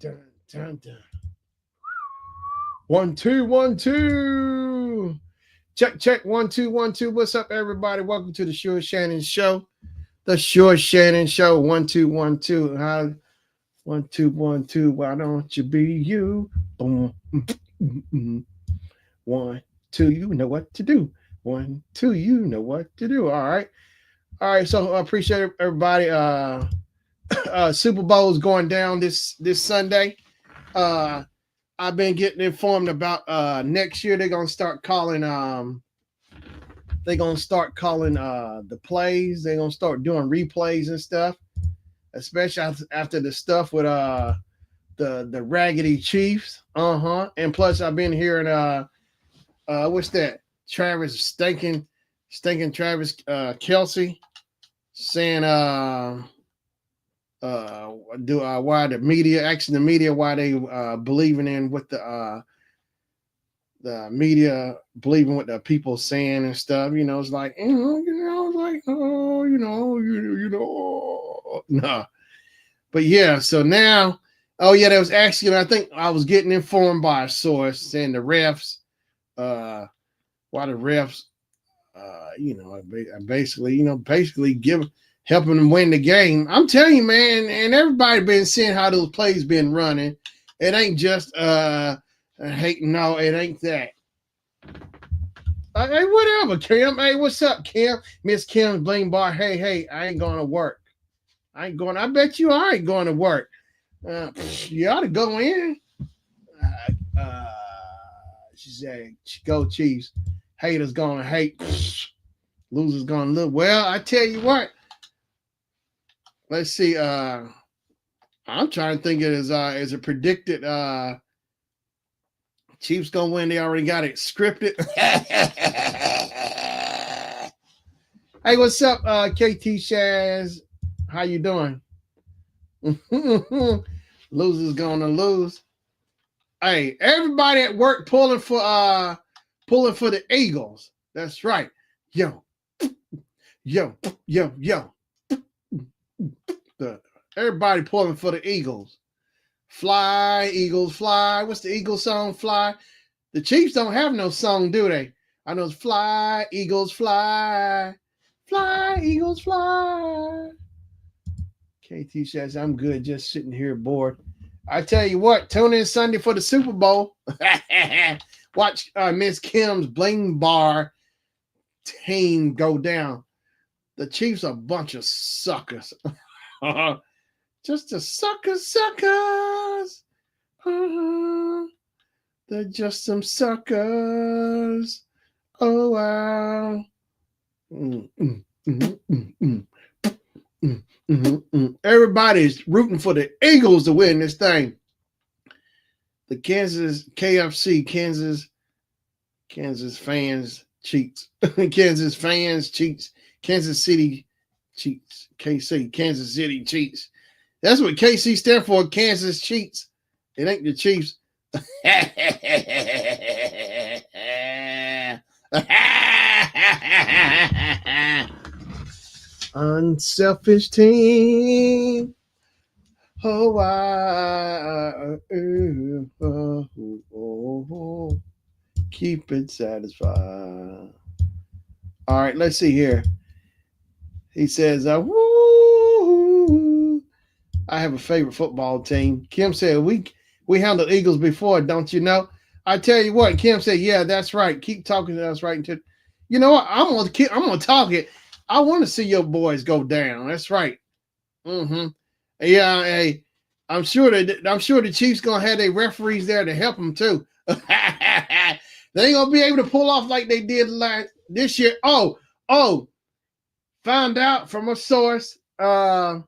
Dun, dun, dun. 1 2 1 2. Check check 1 2 1 2. What's up, everybody? Welcome to the Sure Shannon Show. The Sure Shannon Show. 1 2 1 2. How 1 2 1 2. Why don't you be you? Boom. 1 2. You know what to do. 1 2. You know what to do. All right. All right. So I appreciate everybody. Super Bowl is going down this Sunday. Uh, I've been getting informed about next year they're gonna start calling the plays. They're gonna start doing replays and stuff, especially after the stuff with the Raggedy Chiefs. And plus I've been hearing what's that? Travis stinking Travis Kelsey saying why the media asking the media why they believing in what the media believing what the people saying and stuff. It's like no. But yeah, so now, oh yeah, they was asking. I think I was getting informed by a source saying the refs, why the refs, basically helping them win the game. I'm telling you, man, and everybody been seeing how those plays been running. It ain't just hating. No, it ain't that. Hey, whatever, Kim. Hey, what's up, Kim? Miss Kim's blame bar. Hey, I ain't going to work. I bet you I ain't going to work. You ought to go in. She said, "Go Chiefs." Haters gonna hate. Losers gonna lose. Well, I tell you what. Let's see. I'm trying to think it as a predicted. Chiefs gonna win. They already got it scripted. Hey, what's up, KT Shaz? How you doing? Losers gonna lose. Hey, everybody at work pulling for the Eagles. That's right. Yo. Everybody pulling for the Eagles. Fly, Eagles, fly. What's the Eagles song? Fly. The Chiefs don't have no song, do they? I know it's fly, Eagles, fly. Fly, Eagles, fly. KT says, I'm good, just sitting here bored. I tell you what, tune in Sunday for the Super Bowl. Watch Miss Kim's bling bar team go down. The Chiefs are a bunch of suckers. Just a suckers. They're just some suckers. Oh, wow. Everybody's rooting for the Eagles to win this thing. The Kansas fans cheats. Kansas fans cheats. Kansas City cheats. KC, Kansas City cheats. That's what KC stand for. Kansas cheats. It ain't the Chiefs. Unselfish team. Oh, keep it satisfied. All right, let's see here. He says, woo, I have a favorite football team. Kim said, we handled Eagles before, don't you know? I tell you what, Kim said, yeah, that's right. Keep talking to us right until, you know what? I'm gonna talk it. I want to see your boys go down. That's right. Yeah, hey, I'm sure the Chiefs gonna have their referees there to help them too. They ain't gonna be able to pull off like they did this year. Oh, found out from a source, Mahomes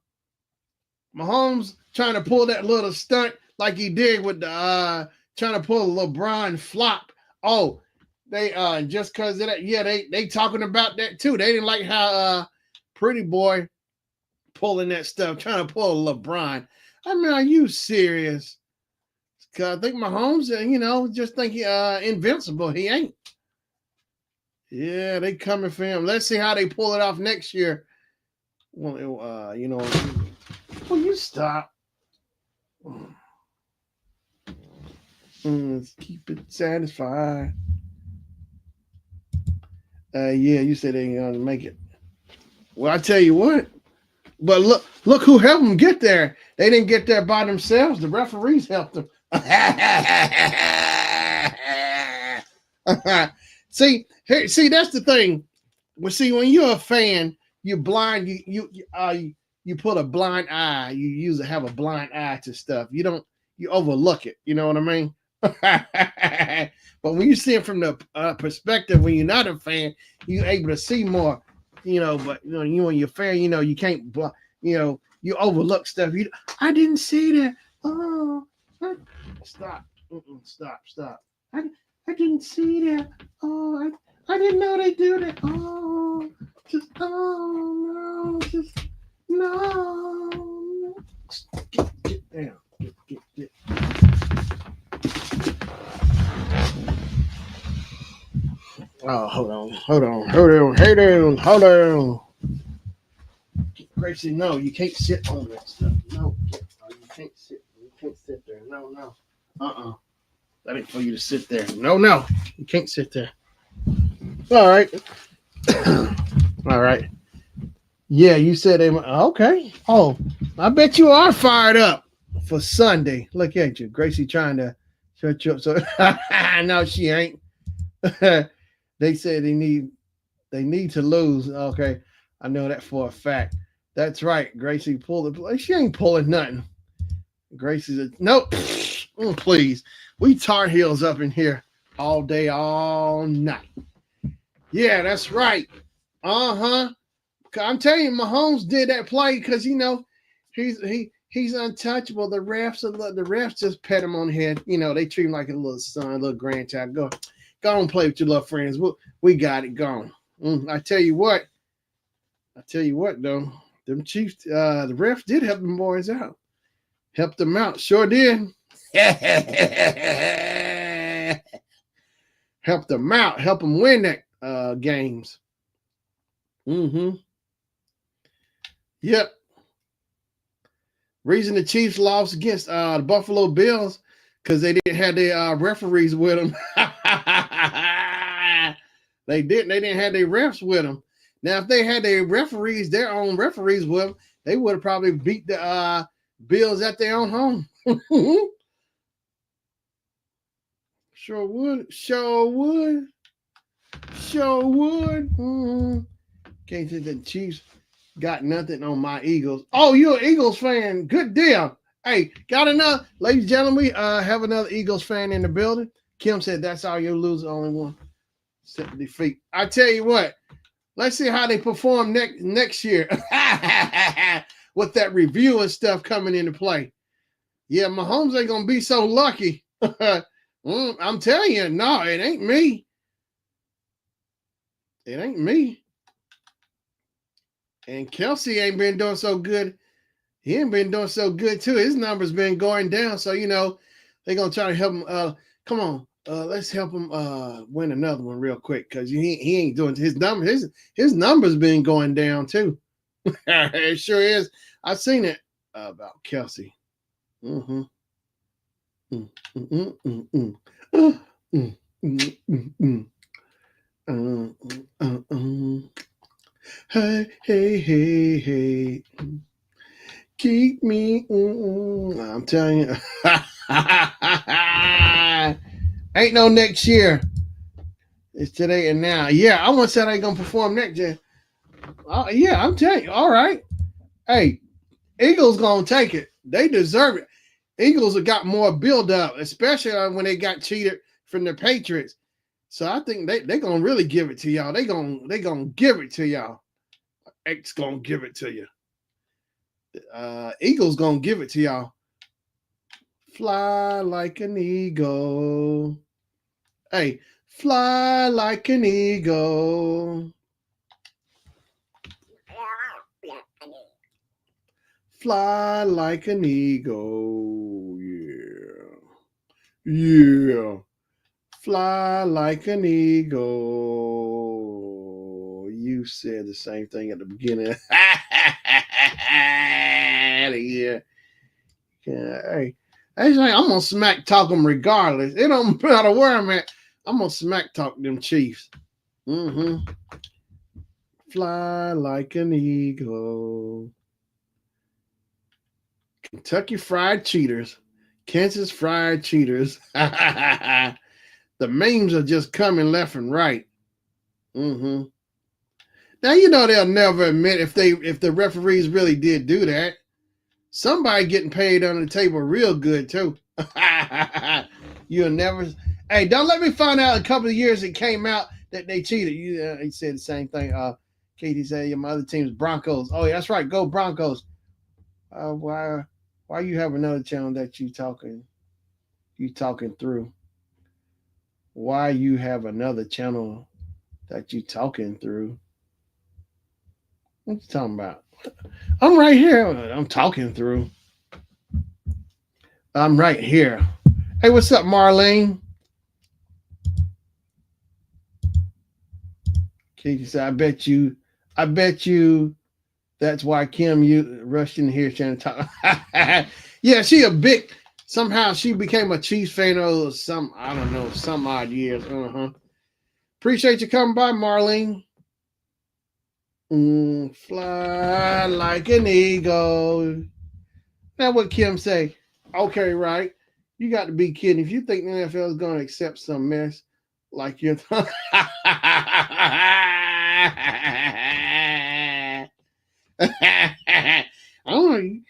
trying to pull that little stunt like he did with the trying to pull a LeBron flop. Oh, they just because of that, yeah, they talking about that too. They didn't like how Pretty Boy pulling that stuff, trying to pull a LeBron. I mean, are you serious? Cause I think Mahomes, just think he invincible. He ain't. Yeah, they coming for him. Let's see how they pull it off next year. Well, will you stop? Keep it satisfied. Yeah, you said they ain't gonna make it. Well, I tell you what. But look who helped them get there. They didn't get there by themselves. The referees helped them. See, that's the thing. Well, see, when you're a fan, you're blind. You put a blind eye. You usually have a blind eye to stuff. You overlook it. You know what I mean? But when you see it from the perspective, when you're not a fan, you're able to see more. But you and your fan, you can't. You overlook stuff. I didn't see that. Oh, stop! Stop! I, I didn't see that. Oh, I didn't know they do that. Oh, no, just no. Get down. Get. Oh, hold on. Gracie, no, you can't sit on that stuff. No, you can't sit. You can't sit there. No. That ain't for you to sit there. No, you can't sit there. All right. All right. Yeah, you said they. Okay. Oh, I bet you are fired up for Sunday. Look at you, Gracie, trying to shut you up. So no, she ain't. They said they need to lose. Okay, I know that for a fact. That's right. Gracie pulled the. She ain't pulling nothing. Gracie's a nope. Please, we Tar Heels up in here all day, all night. Yeah, that's right. Uh-huh. I'm telling you, Mahomes did that play because he's untouchable. The refs just pet him on the head. They treat him like a little son, a little grandchild. Go and play with your little friends. We got it. Go on. I tell you what though, them Chiefs, the refs did help them boys out. Helped them out. Sure did. Helped them out. Help them win that games. Mm-hmm. Yep. Reason the Chiefs lost against the Buffalo Bills because they didn't have their referees with them. They didn't have their refs with them. Now, if they had their own referees with them, they would have probably beat the Bills at their own home. Sure would. Mm-hmm. Can't say the Chiefs got nothing on my Eagles. Oh, you're an Eagles fan. Good deal. Hey, got enough. Ladies and gentlemen, we have another Eagles fan in the building. Kim said that's all you lose, only one. Set defeat. I tell you what, let's see how they perform next year with that review and stuff coming into play. Yeah, Mahomes ain't gonna be so lucky. I'm telling you, no, it ain't me. It ain't me. And Kelsey ain't been doing so good. He ain't been doing so good too. His numbers been going down. So they're gonna try to help him. Come on, let's help him win another one real quick because he ain't doing his number. His numbers been going down too. It sure is. I've seen it about Kelsey. Mm-hmm. Hey. Keep me. I'm telling you. Ain't no next year. It's today and now. Yeah, I want to say they going to perform next year. Yeah, I'm telling you. All right. Hey, Eagles going to take it. They deserve it. Eagles have got more build up, especially when they got cheated from the Patriots. So I think they're going to really give it to y'all. They're going to give it to y'all. X going to give it to you. Eagles gonna give it to y'all. Fly like an eagle. Hey, fly like an eagle. Fly like an eagle. Yeah. Fly like an eagle. You said the same thing at the beginning. Yeah. Hey, It's like I'm gonna smack talk them regardless. It don't matter where I'm at. I'm gonna smack talk them Chiefs. Mm-hmm. Fly like an eagle. Kentucky Fried Cheaters. Kansas Fried Cheaters. The memes are just coming left and right. Mm-hmm. Now you know they'll never admit if the referees really did do that. Somebody getting paid under the table real good too. You'll never. Hey, don't let me find out in a couple of years it came out that they cheated. He said the same thing. Katie said, "Yeah, my other team's Broncos." Oh, yeah, that's right. Go Broncos. Why you have another channel that you talking through? Why you have another channel that you talking through? What you talking about? I'm right here. I'm talking through. I'm right here. Hey, what's up, Marlene? Katie said, I bet you that's why Kim you rushed in here trying to talk. Yeah, she a big somehow she became a Chiefs fan of some, I don't know, some odd years. Appreciate you coming by, Marlene. Fly like an eagle. Now what Kim say? Okay, right. You got to be kidding. If you think the NFL is going to accept some mess like you're. I don't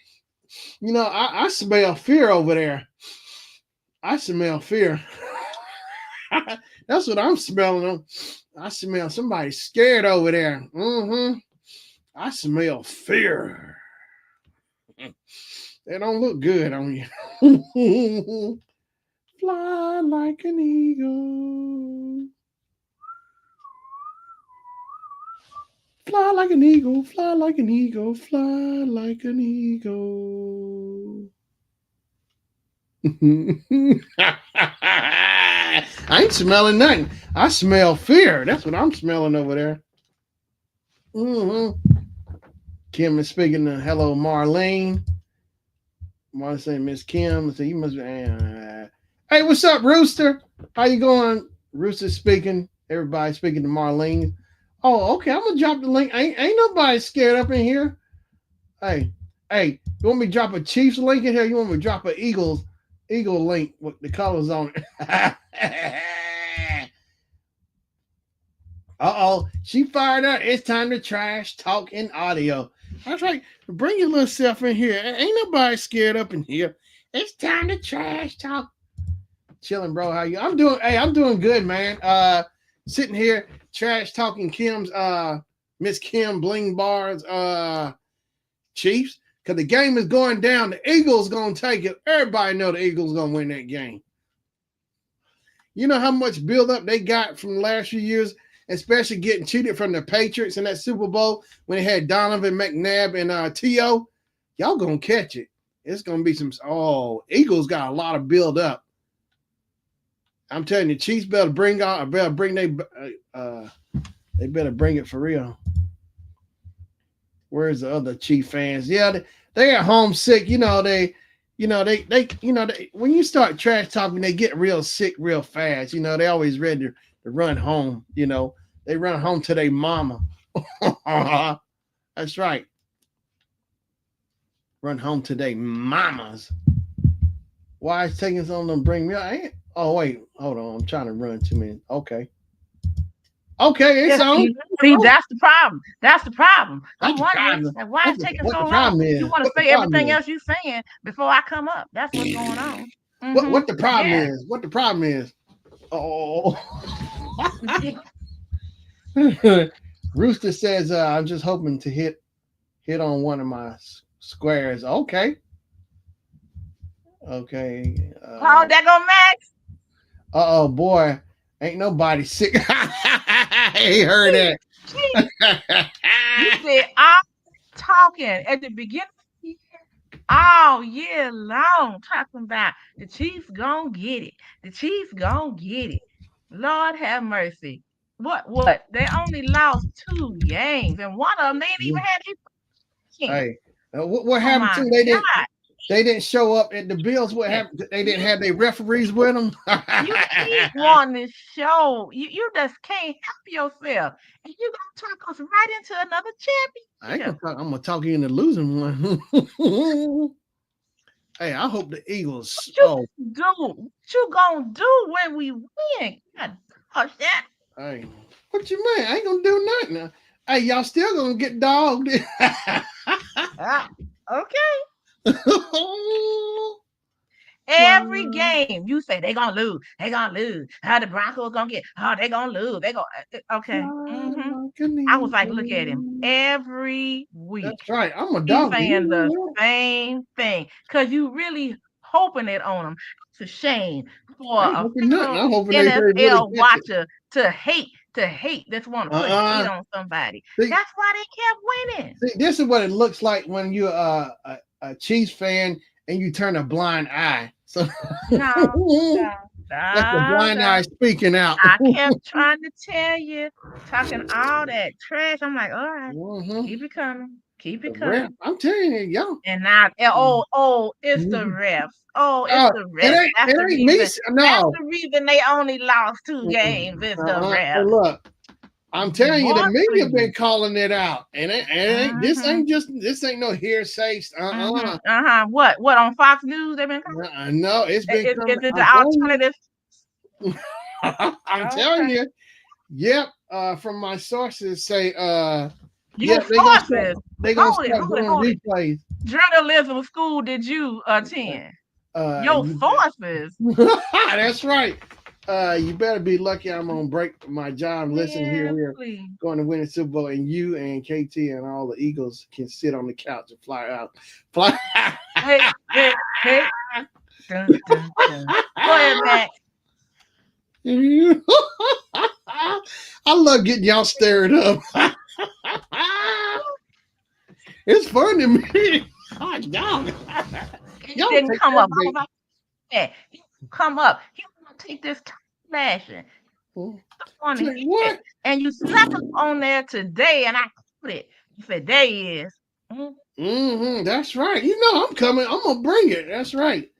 know. I smell fear over there. I smell fear. That's what I'm smelling. I smell somebody scared over there. Mm-hmm. I smell fear. They don't look good on you. Fly like an eagle. Fly like an eagle. Fly like an eagle. Fly like an eagle. I ain't smelling nothing. I smell fear. That's what I'm smelling over there. Mm-hmm. Kim is speaking to hello, Marlene. Marlene saying Miss Kim. So you must be. Hey, what's up, Rooster? How you going? Rooster speaking. Everybody speaking to Marlene. Oh, okay. I'm gonna drop the link. Ain't nobody scared up in here. Hey, you want me to drop a Chiefs link in here? You want me to drop an Eagle link with the colors on it? She fired up. It's time to trash talk in audio. That's right. Bring your little self in here. Ain't nobody scared up in here. It's time to trash talk. Chilling, bro. How you? I'm doing. Hey, I'm doing good, man. Sitting here trash talking Kim's Miss Kim Bling Bar's Chiefs, because the game is going down. The Eagles gonna take it. Everybody know the Eagles gonna win that game. You know how much buildup they got from the last few years, especially getting cheated from the Patriots in that Super Bowl when they had Donovan McNabb and T.O. Y'all gonna catch it. It's gonna be some. Oh, Eagles got a lot of build up. I'm telling you, Chiefs better bring they better bring it for real. Where's the other Chief fans? Yeah, they are homesick. They when you start trash talking, they get real sick real fast. They always ready to run home. They run home to their mama. That's right. Run home to their mamas. Why is taking so long to bring me up? Oh, wait. Hold on. I'm trying to run 2 minutes. Okay. It's on. See, that's the problem. That's the problem. I'm wondering why it's taking so long. You want to say everything else you're saying before I come up. That's what's going on. Mm-hmm. What the problem is? What the problem is? Oh. Rooster says, I'm just hoping to hit on one of my squares. Okay. Oh, that go Max. Boy. Ain't nobody sick. He heard that. You said I'm talking at the beginning of the year, all year long, talking about the Chiefs gonna get it. The Chiefs gonna get it. Lord have mercy. What? They only lost 2 games, and one of them they didn't even have Hey, what oh happened my to God. They didn't show up at the Bills. What Yeah. happened? They didn't You have their referees with them. you keep I wanting to show. You just can't help yourself. And you gonna talk us right into another ain't gonna championship. talk. I'm gonna talk you into losing one. Hey, I hope the Eagles. What you Oh, gonna do? What you gonna do when we win? God gosh, that. hey, what you mean? I ain't gonna do nothing. Hey, y'all still gonna get dogged. Ah, okay. Every game, you say they gonna lose. They gonna lose. How the Broncos gonna get? Oh, they gonna lose. They gonna okay. Fly Hmm. like an I was like, look at him eagle. every week. That's right. I'm a He's dog. saying the You same thing because you really hoping it on him. It's a shame for I ain't a hoping nothing. fellow I'm hoping they really NFL catch it. watcher to hate, just want to put hate Uh-uh. on somebody. See, That's why they kept winning. see, this is what it looks like when you're a Chiefs fan and you turn a blind eye. So No, no, that's the no, blind no. eye speaking out. I kept trying to tell you, talking all that trash. I'm like, all right, Mhm. keep it coming, keep The it ref, coming. I'm telling you, y'all. And now, Mhm. it's the refs. Oh, it's Oh, the refs. it ain't me. That's No. the reason they only lost two Mm-mm. games. It's the Uh-uh. Hey, refs. look, I'm telling you, the Boy, media been please. calling it out, and this Mm-hmm. ain't just this ain't no hearsay. Mm-hmm. Uh-huh. What on Fox News they've been No, it's been is coming. it the I'm telling you. alternative? I'm telling Okay. you. Yep. From my sources say, Your yep, sources. they gonna Hold it, start hold it, doing hold it. replays. Journalism school did you attend? Your You sources. that's right. You better be lucky I'm on break from my job. Listen, here Man, we're please. going to win the Super Bowl, and you and KT and all the Eagles can sit on the couch and fly out. Fly. Hey, hey, hey. Dun, dun, dun. Go ahead, Max. I love getting y'all stirred up. It's fun to me. Oh, He y'all didn't take come that up. I was bait. like, yeah, he come up. He want to take this time flashing. Want to Say hit it. what? And you slapped us on there today, and I put it. You said, there he is. Mhm. That's right. You know I'm coming. I'm gonna bring it. That's right.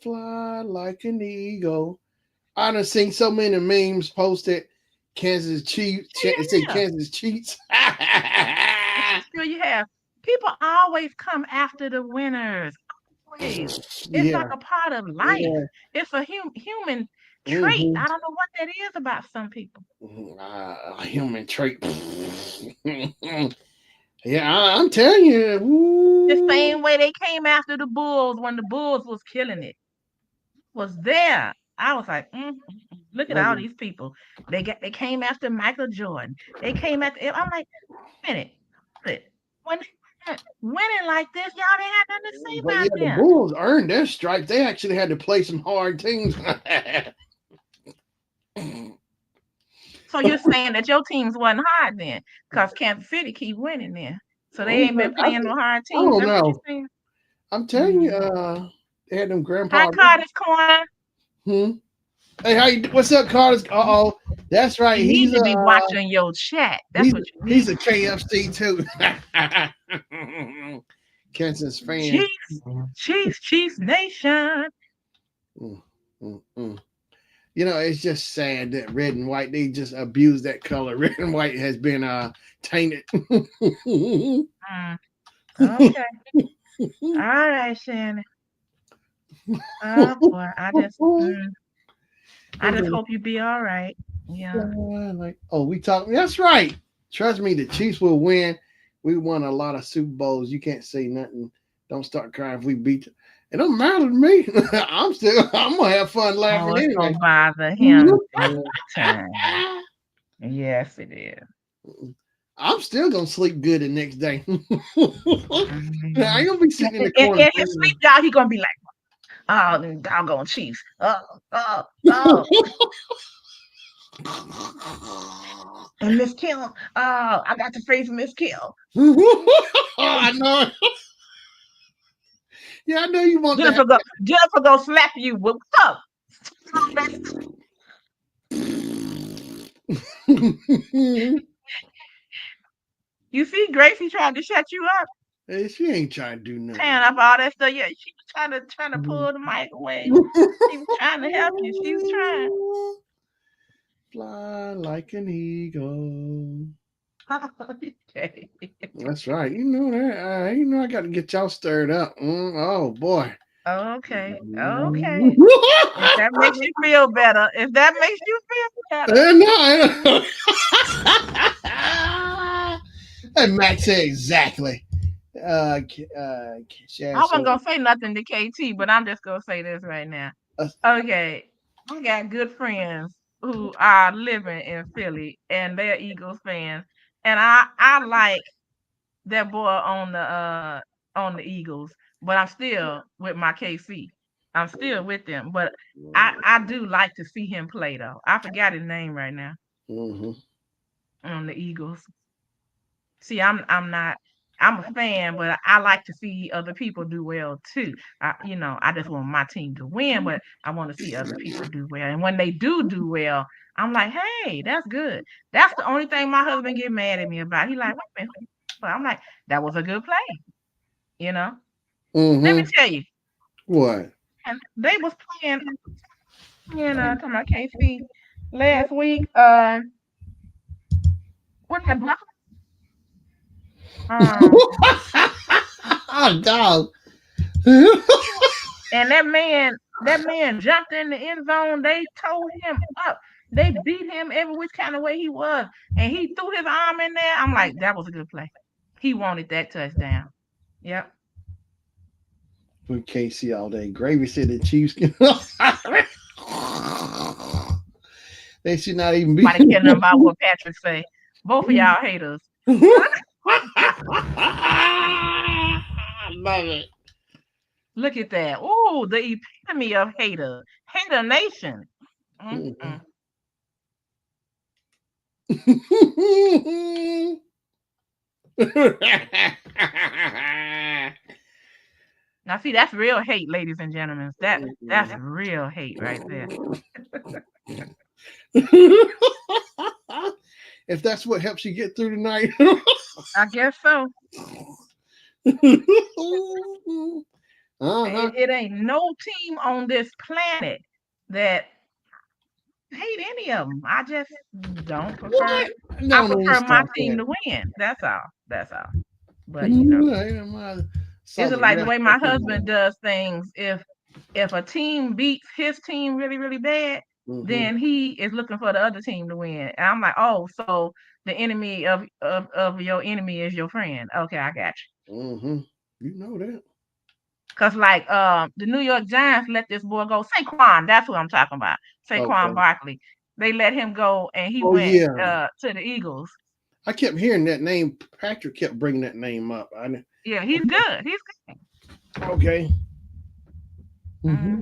Fly like an eagle. I done seen so many memes posted. Kansas Chiefs. Sure you Say have. Kansas Chiefs. Sure you have. People always come after the winners. Always. It's like Yeah. a part of life. Yeah. It's a human trait. Mm-hmm. I don't know what that is about some people. Human trait. Yeah, I'm telling you. The Woo. same way they came after the Bulls when the Bulls was killing it. Was there. I was like, look at all Like, these people. They came after Michael Jordan. They came after I'm like, wait a minute. Wait. When they were winning like this, y'all didn't have nothing to say but yeah, about the them. Bulls earned their stripes. They actually had to play some hard teams. So you're saying that your teams wasn't hard then, because Kansas City keep winning then. So they ain't been I playing no hard teams. don't That's what you're know. saying? I'm telling you, Mm. they had them Hi, grandpa. Carter's Corner. Hmm? Hey, what's up, Carlos? Uh-oh. That's right. You need to be watching your chat. That's what you He's need a to be doing. KFC too. Kansas fan. Chiefs, Chiefs, Chiefs Nation. Mm, mm. You know, it's just sad that red and white, they just abuse that color. Red and white has been tainted. Mm, okay. All right, Shannon. Oh boy, I just hope you be all right. Yeah. Like, oh, we talking. That's right. Trust me, the Chiefs will win. We won a lot of Super Bowls. You can't say nothing. Don't start crying if we beat them. It don't matter to me. I'm gonna have fun Oh, laughing it's anyway. gonna bother him big time. Yes, it is. I'm still gonna sleep good the next day. I Mhm. ain't gonna be sitting in the corner. In his sleep, y'all, he gonna be like, oh, them doggone Chiefs. Oh. And Miss Kim, oh, I got to face Miss Kim. I know. Yeah, I know you want that. Jennifer go slap you. What's up? You see, Gracie tried to shut you up. Hey, she ain't trying to do tearing nothing. up all that stuff. Yeah, she was trying to pull the mic away. She was trying to help you. She was trying. Fly like an eagle. Okay. That's right. You know that. You know I got to get y'all stirred up. Oh boy. Okay. Okay. If that makes you feel better, if that makes you feel better. No. And Max said exactly. I Shan wasn't said, gonna say nothing to KT, but I'm just gonna say this right now. uh, Okay, I got good friends who are living in Philly, and they're Eagles fans, and I like that boy on the Eagles, but I'm still with my KC. I'm still with them, but I do like to see him play though. I forgot his name right now mhm. on the Eagles. See, I'm not. I'm a fan, but I like to see other people do well too. I just want my team to win, but I want to see other people do well. And when they do well, I'm like, hey, that's good. That's the only thing my husband get mad at me about. He like, wait a minute, but I'm like, that was a good play. You know. Let me Mhm. tell you, What? and they was playing. Talking about KC last week. What that block? Um, Oh, dog. And that man jumped in the end zone. They towed him up. They beat him every which kind of way he was. And he threw his arm in there. I'm like, that was a good play. He wanted that touchdown. Yep. We can't see all day. Gravy said the Chiefs can. They should not even be. Nobody care nothing about what Patrick say. Both of y'all haters. I love it. Look at that. Ooh, the epitome of hater. Hater nation. Mm-mm. Now see, that's real hate, ladies and gentlemen. That's real hate right there. If that's what helps you get through tonight. I guess so. Uh-huh. It ain't no team on this planet that hate any of them. I just don't prefer. What? I No, no, you prefer my stop team that. to win. That's all. That's all. But I saw it's just the like the ref way my up in husband does things. If a team beats his team really really bad, mm-hmm, then he is looking for the other team to win. And I'm like, oh, so the enemy of your enemy is your friend. Okay, I got you. mm-hmm. You know that. Cause like the New York Giants let this boy go. Saquon, that's what I'm talking about. Saquon Okay. Barkley. They let him go and he Oh went yeah. to the Eagles. I kept hearing that name. Patrick kept bringing that name up. Yeah, he's good. He's good. Okay. Hmm.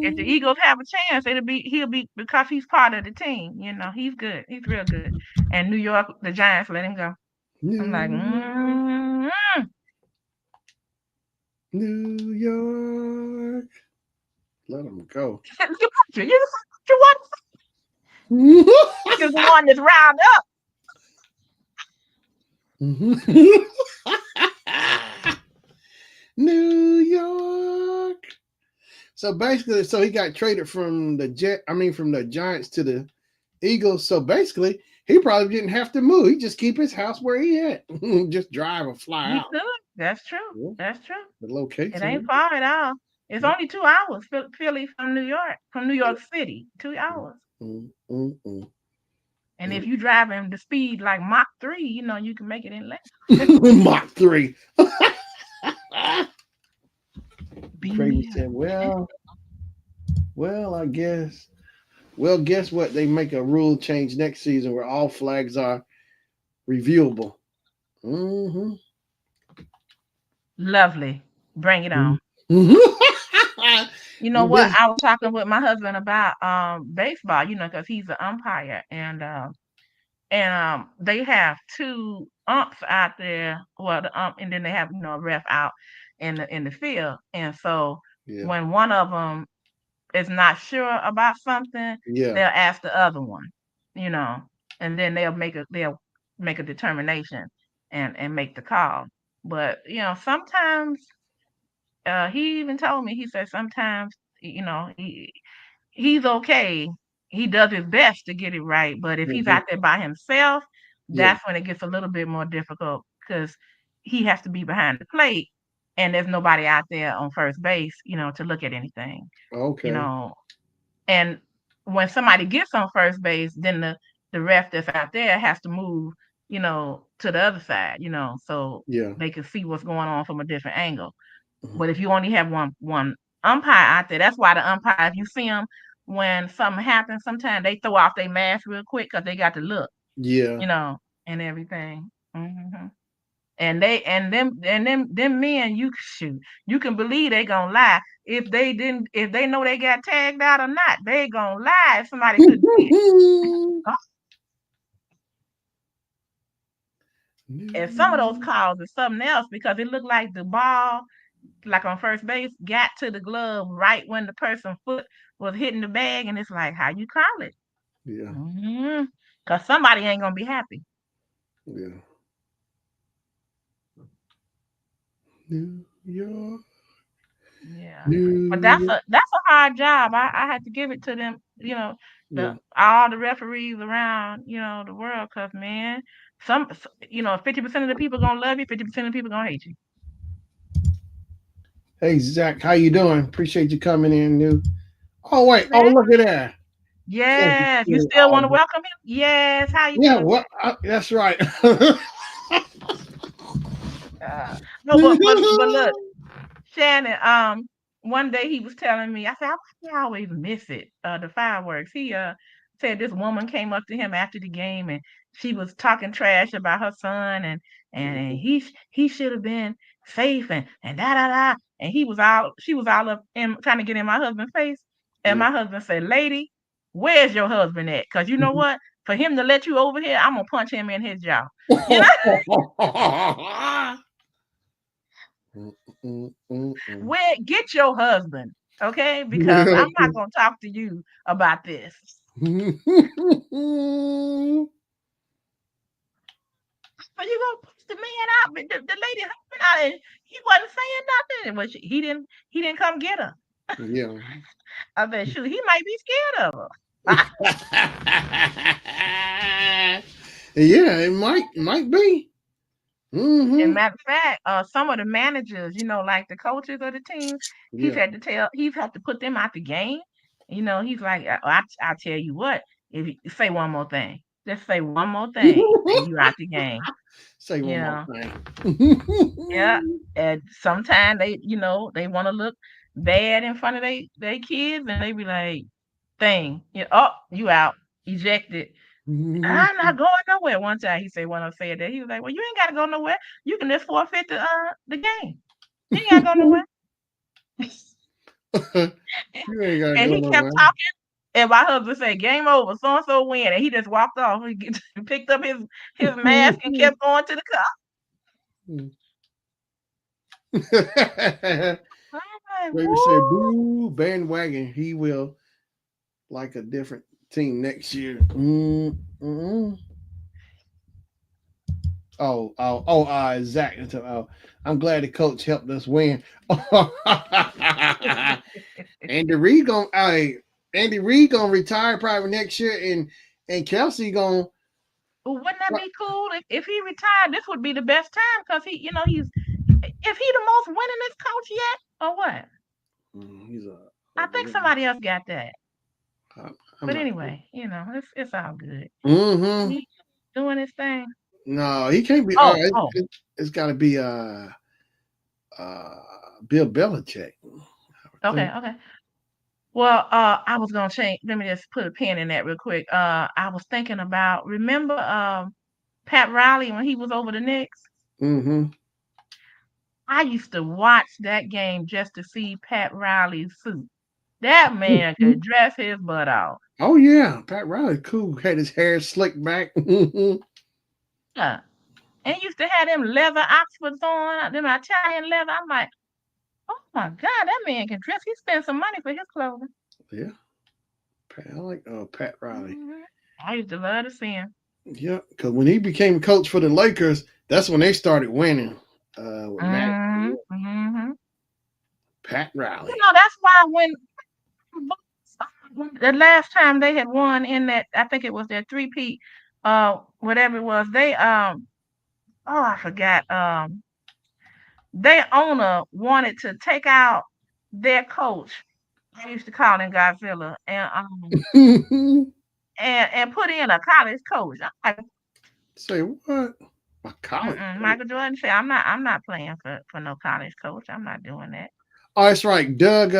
If the Eagles have a chance, he'll be because he's part of the team. He's good. He's real good. And New York, the Giants let him go. I'm like, New York, New York. Let him go. you're the one that's riled up. New York. So basically, so he got traded from the from the Giants to the Eagles. So basically, he probably didn't have to move. He just keep his house where he at. Just drive or fly He out. could. That's true. Yeah, That's true. the It ain't location. far at all. It's Yeah. only 2 hours, Philly from New York City. 2 hours. Mm, mm, mm, And if mm. you driving the speed like Mach 3, you can make it in less. Mach 3. Crazy Be said, well, I guess. Well, guess what? They make a rule change next season where all flags are reviewable. Mm-hmm. lovely. Bring it on. You know You what? been? I was talking with my husband about baseball, because he's an umpire and they have two umps out there. Well, the ump, and then they have a ref out in the field. And so Yeah. when one of them is not sure about something, Yeah. they'll ask the other one, you know, and then they'll make a determination and make the call. But sometimes he even told me, he said sometimes, he's okay. He does his best to get it right, but if he's Mhm. out there by himself, Yeah. that's when it gets a little bit more difficult because he has to be behind the plate, and there's nobody out there on first base, to look at anything, you Okay. know. And when somebody gets on first base, then the ref that's out there has to move, to the other side, so Yeah. they can see what's going on from a different angle. Mhm. But if you only have one umpire out there, that's why the umpire, if you see them when something happens, sometimes they throw off their mask real quick because they got to look, Yeah. you know, and everything. And them men, you can believe they gonna lie. If they know they got tagged out or not, they gonna lie if somebody couldn't see it. Oh, and some of those calls is something else because it looked like the ball, like on first base, got to the glove right when the person's foot was hitting the bag, and it's like, how you call it? Yeah. Because somebody ain't gonna be happy. Yeah. New York. Yeah, but New that's York. a hard job. I had to give it to them. Yeah. The all the referees around the world, cause man, 50% of the people gonna love you, 50% of the people gonna hate you. Hey Zach, how you doing? Appreciate you coming in, new. Oh wait. Oh look at Exactly. that. Yes, you still Oh, want to welcome him? Yes. How you yeah. doing? What? That's right. Uh, no, but look, Shannon, one day he was telling me, I said, I always miss it, the fireworks. He said this woman came up to him after the game and she was talking trash about her son and he should have been safe and da da da. And she was all up in trying to get in my husband's face. And Yeah. my husband said, Lady, where's your husband at? Because you know what? For him to let you over here, I'm gonna punch him in his jaw. You know, where get your husband, okay? Because I'm not gonna talk to you about this. But you gonna push the man out, but the lady husband out, and he wasn't saying nothing. But he didn't come get her. Yeah. I bet shoot, he might be scared of her. Yeah, it might be. And Mm-hmm. matter of fact, some of the managers, like the coaches of the teams, Yeah. he's had to put them out the game. He's like, I tell you what, if you say one more thing, just say one more thing, and you out the game. Say one more Yeah, yeah. thing. And sometimes they want to look bad in front of they kids, and they be like, "Thing, oh, you out, ejected." I'm not going nowhere. One time he said when I said that, he was like, "Well, you ain't got to go nowhere. You can just forfeit the game. You ain't got to go nowhere." You ain't gotta And go he kept nowhere. talking, and my husband said, "Game over, so and so win," and he just walked off. Picked up his mask and kept going to the car. I'm like, Baby say "Woo!" boo bandwagon. He will like a different team next year. Zach. Oh, I'm glad the coach helped us win. Andy Reid Andy Reid gonna retire probably next year, and Kelsey gonna. Well, wouldn't that be cool if he retired? This would be the best time because he's if he the most winningest coach yet or what? He's I think somebody else got that. I'm But not sure. anyway, it's all good. Mm-hmm. He doing his thing. No, he can't be. Oh, oh, It's got to be uh Bill Belichick. I okay, think. okay. Well, I was gonna change. Let me just put a pin in that real quick. I was thinking about remember Pat Riley when he was over the Knicks. Mm-hmm. I used to watch that game just to see Pat Riley's suit. That man could dress his butt off. Oh yeah, Pat Riley, cool. Had his hair slicked back. Yeah. And he used to have them leather Oxfords on, them Italian leather. I'm like, oh my God, that man can dress. He spent some money for his clothing. Yeah, I like Pat Riley. Mhm. I used to love to see him. Yeah, because when he became coach for the Lakers, that's when they started winning. with Matt, Mm-hmm. Pat Riley. That's why when the last time they had won in that, I think it was their three-peat, whatever it was, oh, I forgot. Their owner wanted to take out their coach. I used to call him Godzilla, and put in a college coach. I'm like, Say what? My college coach. Michael Jordan said, I'm not playing for no college coach. I'm not doing that. Oh, that's right. Doug,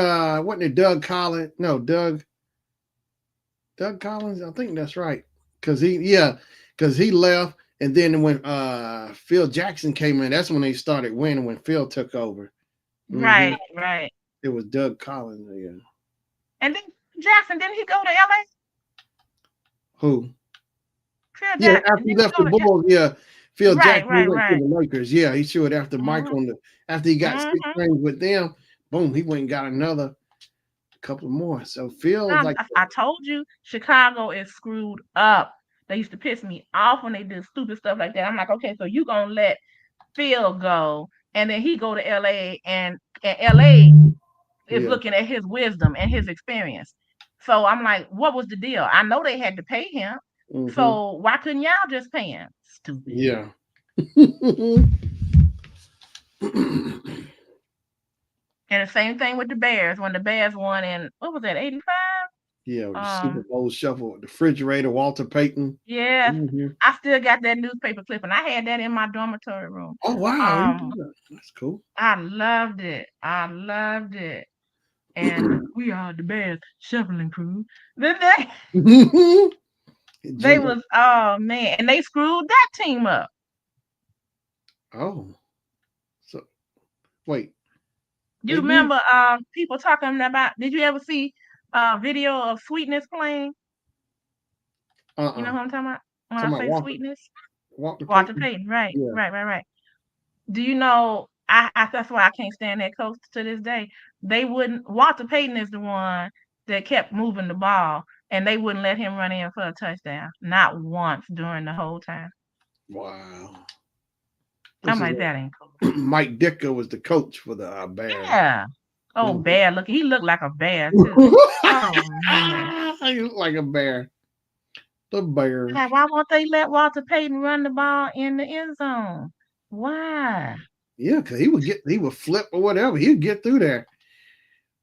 wasn't it Doug Collins? No, Doug Collins. I think that's right. Cause he left, and then when Phil Jackson came in, that's when they started winning. When Phil took over, hmm Right, right. it was Doug Collins. Yeah. And then Jackson, didn't he go to LA? Who? Phil Yeah, Jackson, after he didn't he left the go to Bulls, yeah, Phil right, Jackson he right, went to right. the Lakers. Yeah, he showed after Mike Mm-hmm. after he got six Mm-hmm. rings with them. Boom, he went and got another couple more. So Phil's like, I told you Chicago is screwed up. They used to piss me off when they did stupid stuff like that. I'm like, okay, so you gonna let Phil go, and then he go to LA, and LA is yeah, looking at his wisdom and his experience. So I'm like, what was the deal? I know they had to pay him, hmm so why couldn't y'all just pay him? Stupid. yeah. And the same thing with the Bears when the Bears won in what was that, 85? Yeah, with the Super Um, Bowl shuffle, the refrigerator, Walter Payton. yes, hmm I still got that newspaper clipping. I had that in my dormitory room. Oh wow, you do Um, that. That's cool. I loved it. I loved it. And we are the Bears shuffling crew. Then they Jimbo. was, oh man, and they screwed that team up. Oh, so wait, You they did. remember people talking about, did you ever see video of Sweetness playing? You know Uh-uh. who I'm talking about? When I Talking about say Sweetness? Walter Walter Payton. Payton, right, Yeah. right, right, right. Do you know? I that's why I can't stand that coach to this day. They wouldn't. Walter Payton is the one that kept moving the ball, and they wouldn't let him run in for a touchdown, not once during the whole time. Wow. I'm This is like, that ain't cool. Mike Dicker was the coach for the Bears. Yeah. Oh, Mhm. bear looking. He looked like a bear too. Oh man. He looked like a bear. The Bears. Like, why won't they let Walter Payton run the ball in the end zone? Why? Yeah, because he would flip or whatever. He'd get through there.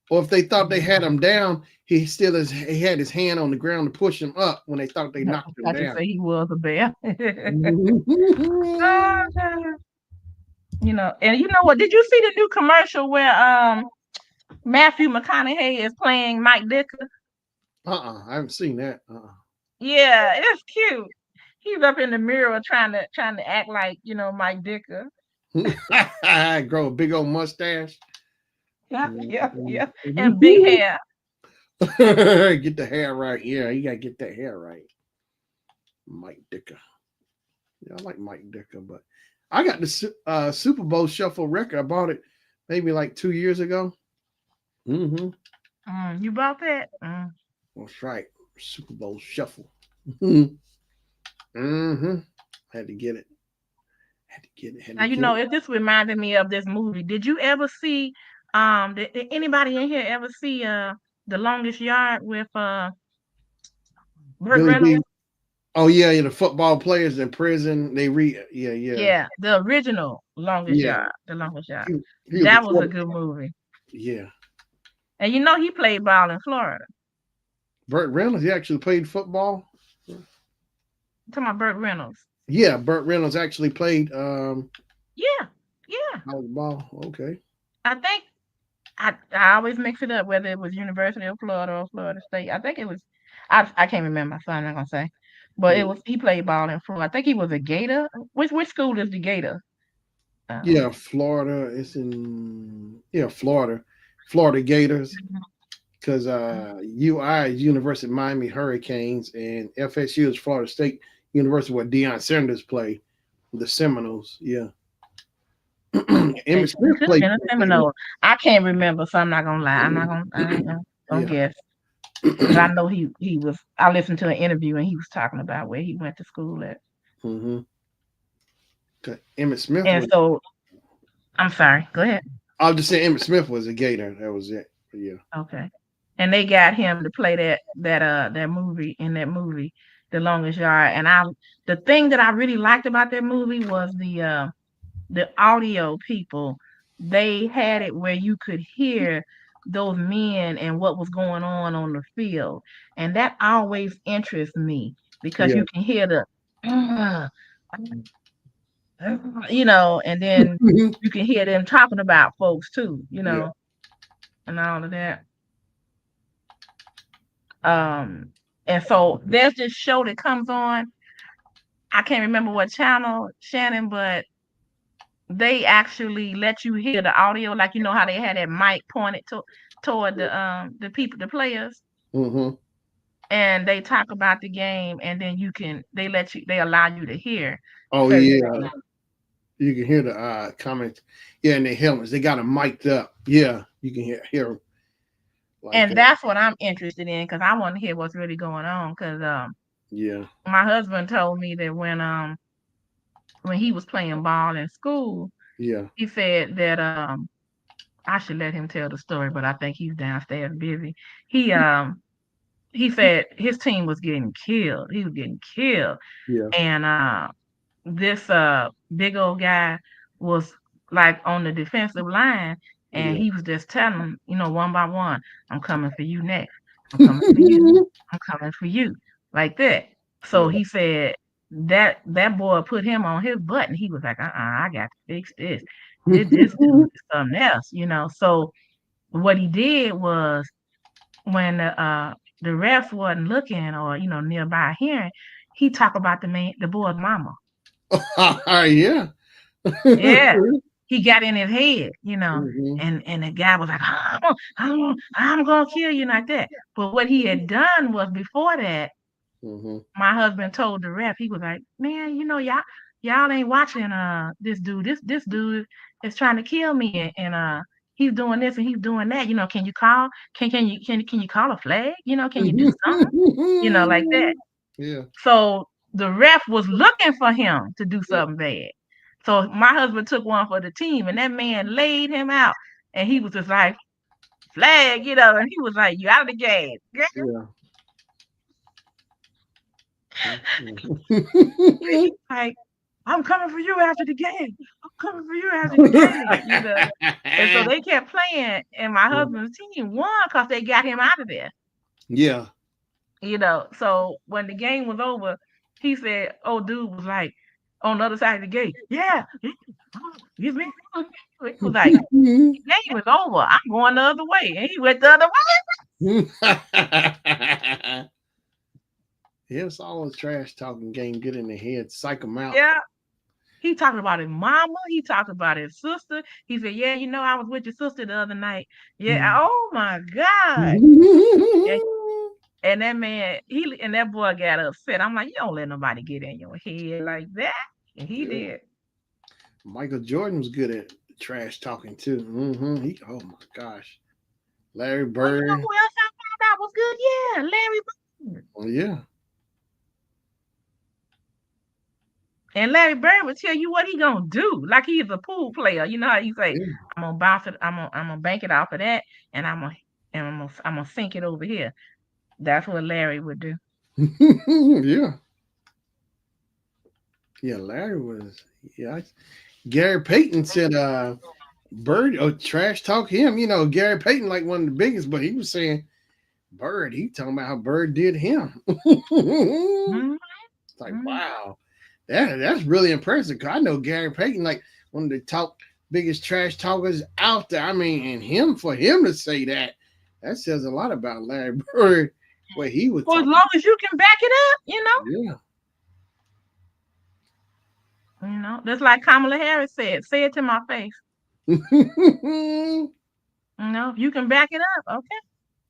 Or if they thought they had him down, he had his hand on the ground to push him up when they thought they knocked him I just down. say he was a bear. Mhm. Ah, and you know what? Did you see the new commercial where Matthew McConaughey is playing Mike Dicker? I haven't seen that. Yeah, it's cute. He's up in the mirror trying to act like, Mike Dicker. Grow a big old mustache. Yeah, yeah, Mhm. yeah. And big hair. Get the hair right. Yeah, you gotta get that hair right. Mike Dicker. Yeah, I like Mike Dicker, but I got the Super Bowl shuffle record. I bought it maybe like 2 years ago. Mm-hmm. You bought that? That's right. Super Bowl shuffle. Mm-hmm. Had to get it. Had to get it. Had Now to get it. it this reminded me of this movie. Did you ever see did anybody in here ever see The Longest Yard with Burt Billy Reynolds? D. Oh yeah, yeah. The football players in prison. They re. Yeah, yeah, Yeah, the original Longest yeah. Yard, The Longest Yard. He was the That was a quarter. good movie. Yeah. And he played ball in Florida. Burt Reynolds. He actually played football. I'm talking about Burt Reynolds. Yeah, Burt Reynolds actually played Yeah, yeah. college ball. Okay. I think I always mix it up whether it was University of Florida or Florida State. I think it was I can't remember, so I'm not gonna say. But Yeah. he played ball in Florida. I think he was a Gator. Which school is the Gator? Um, Yeah, Florida. It's in Florida, Florida Gators. Because UI is University of Miami Hurricanes, and FSU is Florida State University, where Deion Sanders played, the Seminoles. Yeah, it Emmitt Smith could have played been a for the Seminoles. Seminole. I can't remember, so I'm not gonna lie. I ain't gonna Yeah. guess. But I know he was. I listened to an interview and he was talking about where he went to school at. hmm Emmitt Smith And was. so I'm sorry. Go ahead. I was just saying Emmitt Smith was a gator. That was it. Yeah. Okay. And they got him to play that movie in that movie, The Longest Yard. And the thing that I really liked about that movie was the audio people. They had it where you could hear those men and what was going on the field. And that always interests me because Yeah. you can hear the and then you can hear them talking about folks too, Yeah. and all of that. Um, and so there's this show that comes on. I can't remember what channel, Shannon, but they actually let you hear the audio, like how they had that mic pointed toward the people, the players, Mm-hmm. and they talk about the game, and then they allow you to hear Oh certain yeah. things. You can hear the comments. Yeah, and their helmets. They got them mic'd up. Yeah, you can hear them like And that. that's what I'm interested in because I want to hear what's really going on. Because Yeah. my husband told me that when he was playing ball in school, Yeah. he said that I should let him tell the story, but I think he's downstairs busy. He um he said his team was getting killed. He was getting killed, Yeah. and this big old guy was like on the defensive line, and Yeah. he was just telling them, one by one, I'm coming for you next. I'm coming for you. I'm coming for you, like that. So Yeah. he said that boy put him on his butt, and he was like, I got to fix this. This dude is something else. So what he did was when the refs wasn't looking or nearby hearing, he talked about the boy's mama. Yeah. Yeah, he got in his head, Hmm. and the guy was like, I'm gonna kill you like that. But what he had done was before that, Hmm. my husband told the ref, he was like, man, y'all ain't watching this dude. This dude is trying to kill me, and he's doing this and he's doing that. Can you call? Can you call a flag? Can you do something? Like that. Yeah. So the ref was looking for him to do something bad. So my husband took one for the team, and that man laid him out, and he was just like flag, and he was like, "You out of the game." Yeah. He's like, "I'm coming for you after the game. I'm coming for you after the game." And so they kept playing, and my husband's team won because they got him out of there. Yeah. So when the game was over, he said, "Oh, dude was like on the other side of the gate. Yeah, give me." He was like, "The game is over. I'm going the other way," and he went the other way. Yeah, it's all a trash talking game. Get in the head, psych them out. Yeah, he talked about his mama. He talked about his sister. He said, "Yeah, I was with your sister the other night." Yeah. Oh my God. And, and that man, and that boy got upset. I'm like, you don't let nobody get in your head like that. And he Yeah. did. Michael Jordan was good at trash talking too. He, oh my gosh, Larry Oh, you know Bird. who else I found out was good? Yeah, Larry Bird. Oh yeah, And Larry Bird would tell you what he gonna do, like he's a pool player. You know how you say, yeah, "I'm gonna bounce it. I'm gonna bank it off of that, and I'm gonna sink it over here." That's what Larry would do. yeah, yeah. Larry was. Yeah, Gary Payton said, Bird, oh, trash talk him. Gary Payton like one of the biggest, but he was saying Bird. He talking about how Bird did him. It's Mhm, like mhm. wow, that's really impressive. 'Cause I know Gary Payton like one of the top biggest trash talkers out there. I mean, and for him to say that says a lot about Larry Bird. Where he would For as talk. long as you can back it up, Yeah. Just like Kamala Harris said, "Say it to my face." If you can back it up, okay.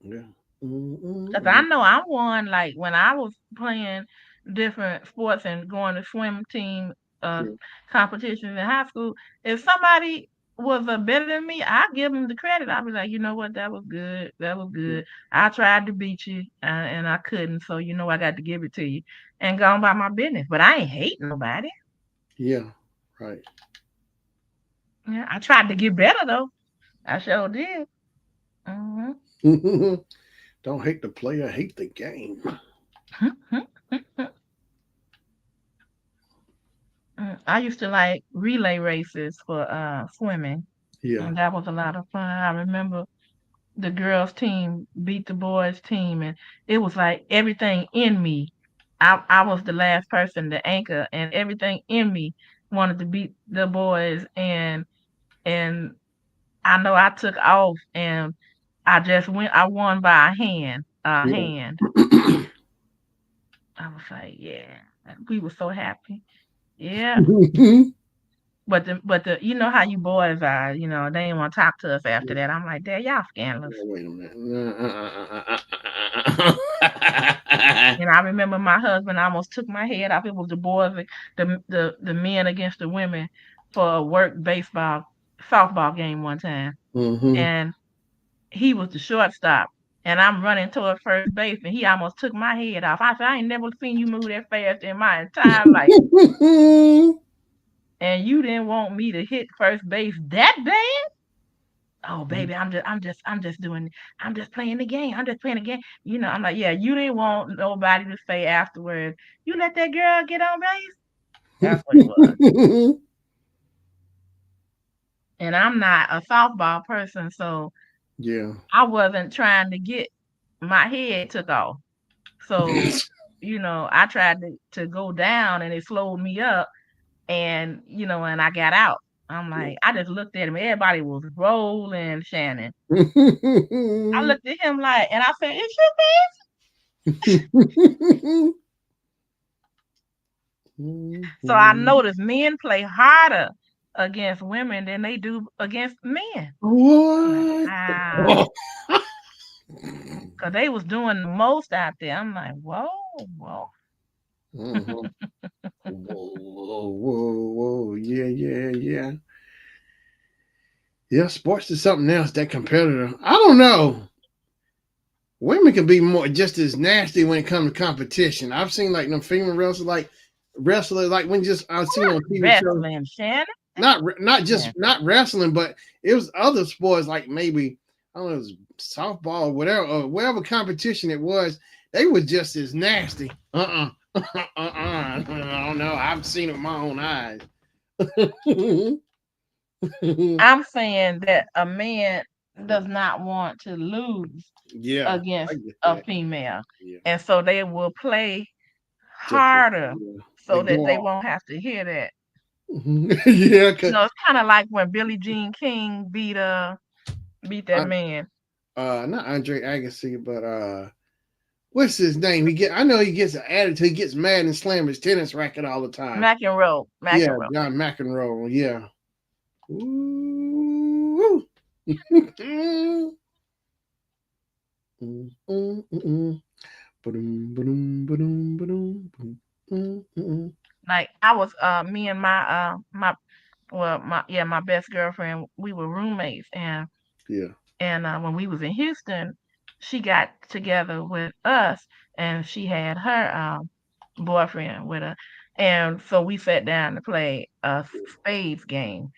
Yeah. Cause I Mm-mm-mm. know I won. Like when I was playing different sports and going to swim team uh Yeah. competitions in high school, if somebody was better than me, I give them the credit. I'd be like, you know what, that was good. That was good. I tried to beat you, and I couldn't. So I got to give it to you and go on about my business. But I ain't hate nobody. Yeah. Right. Yeah, I tried to get better though. I sure did. Hmm. Don't hate the player, hate the game. I used to like relay races for swimming, Yeah. and that was a lot of fun. I remember the girls' team beat the boys' team, and it was like everything in me. I was the last person to anchor, and everything in me wanted to beat the boys, and I know I took off, and I just went. I won by a hand. A Yeah. hand. I was like, yeah, we were so happy. Yeah. But the you know how you boys are, they didn't want to talk to us after that. I'm like, Dad, y'all scandalous. Wait a minute. And I remember my husband almost took my head off. It was the boys, the men against the women for a work baseball softball game one time. Hmm. And he was the shortstop. And I'm running toward first base and he almost took my head off. I said, I ain't never seen you move that fast in my entire life. And you didn't want me to hit first base that bad? Oh baby, I'm just playing the game. I'm just playing the game. I'm like, yeah, you didn't want nobody to say afterwards, you let that girl get on base. That's what it was. And I'm not a softball person, so Yeah. I wasn't trying to get my head took off. So, I tried to go down and it slowed me up and I got out. I'm like, I just looked at him. Everybody was rolling, Shannon. I looked at him like, and I said, "It's your So I noticed men play harder against women than they do against men. I'm like, What? wow. Because they was doing the most out there. I'm like, whoa, whoa. Mhm. Whoa, whoa, whoa, whoa. Yeah, yeah, yeah. Yeah, sports is something else, that competitor. I don't know. Women can be more just as nasty when it comes to competition. I've seen like them female wrestlers like when just I've seen on TV shows. Wrestling, Shannon. Not just Yes. not wrestling, but it was other sports like maybe I don't know, it was softball or whatever or whatever competition it was. They were just as nasty. I don't know. I've seen it with my own eyes. I'm saying that a man does not want to lose Yeah, I against get a that. female. Yeah, And so they will play just harder yeah, they so that go they off. won't have to hear that. Yeah, cause It's kind of like when Billie Jean King beat that I man. not Andre Agassi, but what's his name? I know he gets an attitude. He gets mad and slam his tennis racket all the time. McEnroe. Yeah, McEnroe. John McEnroe. Yeah. Ooh. Like I was me and my best girlfriend, we were roommates Yeah. and when we was in Houston, she got together with us and she had her boyfriend with her. And so we sat down to play a spades game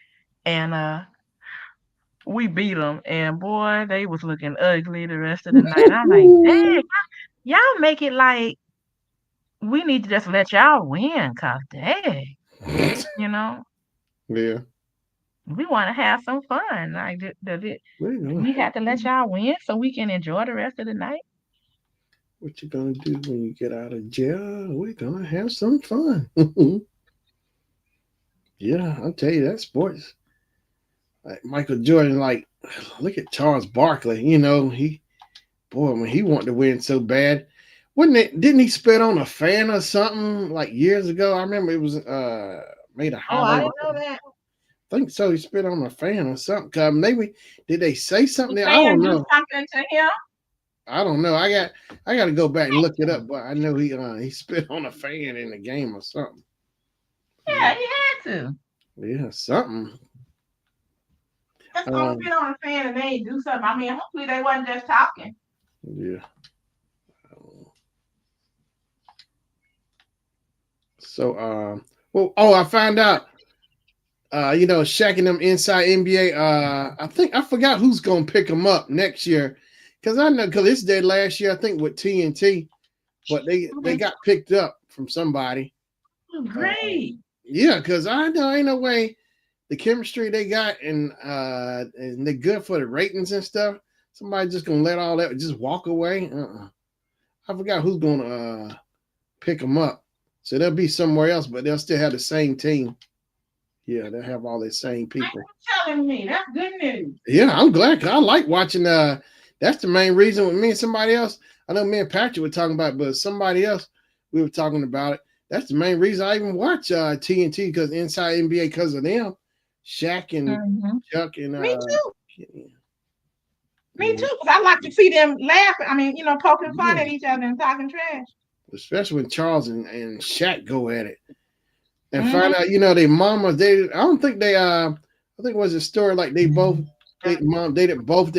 and we beat them and boy, they was looking ugly the rest of the night. I'm like, dang, y'all make it like we need to just let y'all win, cause dang, you know, Yeah. we want to have some fun. Like, We're do gonna we have have to let some. y'all win so we can enjoy the rest of the night? What you gonna do when you get out of jail? We're gonna have some fun. Yeah, I'll tell you that sports. Like Michael Jordan, like look at Charles Barkley. He boy when he wanted to win so bad, wouldn't it? Didn't he spit on a fan or something like years ago? I remember it was made a Oh, I highlight. didn't know that. I think so. He spit on a fan or something. Maybe did they say something The there? I fan don't do know. something to him? I don't know. I got to go back and look it up. But I know he spit on a fan in the game or something. Yeah, Yeah, he had to. yeah, something. Just gonna Um, spit on a fan and they ain't do something. I mean, hopefully they wasn't just talking. yeah. So well, oh, I found out. Shaq and them inside NBA. I think I forgot who's gonna pick them up next year, because I know because it's their last year. I think with TNT, but they Mhm. got picked up from somebody. Oh, Uh, great. yeah, because I know ain't no way the chemistry they got and they're good for the ratings and stuff. Somebody just gonna let all that just walk away. I forgot who's gonna pick them up. So they'll be somewhere else, but they'll still have the same team. Yeah, they'll have all the same Thank people. you for telling me. That's good news. Yeah, I'm glad because I like watching. That's the main reason with me and somebody else. I know me and Patrick were talking about, it, but somebody else we were talking about it. That's the main reason I even watch TNT because Inside NBA because of them, Shaq and Hmm. Chuck and Me too. yeah, Me too. Because I like to see them laughing. I mean, poking fun yeah. at each other and talking trash. Especially when Charles and Shaq go at it and find Hmm. out, their mamas. They I don't think they I think it was a story like they didn't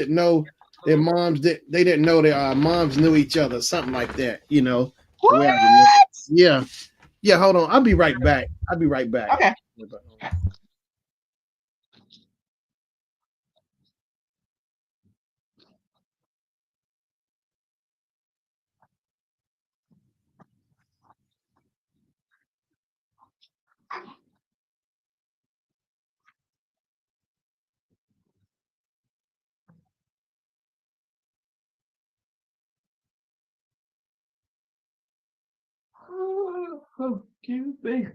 know their moms they didn't know their moms knew each other, something like that. The way I remember. What? Yeah, yeah. Hold on, I'll be right back. I'll be right back. Okay. Oh, excuse me.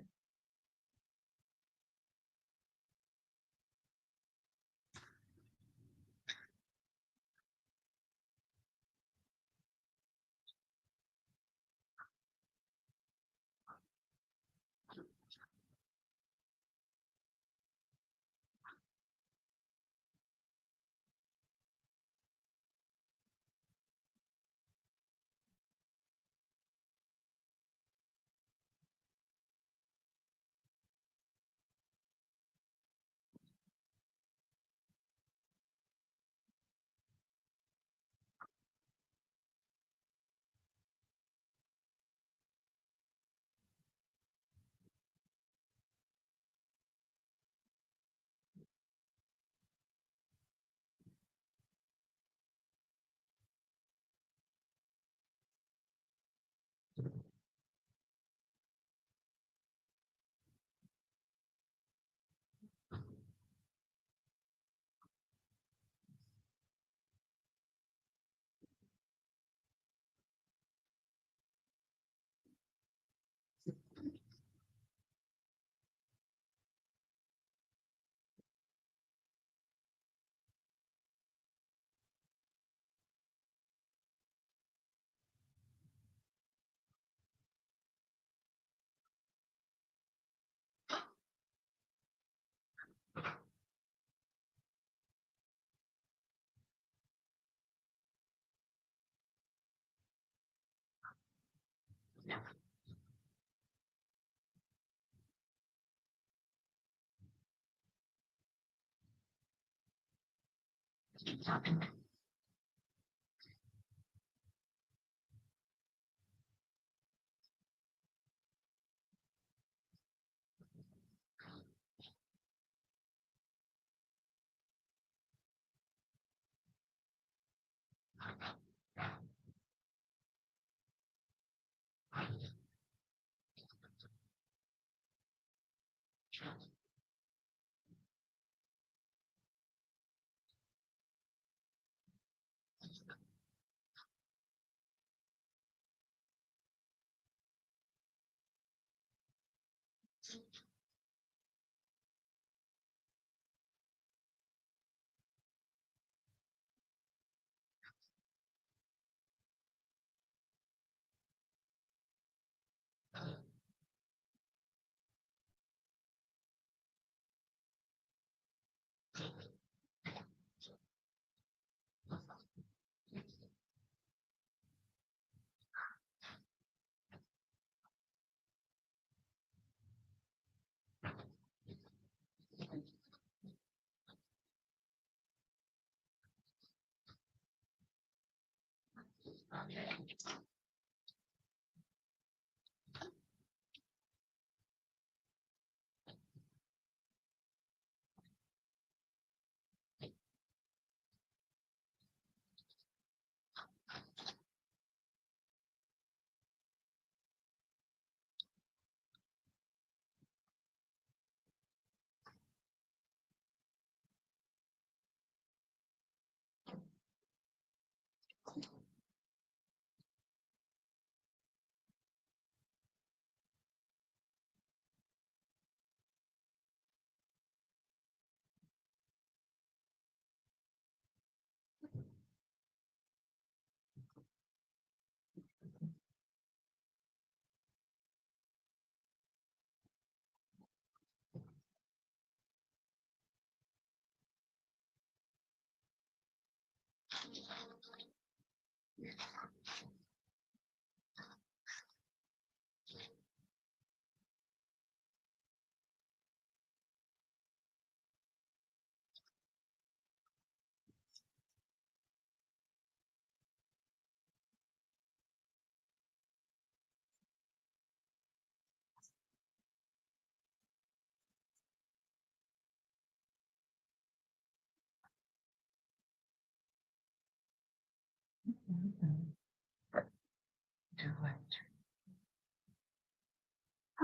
Do it.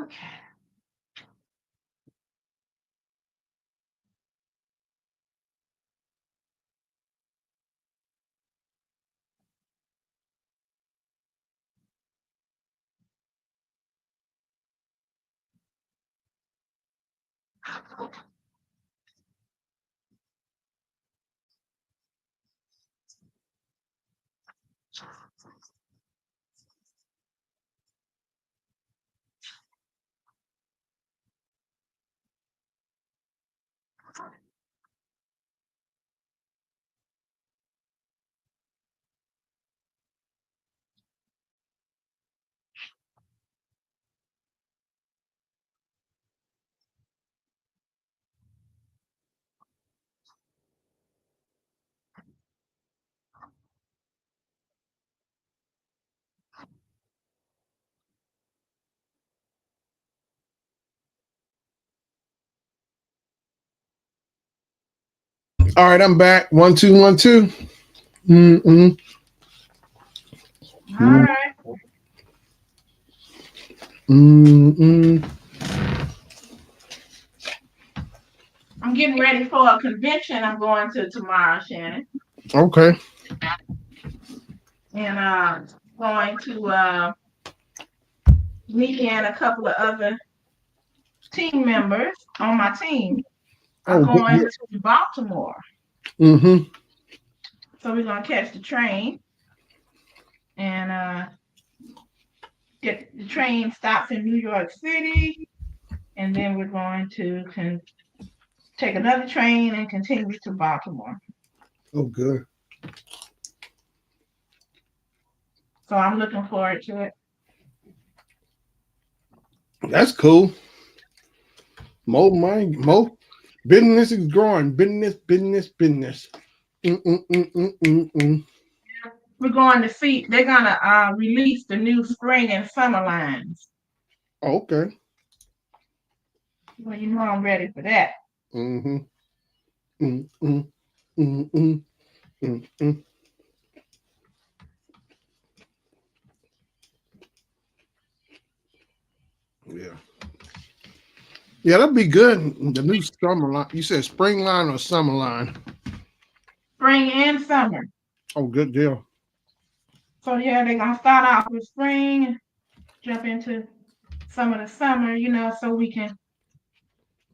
Okay. All right, I'm back. 1 2 1 2. Mm-mm. All right. Mm-mm. I'm getting ready for a convention I'm going to tomorrow, Shannon. Okay. And going to me and a couple of other team members on my team are Oh, going to Baltimore. mm-hmm. So we're gonna catch the train and get the train stops in New York City, and then we're going to take another train and continue to Baltimore. Oh, good. So I'm looking forward to it. That's cool. More business is growing. Business. Mm-mm-mm-mm-mm-mm. We're going to see. They're gonna release the new spring and summer lines. Okay. Well, you know I'm ready for that. Mm-hmm. Mm-mm. Mm-mm. Mm-mm. Yeah. Yeah, that'd be good. The new summer line. You said spring line or summer line? Spring and summer. Oh, good deal. So yeah, they're gonna start off with spring, jump into some of the summer, so we can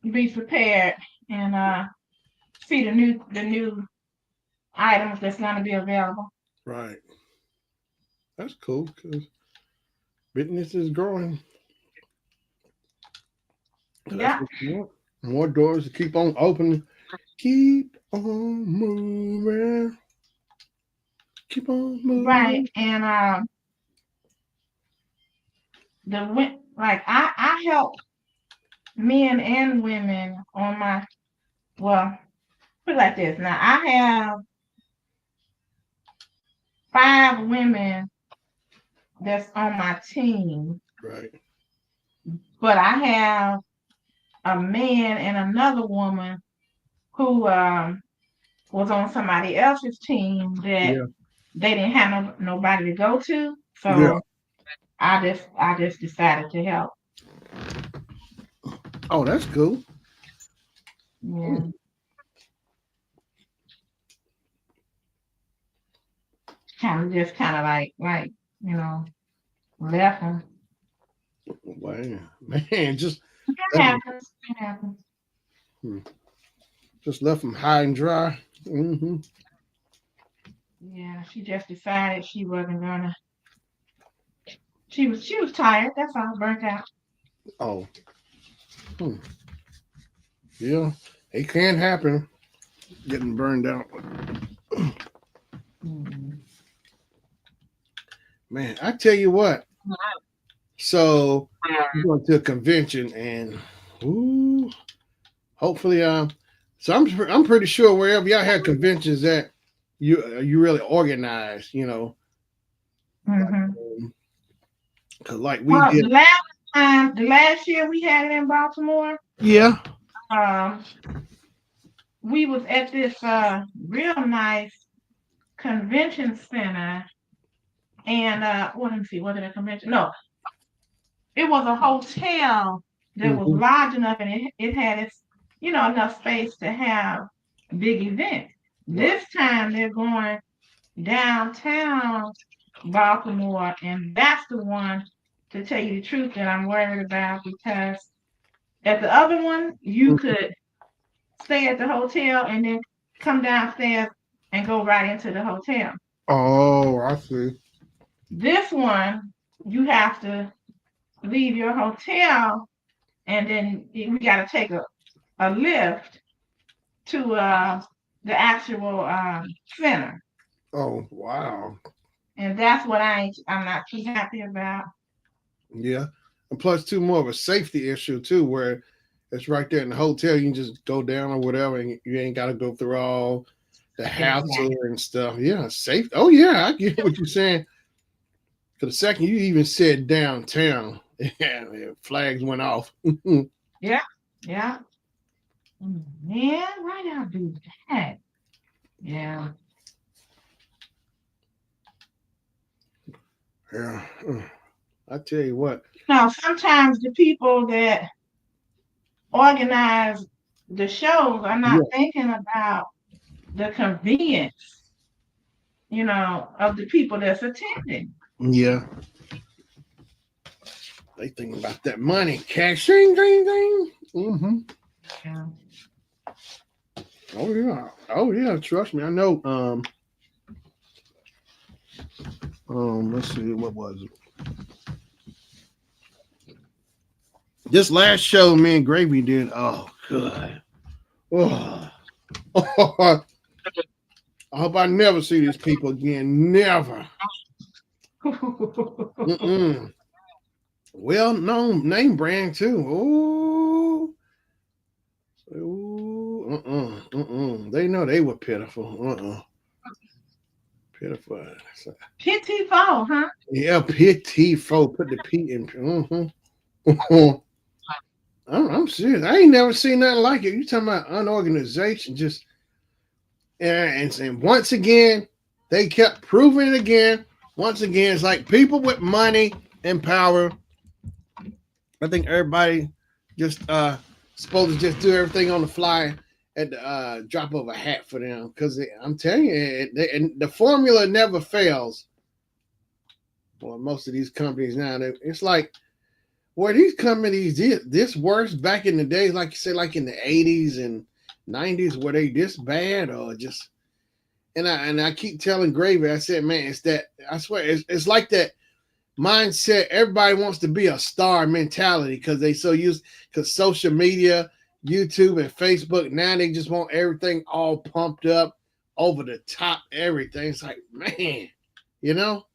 be prepared and see the new items that's gonna be available. Right. That's cool because business is growing. That's Yeah, what you want. More doors to keep on opening. Keep on moving. Keep on right. moving. And like I help men and women on my well, put it like this. Now I have 5 women that's on my team, Right. but I have a man and another woman who was on somebody else's team that Yeah. they didn't have nobody to go to. Yeah. So I just decided to help. Oh, that's cool. Yeah, kind of like you know left them. Wow. Man, It left 'em- happens. It happens. hmm, just left them high and dry. Mm-hmm. Yeah, she just decided she wasn't gonna. She was tired. That's all, burnt out. Oh, hmm. Yeah. It can happen. Getting burned out. Man, I tell you what. So I'm going to a convention, and ooh, hopefully, so I'm pretty sure wherever y'all had conventions at, you really organized, like Hmm. 'cause like we Well, did. the last year we had it in Baltimore, Yeah. um, we was at this real nice convention center, and let me see, was it a convention? No, it was a hotel that was Hmm. large enough, and it had its, enough space to have big events. Right. This time they're going downtown Baltimore, and that's the one, to tell you the truth, that I'm worried about, because at the other one you Mhm. could stay at the hotel and then come downstairs and go right into the hotel. Oh, I see. This one, you have to leave your hotel, and then we got to take a lift to the actual center. Oh, wow. And that's what I'm not too happy about. Yeah. And plus, too, more of a safety issue, too, where it's right there in the hotel. You can just go down or whatever, and you ain't got to go through all the hassle Exactly. and stuff. Yeah, safe. Oh, yeah. I get what you're saying. For the second you even said downtown, yeah, flags went off. Yeah. Yeah. Man, why y'all do that? Yeah. Yeah. I tell you what. Now, sometimes the people that organize the shows are not Yeah. thinking about the convenience, of the people that's attending. Yeah. They thinking about that money. Cashing, ding, ding. Mm-hmm. Yeah. Oh yeah. Oh yeah. Trust me, I know. Let's see. What was it? This last show me and Gravy did. Oh, good. Oh. I hope I never see these people again. Never. Mm-mm. Well known name brand too. Ooh. Ooh. They know they were pitiful. Pitiful. Pity fall, huh? Yeah, pitiful. Put the P in. I'm serious. I ain't never seen nothing like it. You talking about unorganization? Just and once again, they kept proving it again. Once again, it's like people with money and power. I think everybody just supposed to just do everything on the fly at the drop of a hat for them. Because I'm telling you, and the formula never fails. Well, most of these companies now, it's like, were these companies this worse back in the days, like you said, like in the 80s and 90s, were they this bad or just? And I keep telling Gravy, I said, man, it's that, I swear, it's like that mindset. Everybody wants to be a star mentality because they so used, because social media, YouTube and Facebook, now they just want everything all pumped up, over the top, everything. It's like, man, you know.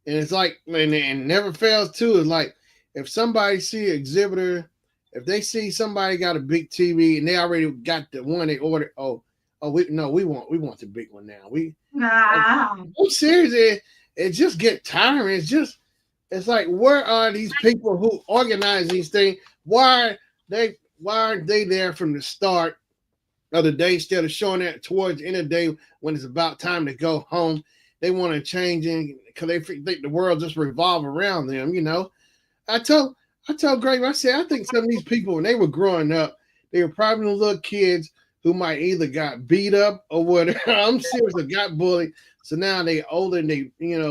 And it's like, and never fails too. It's like, if somebody see an exhibitor, if they see somebody got a big TV and they already got the one they ordered, we want the big one now. Nah. I'm serious. It just get tiring. It's like, where are these people who organize these things? Why aren't they there from the start of the day, instead of showing that towards the end of the day when it's about time to go home? They want to change it because they think the world just revolve around them. I told I told Greg, I said, I think some of these people, when they were growing up, they were probably little kids who might either got beat up or whatever. I'm serious, or got bullied. So now they older and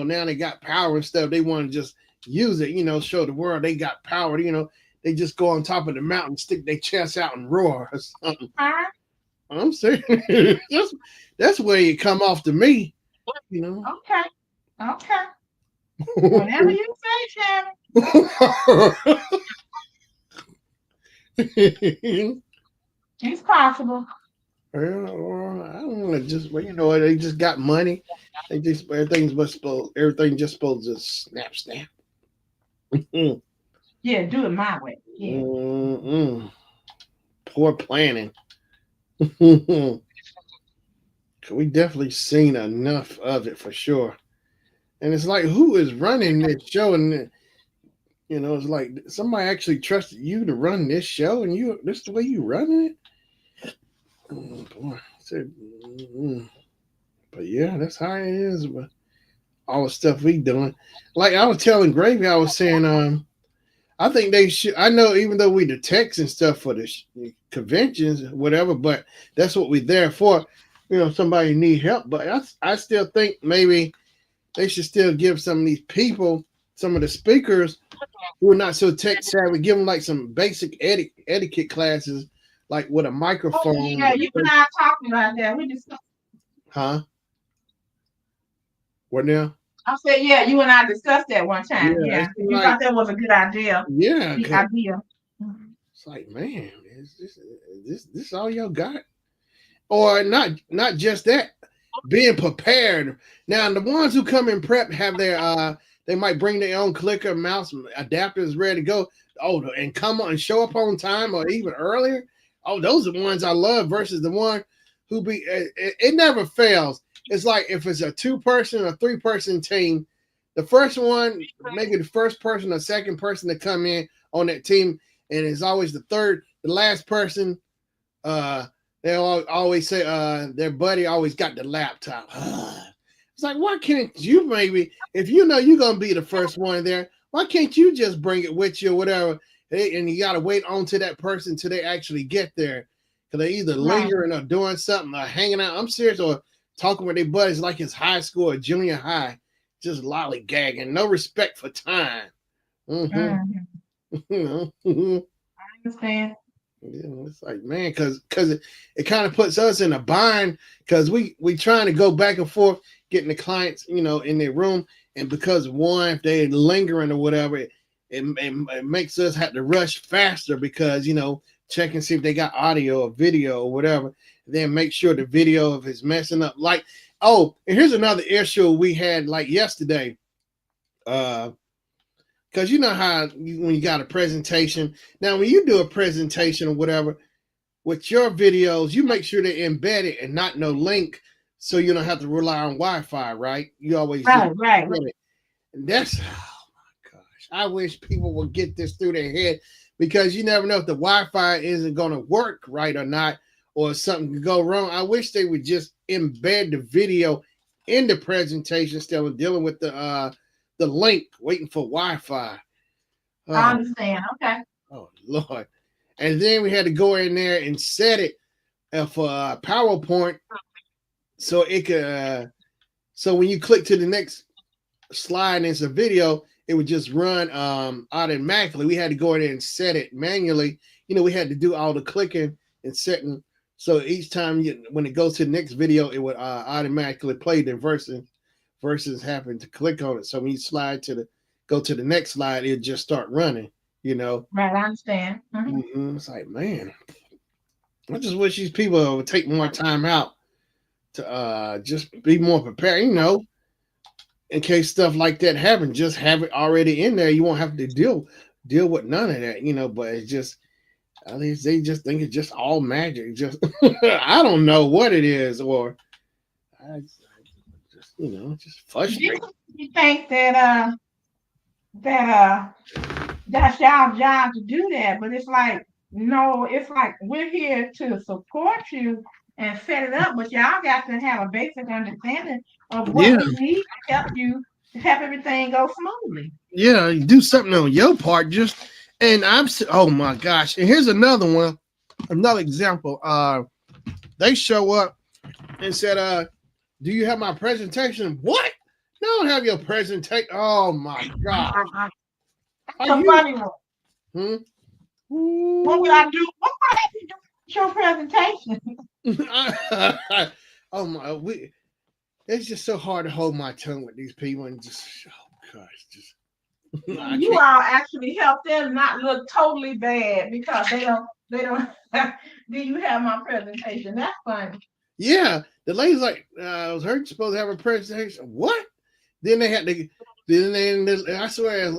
now they got power and stuff. They want to just use it, show the world they got power. They just go on top of the mountain, stick their chest out and roar or something. Huh? I'm serious. that's where you come off to me, you know. Okay. Okay. Whatever you say, Shannon. It's possible. Or I don't want to just, well, they just got money. They just everything just supposed to snap, snap. Mm, Yeah, do it my way. Yeah. Poor planning. We definitely seen enough of it for sure. And it's like, who is running this show? And it's like somebody actually trusted you to run this show, and this is the way you running it. Boy, but yeah, that's how it is. But all the stuff we doing, like I was telling Gravy, I was saying, I think they should. I know, even though we the techs and stuff for the conventions, whatever, but that's what we're there for. Somebody need help, but I still think maybe they should still give some of these people, some of the speakers who are not so tech savvy, give them like some basic etiquette classes, like with a Oh microphone. yeah, you and I talking about that. We just Huh? What now? I said, yeah, you and I discussed that one time. Yeah, Yeah. it's You like, thought that was a good idea. yeah, The 'cause idea. Mhm. it's like, man, is this all y'all got? Or not just that, being prepared. Now the ones who come in prep have their they might bring their own clicker, mouse, adapters ready to go. Oh, and come on and show up on time or even earlier. Oh, those are the ones I love versus the one who it never fails. It's like if it's a 2-person or 3-person team, the first one, maybe the first person or second person to come in on that team, and it's always the last person. uh they always say their buddy always got the laptop. It's like, why can't you, maybe if you know you're gonna be the first one there, why can't you just bring it with you or whatever? And you gotta wait on to that person till they actually get there. Cause they either Right. lingering or doing something or hanging out. I'm serious, or talking with their buddies like it's high school or junior high, just lollygagging, no respect for time. Mm-hmm. Mhm. I understand. It's like, man, because it kind of puts us in a bind, because we trying to go back and forth getting the clients in their room, and because one, if they lingering or whatever, it makes us have to rush faster, because check and see if they got audio or video or whatever, then make sure the video, if it's messing up, like, oh, and here's another issue we had like yesterday. Because you know how when you got a presentation, now when you do a presentation or whatever with your videos, you make sure they're embedded and not no link, so you don't have to rely on Wi-Fi, right? You always just Right, right, right. get it. And that's, oh my gosh, I wish people would get this through their head, because you never know if the Wi-Fi isn't going to work right or not, or something could go wrong. I wish they would just embed the video in the presentation instead of dealing with the link, waiting for Wi-Fi. I Oh, understand. Okay. oh Lord. And then we had to go in there and set it for PowerPoint, so it could. So when you click to the next slide and it's a video, it would just run automatically. We had to go in there and set it manually. We had to do all the clicking and setting. So each time when it goes to the next video, it would automatically play the versus having to click on it. So when you go to the next slide, it just start running. Right, I understand. Mhm. It's like, man, I just wish these people would take more time out to just be more prepared, in case stuff like that happens. Just have it already in there. You won't have to deal with none of that. But it's just, at least they just think it's just all magic. Just I don't know what it is, or I just just You frustrating. you think that's y'all job to do that, but it's like no, it's like we're here to support you and set it up, but y'all got to have a basic understanding of what Yeah, we need to help you to help everything go smoothly. yeah. You do something on your part, just and oh my gosh. And here's another one, another example. They show up and said, do you have my presentation? What? No, I don't have your presentation. Oh my god. Are That's a you funny one. hmm? What would Ooh. I do? What would I do with your presentation? Oh my, it's just so hard to hold my tongue with these people, and just, oh gosh, just I You can't. all actually help them not look totally bad because they don't do you have my presentation? That's funny. Yeah, the lady's like, I was heard you're supposed to have a presentation. What? Then they had to. I swear,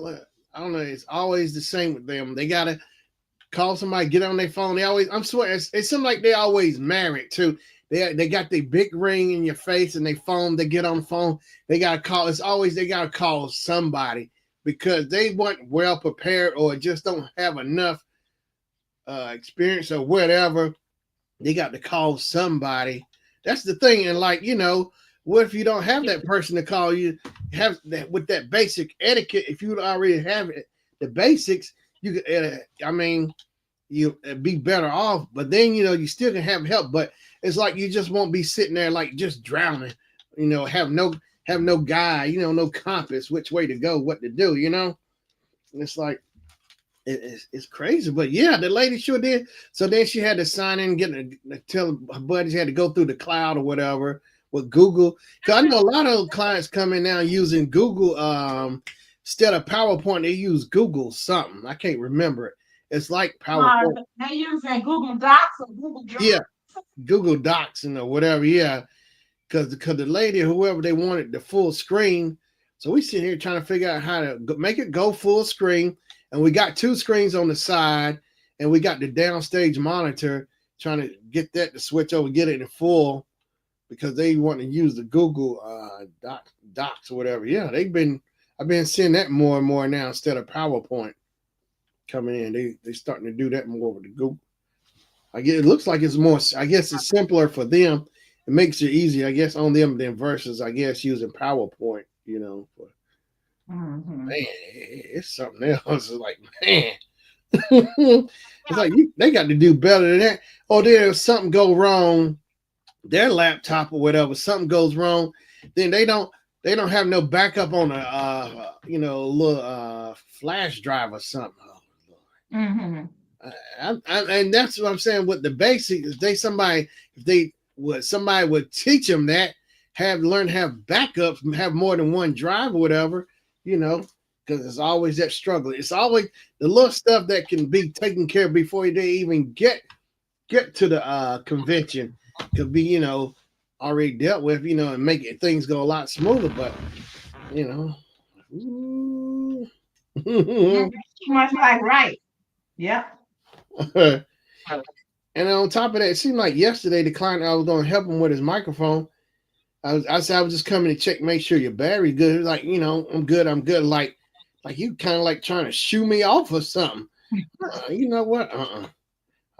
I don't know. It's always the same with them. They gotta call somebody, get on their phone. They always. I'm swear, it seems like they always married too. They got the big ring in your face and they phone. They get on the phone. They gotta call. It's always they gotta call somebody because they weren't well prepared or just don't have enough experience or whatever. They got to call somebody. That's the thing. And like, what if you don't have that person to call you? Have that with that basic etiquette. If you already have it, the basics, you could. I mean, you be better off. But then you still can have help. But it's like you just won't be sitting there like just drowning. Have no guide. No compass, which way to go, what to do. And it's like it's crazy, but yeah, the lady sure did. So then she had to sign in, tell her buddies had to go through the cloud or whatever with Google. Because I know a lot of clients come in now using Google instead of PowerPoint. They use Google something. I can't remember it. It's like PowerPoint. They using Google Docs or Google Yeah, Drive. Google Docs and whatever. Yeah, because the lady, whoever they wanted the full screen. So we sit here trying to figure out how to make it go full screen. And we got two screens on the side, and we got the downstage monitor trying to get that to switch over, get it in full because they want to use the Google Docs or whatever. Yeah, I've been seeing that more and more now instead of PowerPoint coming in. They starting to do that more with the Google. I guess it looks like it's more. I guess it's simpler for them. It makes it easy, I guess, on them than versus, I guess, using PowerPoint. Mm-hmm. Man, it's something else. It's like, man, it's like they got to do better than that. Or then if something go wrong, their laptop or whatever, something goes wrong, then they don't have no backup on a little flash drive or something. Oh, Mm-hmm. and that's what I'm saying with the basics. If somebody would teach them that, learn to have backups, have more than one drive or whatever, because it's always that struggle. It's always the little stuff that can be taken care of before they even get to the convention could be, already dealt with, and make things go a lot smoother. But, ooh. Too much like right. Yep. And on top of that, it seemed like yesterday the client I was going to help him with his microphone. I said I was just coming to check, make sure your battery's good. He was like, I'm good. Like you kind of like trying to shoo me off or something. You know what? I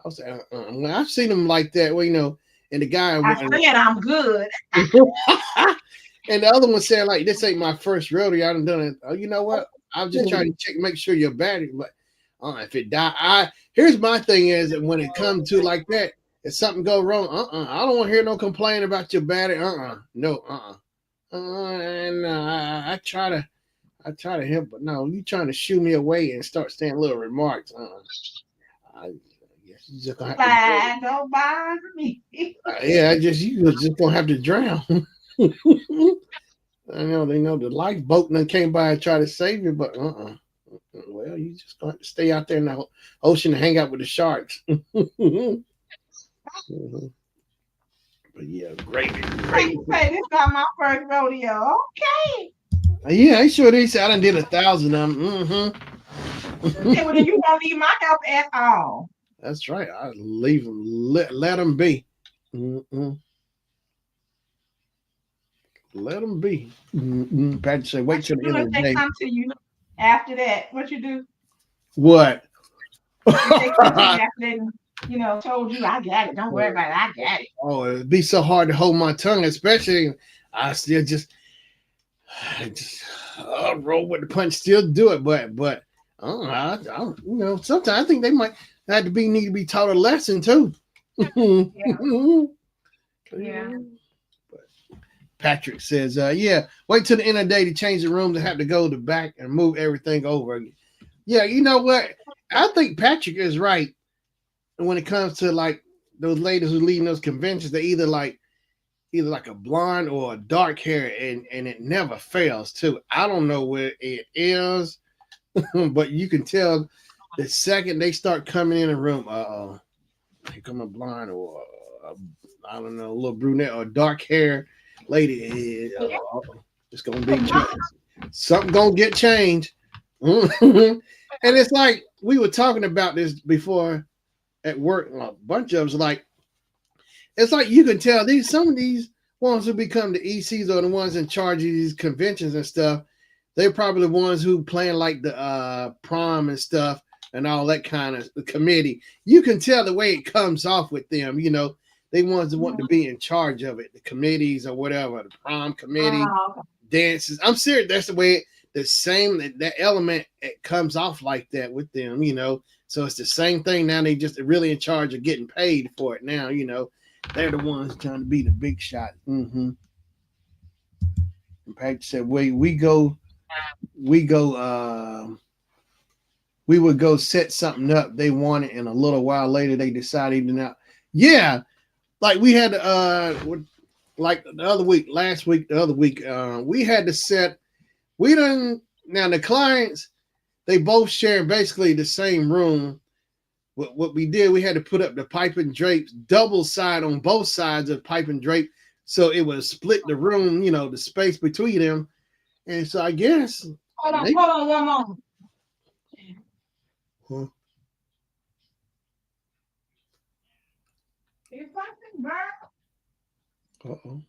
was like, Well, I've seen him like that. Well, and the guy I said I'm good. and the other one said like, this ain't my first rodeo. I done it. Oh, you know what? I was just trying to check, make sure your battery. But if it die, here's my thing is that when it comes to like that. If something go wrong, I don't want to hear no complaint about your battery. No, and I try to help, but no, you trying to shoo me away and start saying little remarks. I guess you just gonna have to. Don't bother me. Yeah, you just gonna have to drown. I know they know the lifeboat done came by and try to save you, but well, you just gonna have to stay out there in the ocean and hang out with the sharks. Mm-hmm. But yeah, great. Say this not my first rodeo. Okay. Yeah, I sure they said I done did 1,000 of them. Okay, well, then you won't need my help at all. That's right. I leave them, let them be. Mm-mm. Let them be. Patrick said, wait till the end of the They day. come to you after that. What you do? What? If they come to you after they, told you I got it. Don't worry about it. I got it. Oh, it'd be so hard to hold my tongue, especially I still just roll with the punch, still do it, but I sometimes I think they might need to be taught a lesson too. Yeah. But Patrick says, yeah, wait till the end of the day to change the room to have to go to the back and move everything over again. Yeah, you know what? I think Patrick is right when it comes to like those ladies who lead those conventions. They either like a blonde or a dark hair, and it never fails too. I don't know where it is. But you can tell the second they start coming in the room, here come a blonde or I don't know, a little brunette or dark hair lady. It's gonna be something gonna get changed. And it's like we were talking about this before at work. A bunch of us like it's like you can tell these some of these ones who become the ECs or the ones in charge of these conventions and stuff. They're probably the ones who plan like the prom and stuff and all that kind of the committee. You can tell the way it comes off with them. You know, they ones that want to be in charge of it, the committees or whatever, the prom committee, dances. I'm serious. That's the way the same that element it comes off like that with them. You know, so it's the same thing now. They just really in charge of getting paid for it now. You know, they're the ones trying to be the big shot. Mm-hmm. In fact, said we go we would go set something up they wanted and a little while later they decided to not. Yeah, like we had like the other week, last week, the other week, we had to set. We done now the clients they both share basically the same room. What we did, we had to put up the pipe and drapes double side on both sides of pipe and drape, so it would split the room, you know, the space between them. And so I guess hold on one moment. Huh? Is something burn? Uh-oh.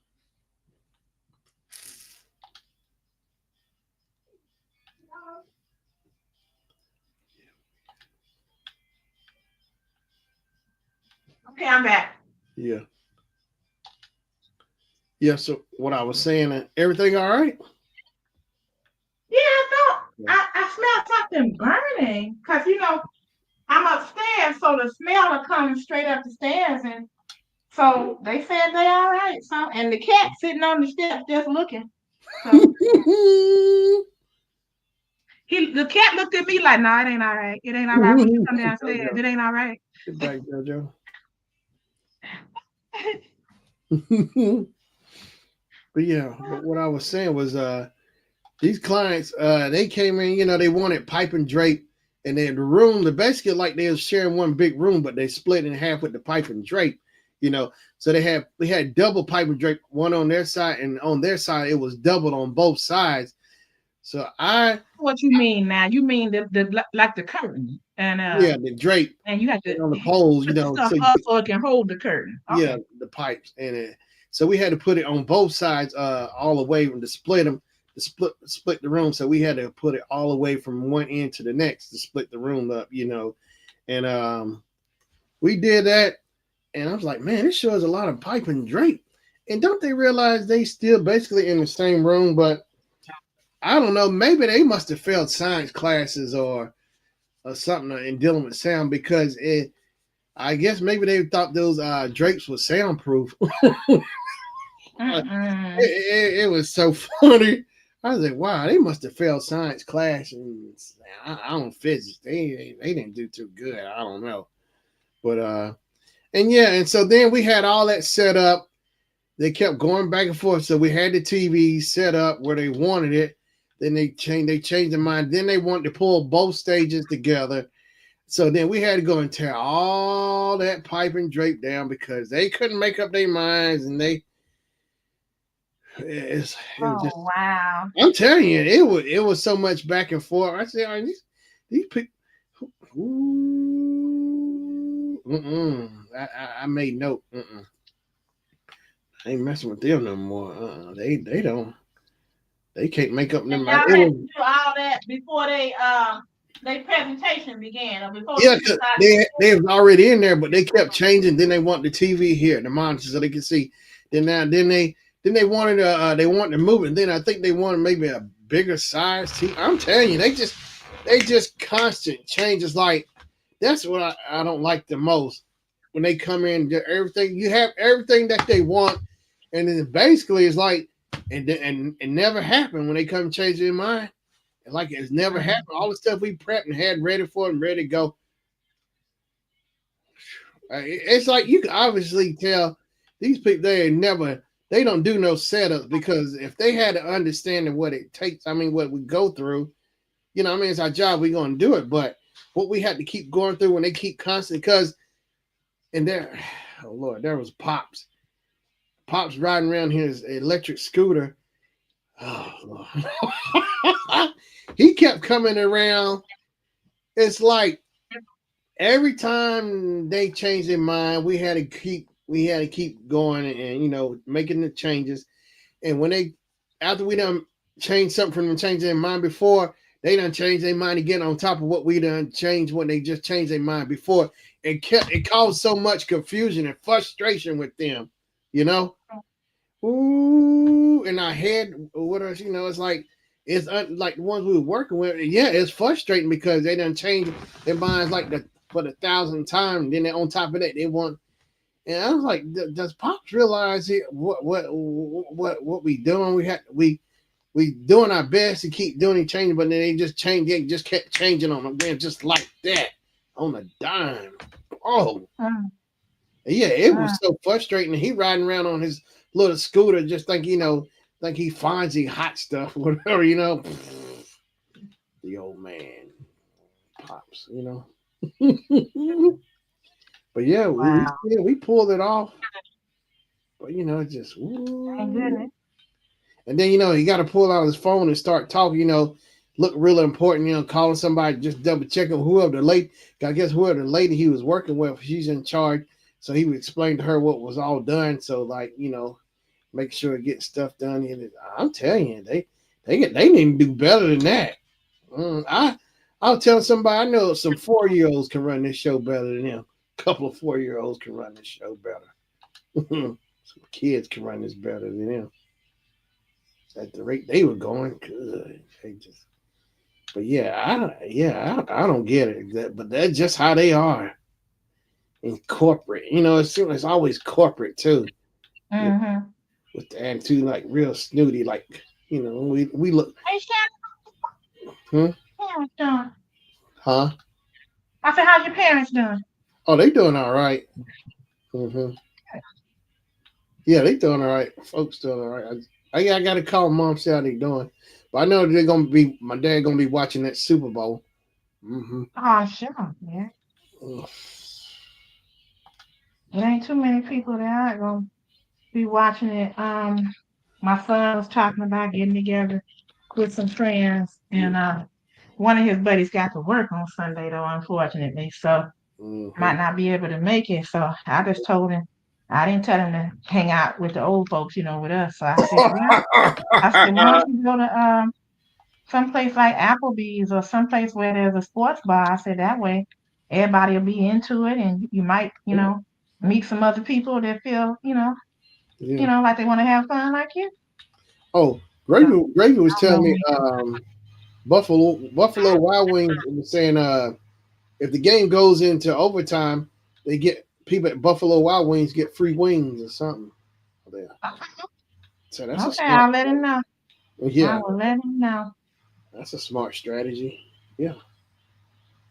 Okay, I'm back. Yeah. Yeah, so what I was saying, everything all right? Yeah, I thought I smelled something burning because I'm upstairs, so the smell are coming straight up the stairs, and so they said they all right. So and the cat sitting on the steps just looking. So the cat looked at me like, no, it ain't all right. It ain't all right when you come downstairs. It ain't all right. Good back, JoJo. But yeah, but what I was saying was these clients they came in, you know, they wanted pipe and drape and then the room, the basically like they were sharing one big room, but they split in half with the pipe and drape, you know. So we had double pipe and drape, one on their side and on their side it was doubled on both sides. So what you mean now? You mean the like the curtain and yeah, the drape and you have to on the poles, you put the know, stuff up so it can hold the curtain. Okay. yeah, the pipes and so we had to put it on both sides all the way to split them to split the room. So we had to put it all the way from one end to the next to split the room up, you know. And we did that, and I was like, man, this shows a lot of pipe and drape. And don't they realize they still basically in the same room? But I don't know, maybe they must have failed science classes or something in dealing with sound because I guess maybe they thought those drapes were soundproof. It was so funny. I was like, wow, they must have failed science class, and I don't physics. They didn't do too good. I don't know, but and yeah, and so then we had all that set up. They kept going back and forth, so we had the TV set up where they wanted it. Then they changed their mind. Then they wanted to pull both stages together. So then we had to go and tear all that pipe and drape down because they couldn't make up their minds, and it was just, wow! I'm telling you, it was so much back and forth. I said, oh, these people. I made note. I ain't messing with them no more. They don't. They can't make up them. Y'all had to do all that before their presentation began, or before yeah, they was already in there, but they kept changing. Then they want the TV here, the monitor, so they can see. Then they wanted to move it. Then I think they wanted maybe a bigger size TV. I'm telling you, they just constant changes. Like that's what I don't like the most when they come in. Everything you have everything that they want, and then basically it's like and it never happened when they come change their mind. Like it's never happened. All the stuff we prepped and had ready for and ready to go. It's like you can obviously tell these people they don't do no setups because if they had an understanding what it takes, I mean what we go through, You know, what I mean, it's our job. We're gonna do it, but what we had to keep going through when they keep constant because and there, oh Lord, there was pops riding around his electric scooter. Oh Lord, he kept coming around. It's like every time they changed their mind, we had to keep going and making the changes. And when they after we done changed something from them changing their mind before, they done changed their mind again on top of what we done changed when they just changed their mind before. It caused so much confusion and frustration with them, you know. Ooh, and our head, what else? It's like like the ones we were working with. Yeah, it's frustrating because they done changed their minds like the for the thousandth time. Then they, on top of that, they want. And I was like, does Pops realize it? What we doing? We doing our best to keep doing and changing, but then they just changed. They just kept changing on them, man, just like that on a dime. Oh, Mm, yeah, it mm. was so frustrating. He riding around on his little scooter, just think he finds the hot stuff, whatever. The old man, Pops. But yeah, Wow. we pulled it off. But just Thank ooh. goodness. And then he got to pull out his phone and start talking. Look really important. Calling somebody, just double checking whoever the lady. I guess whoever the lady he was working with, she's in charge. So he would explain to her what was all done. So like make sure it gets stuff done. And I'm telling you, they need to do better than that. I'll tell somebody I know some 4-year-olds can run this show better than them. A couple of 4-year-olds can run this show better. Some kids can run this better than them. At the rate they were going, good. They just, but I don't get it. But that's just how they are in corporate. It's always corporate too. You know, Mm-hmm. with the attitude like real snooty, like we look, Hey, Shannon, hmm? parents doing? Huh? I said, how's your parents doing? Oh, they doing all right. Mm-hmm. Yeah, they doing all right. Folks doing all right. I got to call mom see how they doing. But I know they're gonna be. My dad gonna be watching that Super Bowl. Mm-hmm. Oh, sure. Yeah. It ain't too many people that aren't gonna be watching it. My son was talking about getting together with some friends, and one of his buddies got to work on Sunday though, unfortunately, so Mm-hmm. might not be able to make it. So I just told him I didn't tell him to hang out with the old folks, with us. So I said, well, I said, why don't you go to someplace like Applebee's or someplace where there's a sports bar? I said that way everybody will be into it, and you might, meet some other people that feel, Yeah. like they want to have fun like you. Oh, So Gravy was I don't telling know me when. Buffalo Wild Wings was saying if the game goes into overtime, they get people at Buffalo Wild Wings get free wings or something. Yeah. So that's a Okay, smart I'll let him know. I yeah, will let him know. that's a smart strategy. Yeah.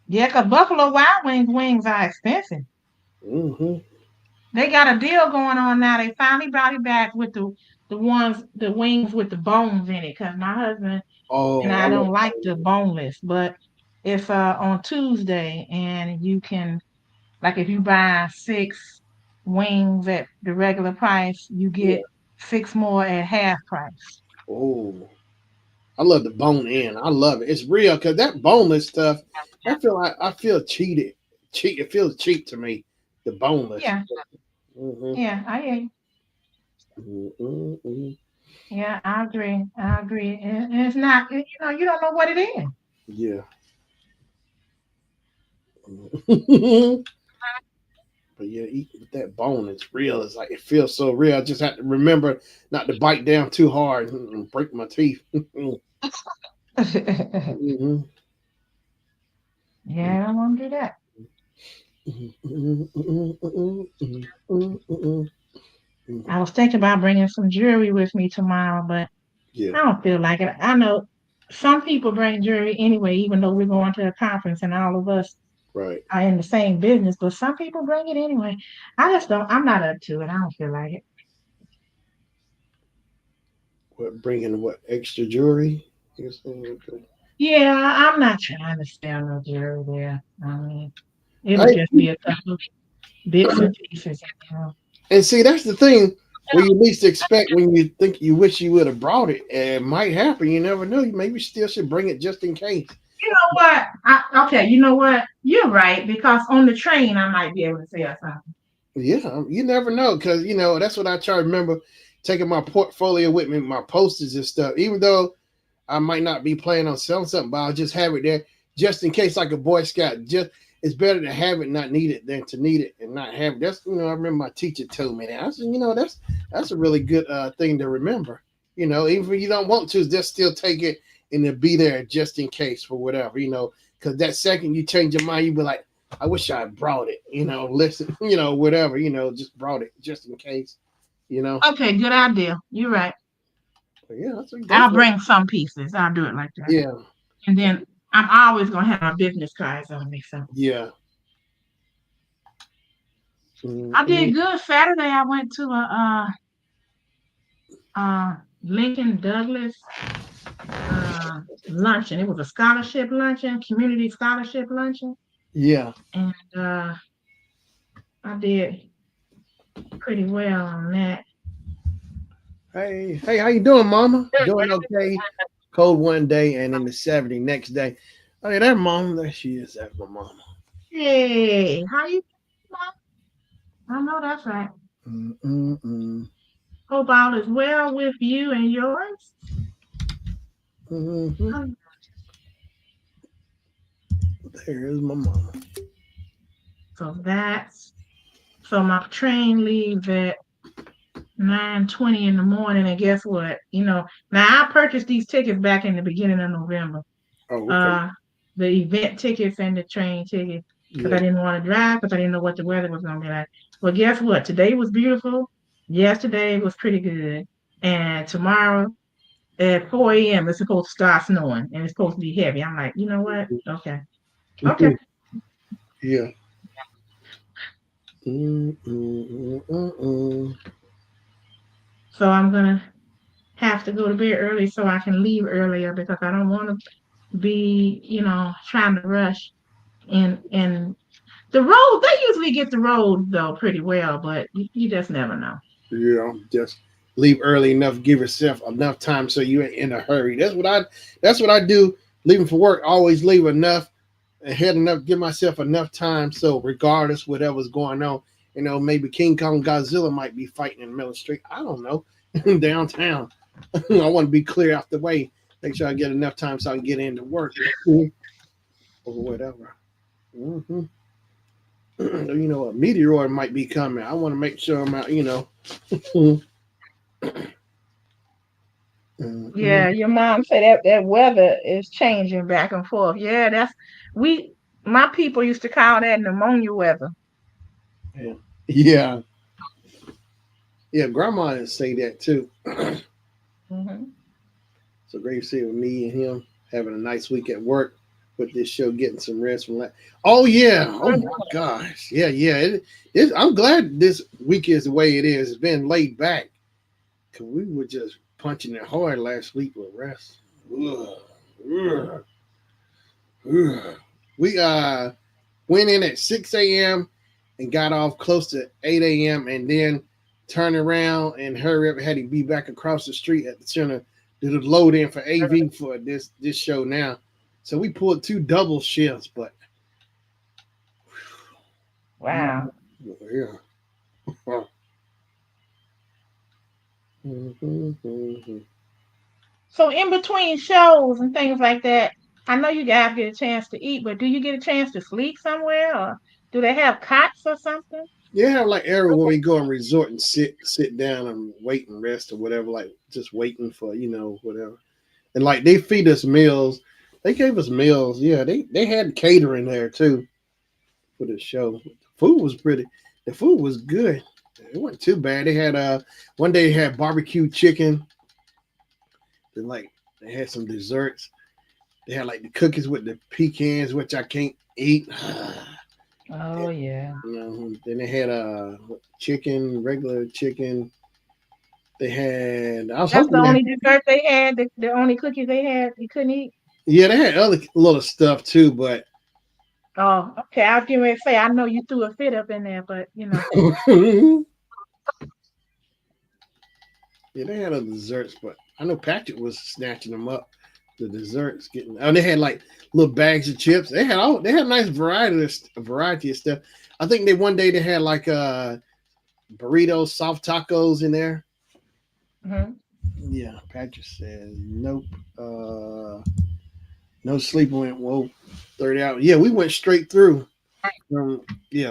Yeah, 'cause Buffalo Wild Wings are expensive. Hmm. They got a deal going on now. They finally brought it back with the wings with the bones in it. 'Cause my husband and Oh, I I love don't like the boneless, but it's on Tuesday, and you can, like, if you buy 6 wings at the regular price, you yeah. get 6 more at half price. Oh, I love the bone in. I love it. It's real because that boneless stuff. I feel cheated. Cheat. It feels cheap to me. The boneless. Yeah, Hmm. yeah, I hear you. Hmm. Yeah, I agree. I agree. And it's not, you don't know what it is. Yeah. But yeah, eating with that bone is real. It's like it feels so real. I just have to remember not to bite down too hard and break my teeth. Hmm. Yeah, I don't want to do that. I was thinking about bringing some jewelry with me tomorrow, but Yeah, I don't feel like it. I know some people bring jewelry anyway, even though we're going to a conference and all of us right. are in the same business, but some people bring it anyway. I just don't, I'm not up to it. I don't feel like it. What bringing what extra jewelry? You're saying, okay. Yeah, I'm not trying to sell no jewelry there. I mean, it'll I, just be a couple bits and pieces. and see, that's the thing. When you least expect, when you think you wish you would have brought it, it might happen. You never know. You maybe still should bring it just in case. You know what? Okay, you know what? You're right because on the train I might be able to sell something. Yeah, you never know because that's what I try to remember. Taking my portfolio with me, my posters and stuff. Even though I might not be planning on selling something, but I'll just have it there just in case, like a Boy Scout. Just it's better to have it, not need it, than to need it and not have it. That's I remember my teacher told me that. I said, that's a really good thing to remember. Even if you don't want to, just still take it and then be there just in case for whatever. Because that second you change your mind, you be like, I wish I had brought it. Listen, whatever. Just brought it just in case. You know. Okay, good idea. You're right. But yeah, that's what go I'll for it. bring some pieces. I'll do it like that. Yeah. And then I'm always gonna have my business cards on me. So Yeah. I Mm-hmm. did good Saturday. I went to a Lincoln Douglas luncheon. It was a scholarship luncheon, community scholarship luncheon, Yeah. and I did pretty well on that. Hey, how you doing, Mama? Doing okay? Cold one day and in the 70 next day. Oh, yeah, that mom, there she is. That's my mama. Hey, how you doing? I know that's right. Mm-mm-mm. Hope all is well with you and yours. Mm-hmm. Um, There's my mama. So that's so my train leaves at 9:20 in the morning, and guess what? Now I purchased these tickets back in the beginning of November. Oh, okay. Uh, the event tickets and the train tickets because I Yeah. didn't want to drive because I didn't know what the weather was gonna be like. Well, guess what? Today was beautiful. Yesterday was pretty good, and tomorrow at 4 a.m. it's supposed to start snowing and it's supposed to be heavy. I'm like, you know what? Okay, okay. Yeah. Mm-mm-mm-mm-mm. So I'm gonna have to go to bed early so I can leave earlier because I don't want to be, trying to rush. And the road, they usually get the road though pretty well, but you just never know. Just leave early enough, give yourself enough time so you ain't in a hurry. That's what I do. Leaving for work, always leave enough ahead enough, give myself enough time so regardless whatever's going on, maybe King Kong Godzilla might be fighting in the middle of the street. I don't know. Downtown. I want to be clear out the way. Make sure I get enough time so I can get into work or whatever. Hmm. A meteor might be coming. I want to make sure I'm out. Hmm. Yeah, your mom said that weather is changing back and forth. Yeah, we my people used to call that pneumonia weather. Yeah. Yeah. Yeah. Grandma didn't say that too. Hmm. So great to see with me and him having a nice week at work with this show, getting some rest from that. Oh yeah. Oh my gosh. Yeah, yeah. I'm glad this week is the way it is. It's been laid back because we were just punching it hard last week with rest. Ugh. Ugh. Ugh. We went in at 6 a.m. and got off close to 8 a.m. and then turned around and hurry up. Had to be back across the street at the center to the load in for AV for this show now. So we pulled two double shifts, but Wow. yeah. Mm-hmm. So in between shows and things like that, I know you guys get a chance to eat, but do you get a chance to sleep somewhere, or do they have cots or something? Yeah, have like area where we go and resort and sit down and wait and rest or whatever, like just waiting for whatever. And like they feed us meals. They gave us meals. Yeah, they had catering there too for the show. The food was pretty. The food was good. It wasn't too bad. They had one day they had barbecue chicken. Then like they had some desserts. They had like the cookies with the pecans, which I can't eat. Oh yeah. Then they had chicken, regular chicken. They had. I was That's the hoping that. only dessert they had, the only cookies they had you couldn't eat. Yeah, they had other little stuff too, but Oh, okay. I was getting ready to say, I know you threw a fit up in there, but yeah, they had other desserts. But I know Patrick was snatching them up. The desserts getting. Oh, they had like little bags of chips. They had all. They had a nice variety of stuff. I think they one day they had like burritos, soft tacos in there. hmm Yeah, Patrick says nope. Uh, no sleep. Went whoa, 30 hours. Yeah, we went straight through from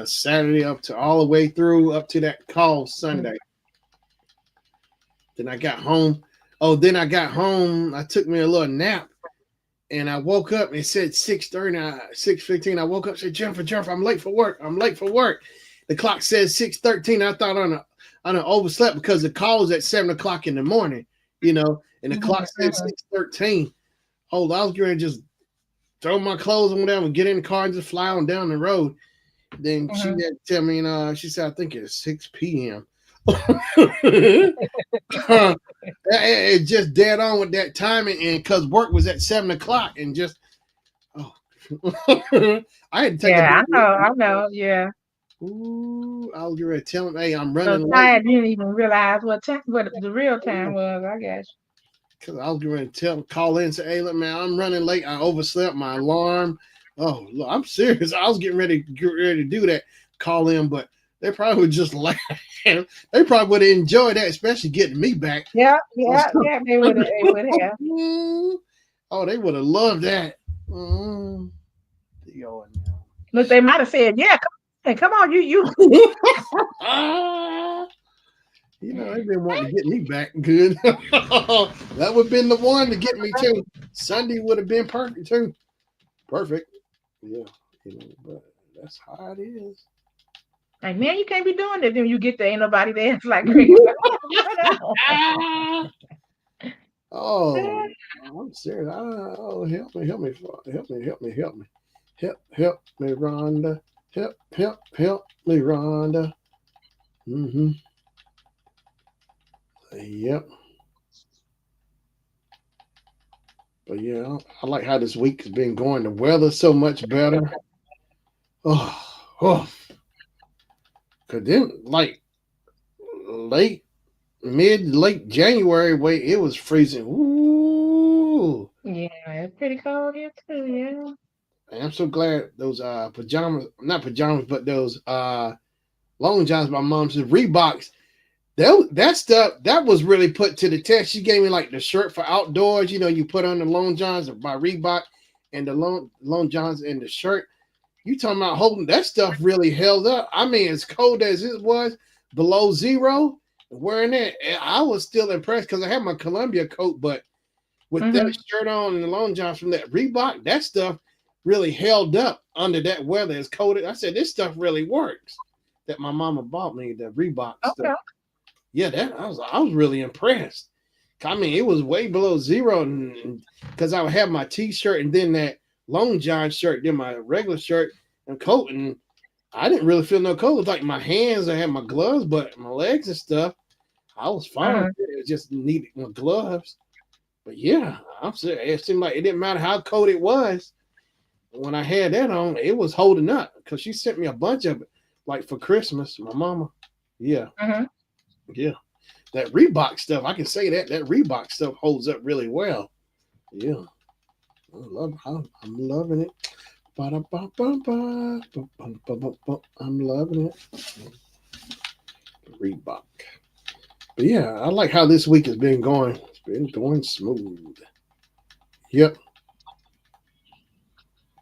Saturday up to all the way through up to that call Sunday. Then I got home. Oh, then I got home. I took me a little nap, and I woke up. And it said 6:30, 6:15. I woke up. Said Jennifer, I'm late for work. I'm late for work. The clock says 6:13. I thought on an overslept because the call was at 7 o'clock in the morning. And the clock said hmm 6:13. Hold, I was going to just throw my clothes on down and get in the car and just fly on down the road. Then she had hmm to tell me, and she said, I think it's 6 p.m. It just dead on with that timing, and because work was at 7 o'clock, and just oh, I had to take a Yeah, big I know. look. I know. Yeah. Ooh, I was ready to tell him, hey, I'm So running late. tired, didn't even realize what the real time was. I guess. Because I was going to call in and say, hey, look, man, I'm running late. I overslept my alarm. Oh, look, I'm serious. I was getting ready to do that, call in, but they probably would just laugh. They probably would have enjoyed that, especially getting me back. Yeah, yeah, yeah. They would have. They would have. Oh, they would have loved that. Mm, the old Look, they might have said, "Yeah, come on, you." Ah, they've been wanting to get me back good. That would have been the one to get me too. Sunday would have been perfect too. Perfect. Yeah. But that's how it is. Like, man, you can't be doing this. Then you get there, ain't nobody there. It's like crazy. Ah! Oh, I'm serious. Oh, help me, Rhonda. Help me, Rhonda. Mm-hmm. Yep. But yeah, I like how this week has been going. The weather's so much better. Oh, oh. Cause then like late, late January, wait, it was freezing. Ooh. Yeah, it's pretty cold here too. Yeah. And I'm so glad those pajamas, not pajamas, but those long johns my mom said Reeboks. That stuff that was really put to the test. She gave me like the shirt for outdoors. You put on the long johns by Reebok, and the long johns and the shirt. You talking about holding that stuff really held up. I mean, as cold as it was, below zero, wearing it, I was still impressed because I had my Columbia coat, but with that hmm shirt on and the long johns from that Reebok, that stuff really held up under that weather. As cold, I said this stuff really works. That my mama bought me the Reebok stuff. Okay. Yeah, that I was really impressed. I mean, it was way below zero, because I would have my T-shirt and then that long john shirt, then my regular shirt and coat, and I didn't really feel no cold. It was like my hands, I had my gloves, but my legs and stuff, I was fine. hmm It just needed my gloves. But yeah, I'm saying it seemed like it didn't matter how cold it was. When I had that on, it was holding up because she sent me a bunch of it, like for Christmas. My mama, yeah, hmm yeah. That Reebok stuff, I can say that Reebok stuff holds up really well. Yeah, I'm loving it. Ba-da-ba-ba-ba, ba-ba-ba-ba-ba. I'm loving it. Reebok. But yeah, I like how this week has been going. It's been going smooth. Yep.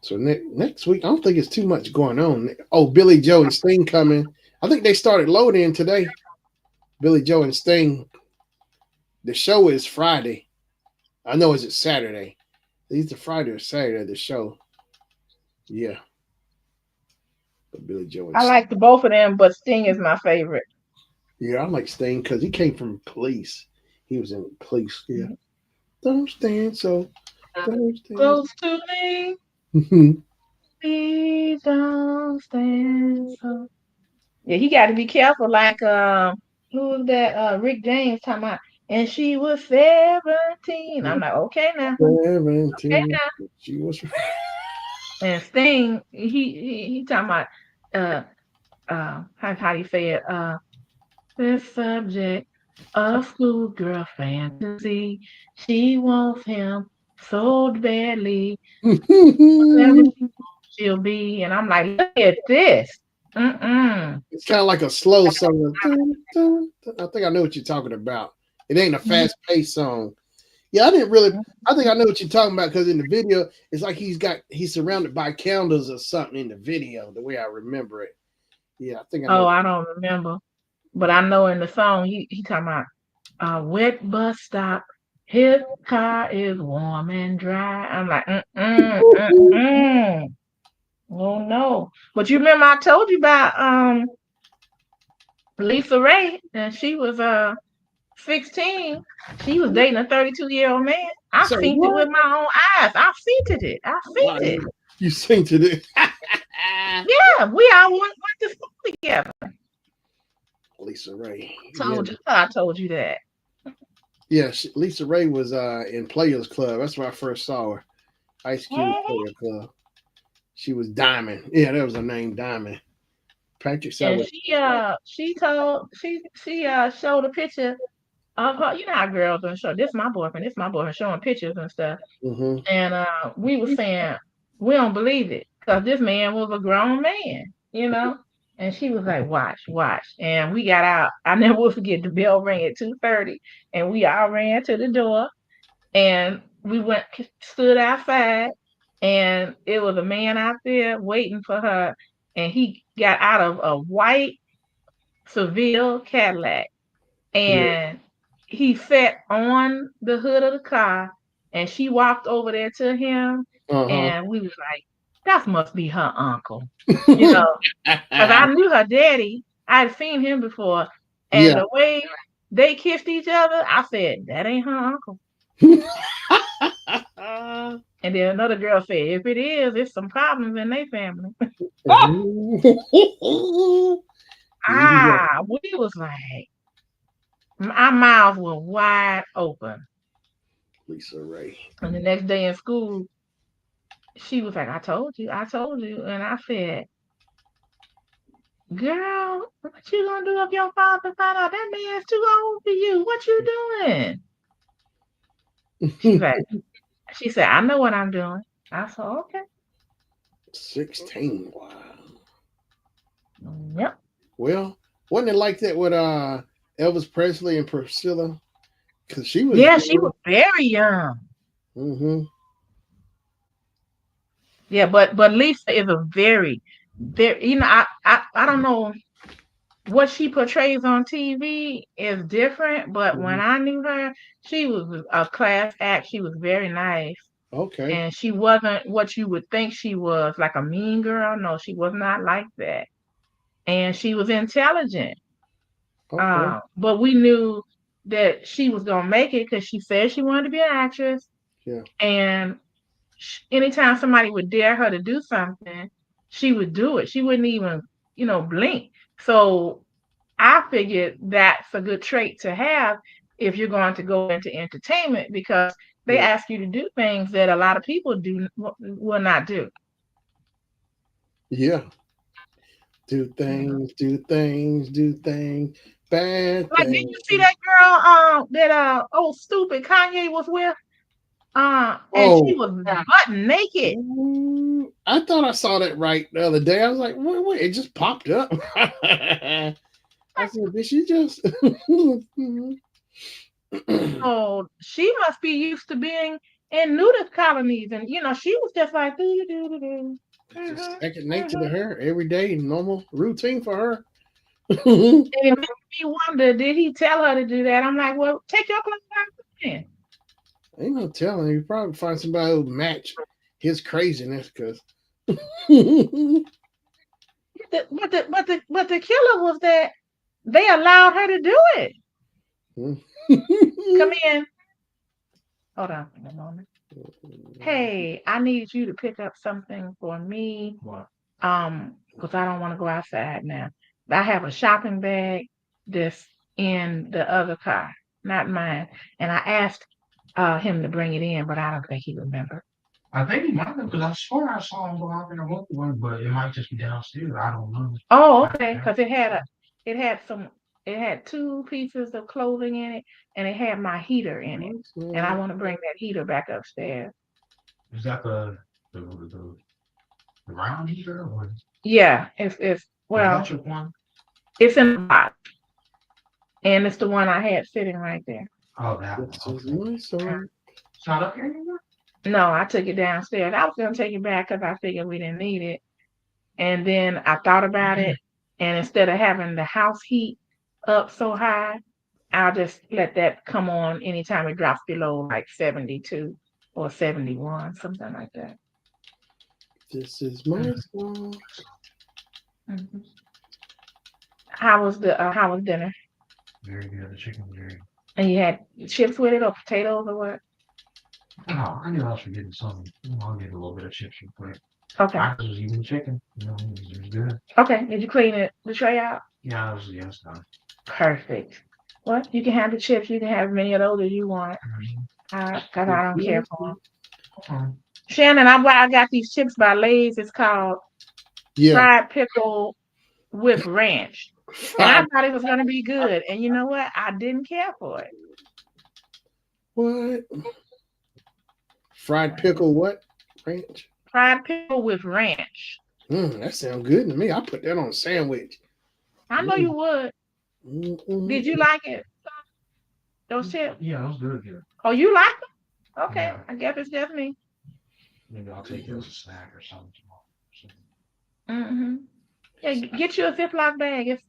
So next week, I don't think it's too much going on. Oh, Billy Joe and Sting coming. I think they started loading today. Billy Joe and Sting. The show is Friday. I know it's Saturday. Either Friday or Saturday, the show. Yeah. But Billy Joe and I Sting. like the both of them, but Sting is my favorite. Yeah, I like Sting because he came from police. He was in police. Yeah. Mhm. Don't stand so. Don't stand. Close to me, So. please don't stand so. Yeah, he got to be careful. Like who was that? Rick James talking about. and she was 17. I'm like, okay now, okay 17. now. She was. And Sting, he talking about uh how do you say it? The subject of schoolgirl fantasy. She wants him so badly. Whatever It's she'll be. And I'm like, look at this. Mm-mm. kind of like a slow song. Dun, dun, dun. I think I know what you're talking about. It ain't a fast paced song. Yeah, I didn't really. I think I know what you're talking about because in the video, it's like he's surrounded by candles or something in the video. The way I remember it. Yeah, I think I Oh, know. I don't remember. But I know in the song he talking about a wet bus stop. His car is warm and dry. I'm like, mm. Oh no. But you remember I told you about Lisa Ray, and she was 16. She was dating a 32-year-old man. I So seen it what? with my own eyes. I seen it. I Wow, seen it. you sing to this. Yeah, we all went to school together. Lisa Ray. Yeah, Told you. I told you that. yeah. Lisa Ray was in Players Club. That's where I first saw her. Ice Cube Mhm. Player Club. She was Diamond. Yeah, that was her name, Diamond. Patrick said, And she showed a picture of her. You know how girls don't show this my boyfriend, this my boyfriend showing pictures and stuff. mm-hmm. And we were saying we don't believe it because this man was a grown man. And she was like, "Watch, watch." And we got out. I never will forget the bell rang at 2:30, and we all ran to the door, and we went stood outside, and it was a man out there waiting for her, and he got out of a white Seville Cadillac, Yeah. and he sat on the hood of the car, and she walked over there to him, Uh and we was like, that must be her uncle, you huh. know, because I knew her daddy. I'd seen him before, and Yeah. the way they kissed each other, I said, that ain't her uncle. And then another girl said, if it is, it's some problems in their family. Yeah. We was like, our mouths were wide open. Lisa Ray. And the next day in school, she was like, I told you. And I said, girl, what you gonna do if your father find out that man's too old for you? What you doing? She's like, she said, I know what I'm doing. I said, okay. 16. Wow. Yep. Well, wasn't it like that with Elvis Presley and Priscilla? Because she was. Yeah, she was very young. Mm-hmm. Yeah, but Lisa is a very, I don't know what she portrays on TV is different, but when Mm-hmm. I knew her, she was a class act. She was very nice. Okay. And she wasn't what you would think she was, like a mean girl. No, she was not like that. And she was intelligent. Okay. But we knew that she was gonna make it because she said she wanted to be an actress. Yeah. And anytime somebody would dare her to do something, she would do it. She wouldn't even, blink. So I figured that's a good trait to have if you're going to go into entertainment because they Yeah. ask you to do things that a lot of people will not do. Yeah. Do You know. things, do things, do things, bad Like, did you things. see that girl that old stupid Kanye was with? And she Oh, was butt naked. I thought I saw that right the other day. I was like, wait, it just popped up. I said, did she just? Oh, she must be used to being in nudist colonies, and she was just like do do do do. Just Mhm, second nature to mhm. her, every day, normal routine for her. And it made me wonder, did he tell her to do that? I'm like, well, take your clothes off then. Ain't no telling. You probably find somebody who match his craziness because. Yeah. But the killer was that they allowed her to do it. Come in. Hold on a moment. Hey, I need you to pick up something for me. What? Because I don't want to go outside now. I have a shopping bag that's in the other car. not mine. And I asked him to bring it in, but I don't think he remembered. I think he might have because I swear I saw him go out there and look for one, but it might just be downstairs. I don't know. Oh, okay, because it had some, it had two pieces of clothing in it, and it had my heater in it, and I want to bring that heater back upstairs. Is that the round heater or Yeah, it's the well, electric one? it's in the box, and it's the one I had sitting right there. Oh, that one. This is Okay. my song. It's not up here anymore? No, I took it downstairs. I was gonna take it back because I figured we didn't need it. And then I thought about it, and instead of having the house heat up so high, I'll just let that come on anytime it drops below like 72 or 71, something like that. This is my song. Mhm. How was dinner? Very good. The chicken was very. And you had chips with it or potatoes or what? Oh, I knew I was forgetting something. I'll get a little bit of chips real quick. Okay. I was eating the chicken. It was good. Okay. Did you clean the tray out? Yeah, it's done. Perfect. Well, you can have the chips. You can have as many of those as you want. Cause I don't care for them. Okay. Shannon, I got these chips by Lay's. It's called Yeah. fried pickle with ranch. And I Fried, thought it was gonna be good. And you know what? I didn't care for it. what? Fried pickle what? Ranch? Fried pickle with ranch. That sounds good to me. I put that on a sandwich. I know you would. Mm-mm. Did you like it? Those chips? Yeah, it was good. Good. Oh, you like them? Okay. Yeah. I guess it's just me. Maybe I'll take it as a snack or something tomorrow. Mm-hmm. Yeah, get you a Ziploc bag.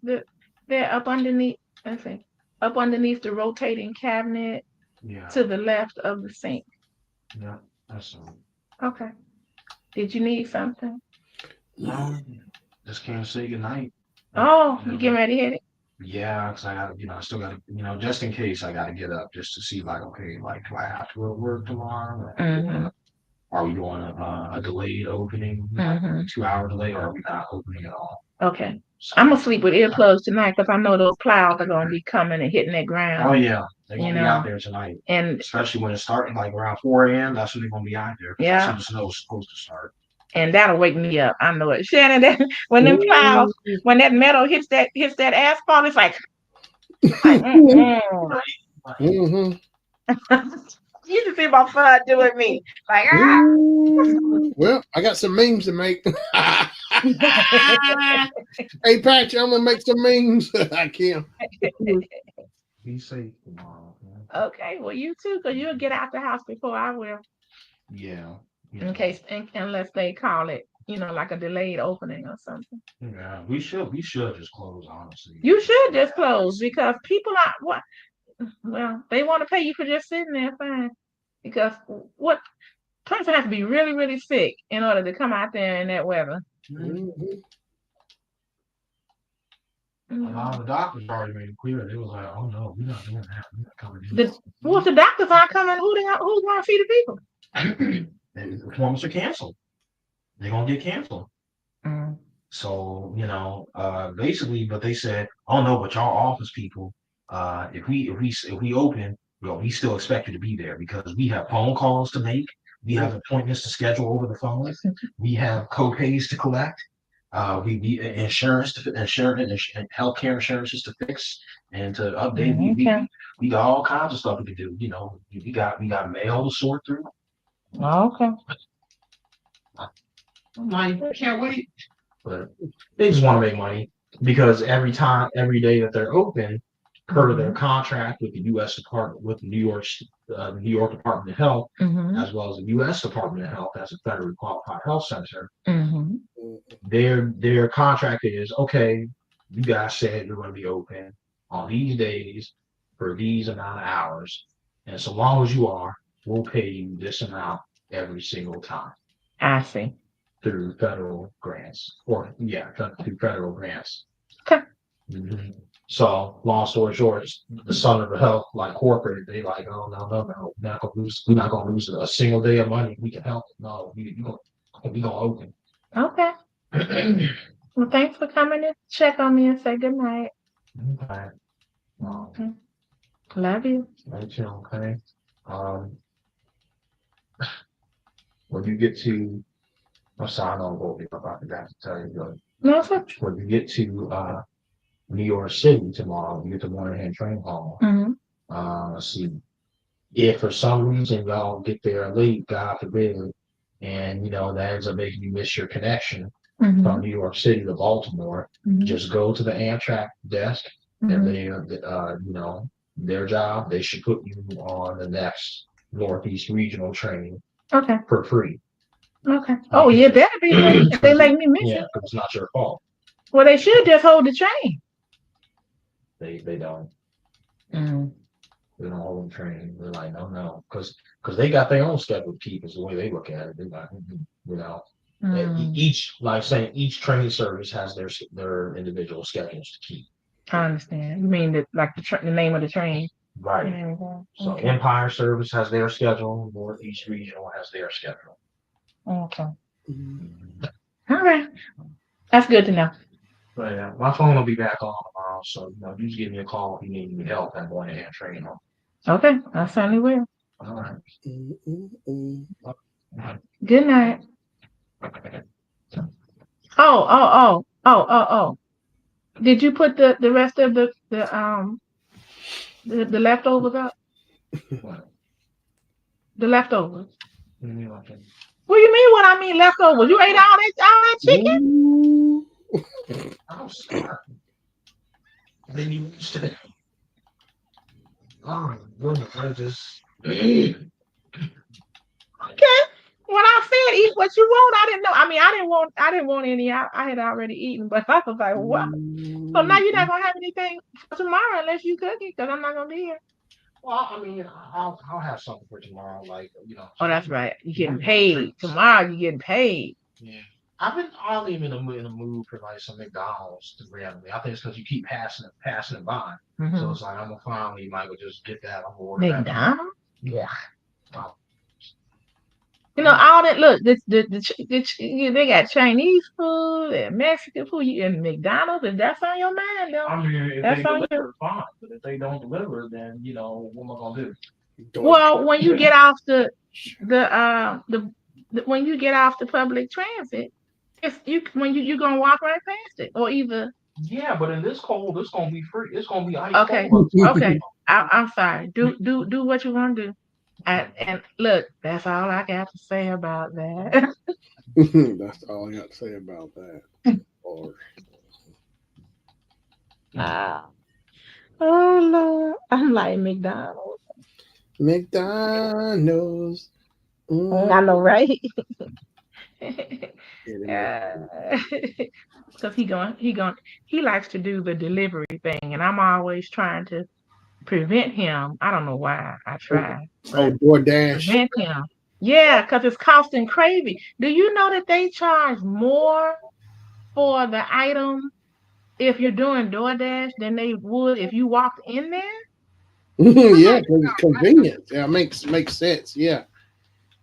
They're up underneath. Let's see, up underneath the rotating cabinet Yeah. to the left of the sink. Yeah. That's Okay. Did you need something? no. Just can't say goodnight. Oh, you Yeah. getting ready to hit it? Yeah, because I got, I still got to, just in case I got to get up just to see, like, okay, like, do I have to go to work tomorrow? Mm-hmm. Are we doing a delayed opening, Mm-hmm. 2 hour delay, or are we not opening at all? Okay. So, I'm gonna sleep with earplugs tonight because I know those plows are gonna be coming and hitting that ground. oh yeah, they're You gonna be know, out there tonight, and especially when it's starting like around 4 a.m. That's when they're gonna be out there. 'Cause that's yeah, when the snow is supposed to start. and that'll wake me up. I know it, Shannon. That, when them plows, when that metal hits that asphalt, it's like mm-mm. Mm-hmm. You can see my son doing me like ah. Well, I got some memes to make. Hey, Patch, I'm gonna make some memes. I can't. Be safe tomorrow. Man. Okay, well you too, because you'll get out the house before I will. Yeah. In case, unless they call it, like a delayed opening or something. Yeah, we should just close honestly. You should just close because people are what? Well, they want to pay you for just sitting there, fine. Because what person has to be really, really sick in order to come out there in that weather? Mm-hmm. The doctors already made it clear. They was like, "Oh no, we're not doing that. We're not coming in." Well, if the doctors aren't coming, who's going to feed the people? The appointments are canceled. They're gonna get canceled. Mm. So basically, but they said, "Oh no, but y'all office people, if we open, well, we still expect you to be there because we have phone calls to make, we have appointments to schedule over the phone, we have co-pays to collect, we insurance and healthcare insurances to fix and to update. Okay. We got all kinds of stuff we can do. We got mail to sort through. Okay. I'm like, I can't wait. But they just want to make money because every day that they're open, per their contract with the U.S. Department, with New York Department of Health, as well as the U.S. Department of Health as a federally qualified health center, their contract is okay. You guys said you're going to be open on these days for these amount of hours, and so long as you are, we'll pay you this amount every single time. I see. Through federal grants, through federal grants. Okay. Mm-hmm. So, long story short, the Son of the Health, like corporate, they like, oh no, we're not gonna lose a single day of money. We can help. No, we gonna open. Okay. Well, thanks for coming to check on me and say good night. Okay. Okay. Love you. Right, okay. Um, when you get to, I'm sorry, I know what we're about to have to tell you, but No, it's okay. when you get to New York City tomorrow, you get to Moynihan Train Hall. Mm-hmm. Let's see. If for some reason y'all get there late, God forbid, and that ends up making you miss your connection Mm-hmm. from New York City to Baltimore, Mm-hmm. just go to the Amtrak desk, and Mm-hmm. they, their job, they should put you on the next Northeast Regional train Okay. for free. Okay. Oh, yeah, better be free. If they make me miss Yeah, it. because it's not your fault. Well, they should just hold the train. They don't. Mm. They don't hold the train. They're like, no, because they got their own schedule to keep. Is the way they look at it. They're like, you know, each like saying each train service has their individual schedules to keep. I understand. You mean the name of the train? Right. Mm-hmm. So Okay. Empire Service has their schedule. Northeast Regional has their schedule. Okay. Mhm. All right. That's good to know. But yeah, my phone will be back on tomorrow, so you just give me a call if you need any help. I'm going to hand train on. Okay. I certainly will. All right. Good night. Oh. Did you put the rest of the leftovers up? What? The leftovers. What do you mean like that? What do you mean? What I mean leftovers? You ate all that chicken? Ooh. I'm sorry. Then you used to. Oh, goodness, I just. Okay. When I said eat what you want, I didn't know. I mean, I didn't want any. I had already eaten, but I was like, what? So now you're not gonna have anything for tomorrow unless you cook it, because I'm not gonna be here. Well, I mean, I'll have something for tomorrow, like Oh, that's right. You're getting paid tomorrow. You're getting paid. Yeah, I've been oddly in the mood for like some McDonald's to grab me. I think it's because you keep passing it by. Mm-hmm. So it's like I'm gonna finally might just get that. I'm gonna order that. McDonald's. Yeah. Wow. All that. Look, they got Chinese food and Mexican food and McDonald's. If that's on your mind, though, I mean, if that's they on you. deliver, fine. But if they don't deliver, then what am I gonna do? Well, when you get off the when you get off the public transit, it's you when you gonna walk right past it, or either. Yeah, but in this cold, it's gonna be free. It's gonna be ice Okay, cold. okay. I'm sorry. Do what you want to do. And look, that's all I got to say about that. That's all I got to say about that. Or Ah. Oh Lord, I'm like McDonald's. McDonald's. I know, right? Yeah, Because he likes to do the delivery thing, and I'm always trying to prevent him. I don't know why I try, oh, but DoorDash. prevent him. Yeah, because it's costing crazy. Do you know that they charge more for the item if you're doing DoorDash than they would if you walked in there? I'm Yeah, like, because it's convenient. Yeah, makes sense. Yeah,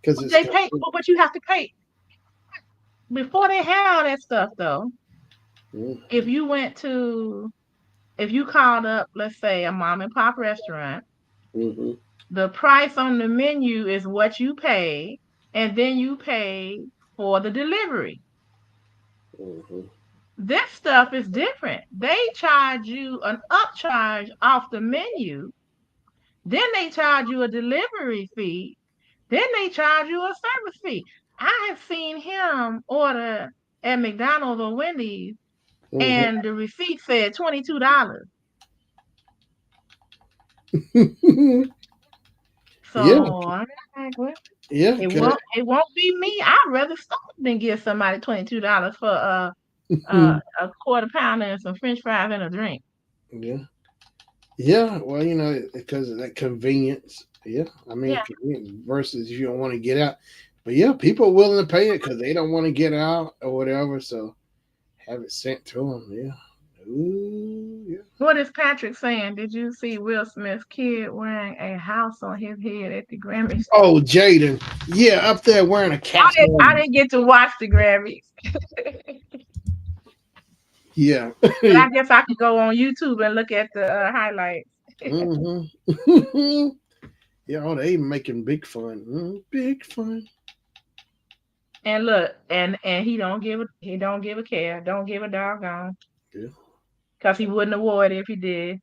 because it's they pay, but you have to pay before they had all that stuff though. convenient. If you went to, if you called up, let's say a mom and pop restaurant, Mm-hmm. the price on the menu is what you pay, and then you pay for the delivery. Mm-hmm. This stuff is different. They charge you an upcharge off the menu, then they charge you a delivery fee, then they charge you a service fee. I have seen him order at McDonald's or Wendy's, and the receipt said $22. Mm-hmm. Yeah, So I'm like, well, yeah, it won't be me. I'd rather stop than give somebody $22 for a quarter pounder and some French fries and a drink. yeah, yeah. Well, because of that convenience. Yeah, I mean, Yeah, convenience versus if you don't want to get out. But yeah, people are willing to pay it because they don't want to get out or whatever. So have it sent to them. Yeah. Ooh, yeah. what is Patrick saying? Did you see Will Smith's kid wearing a house on his head at the Grammys? Oh, Jaden. Yeah, up there wearing a I cat's didn't, I helmet. didn't get to watch the Grammys, Yeah. but I guess I could go on YouTube and look at the highlights. Mm-hmm. Yeah, oh, they making big fun. Big fun. And look, and he don't give a care, don't give a doggone, Yeah. cause he wouldn't award it if he did.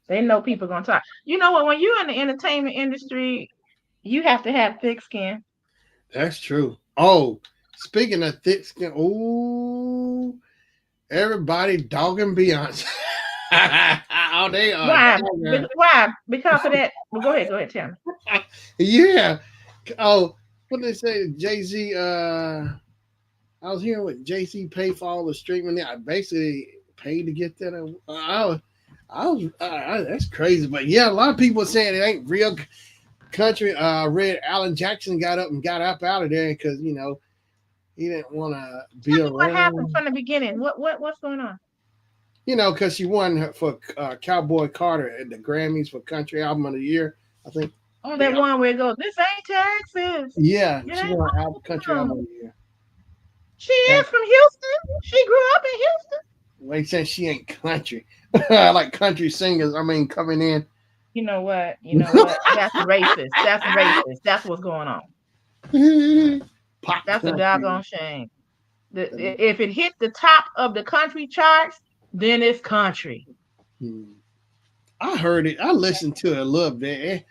They know people gonna talk. You know what? When you're in the entertainment industry, you have to have thick skin. That's true. Oh, speaking of thick skin, oh, everybody dogging Beyonce. Oh, they are Why? dogging. Why? Because of that. Well, go ahead, tell me. Yeah. Oh, what did they say? Jay Z. I was hearing what Jay Z paid for all the streaming. I basically paid to get that. That's crazy. But yeah, a lot of people are saying it ain't real country. I read Alan Jackson got up and got up out of there because he didn't want to Tell be me what happened around. from the beginning. What's going on? Because she won for Cowboy Carter at the Grammys for Country Album of the Year. I think. Oh, The that one where it goes, "This ain't Texas. Yeah, It she ain't won Country Album home." of the Year. She And is from Houston. She grew up in Houston. they saying she ain't country, like country singers. I mean, coming in. You know what? You know what? That's racist. That's racist. That's what's going on. Pop That's a country. doggone shame. If it hit the top of the country charts, then it's country. Hmm. I heard it. I listened to it a little bit.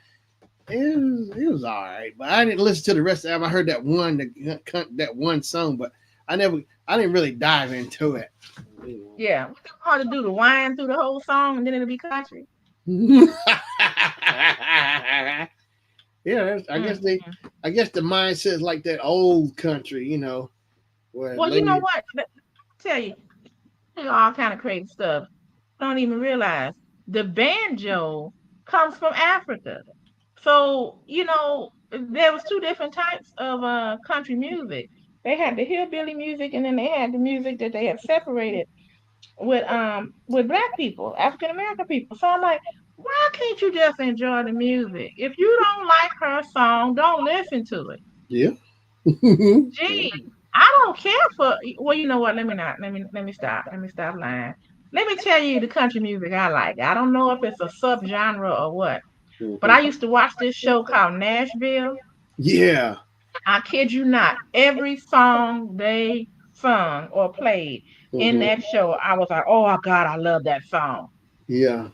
It was all right, but I didn't listen to the rest of the album. I heard that one song, but I didn't really dive into it. Yeah. What they hard to do to whine through the whole song and then it'll be country. Yeah, Mm. I guess the mindset is like that old country, where Well, you know lady. what? Tell you, all kind of crazy stuff. Don't even realize the banjo comes from Africa. So, there was two different types of country music. They had the hillbilly music and then they had the music that they had separated with black people, African American people. So I'm like, why can't you just enjoy the music? If you don't like her song, don't listen to it. Yeah. Gee, I don't care for well, you know what? Let me not let me stop. Let me stop lying. Let me tell you the country music I like. I don't know if it's a subgenre or what, but I used to watch this show called Nashville. Yeah. I kid you not. Every song they sung or played in Hmm. that show, I was like, oh God, I love that song. Yeah.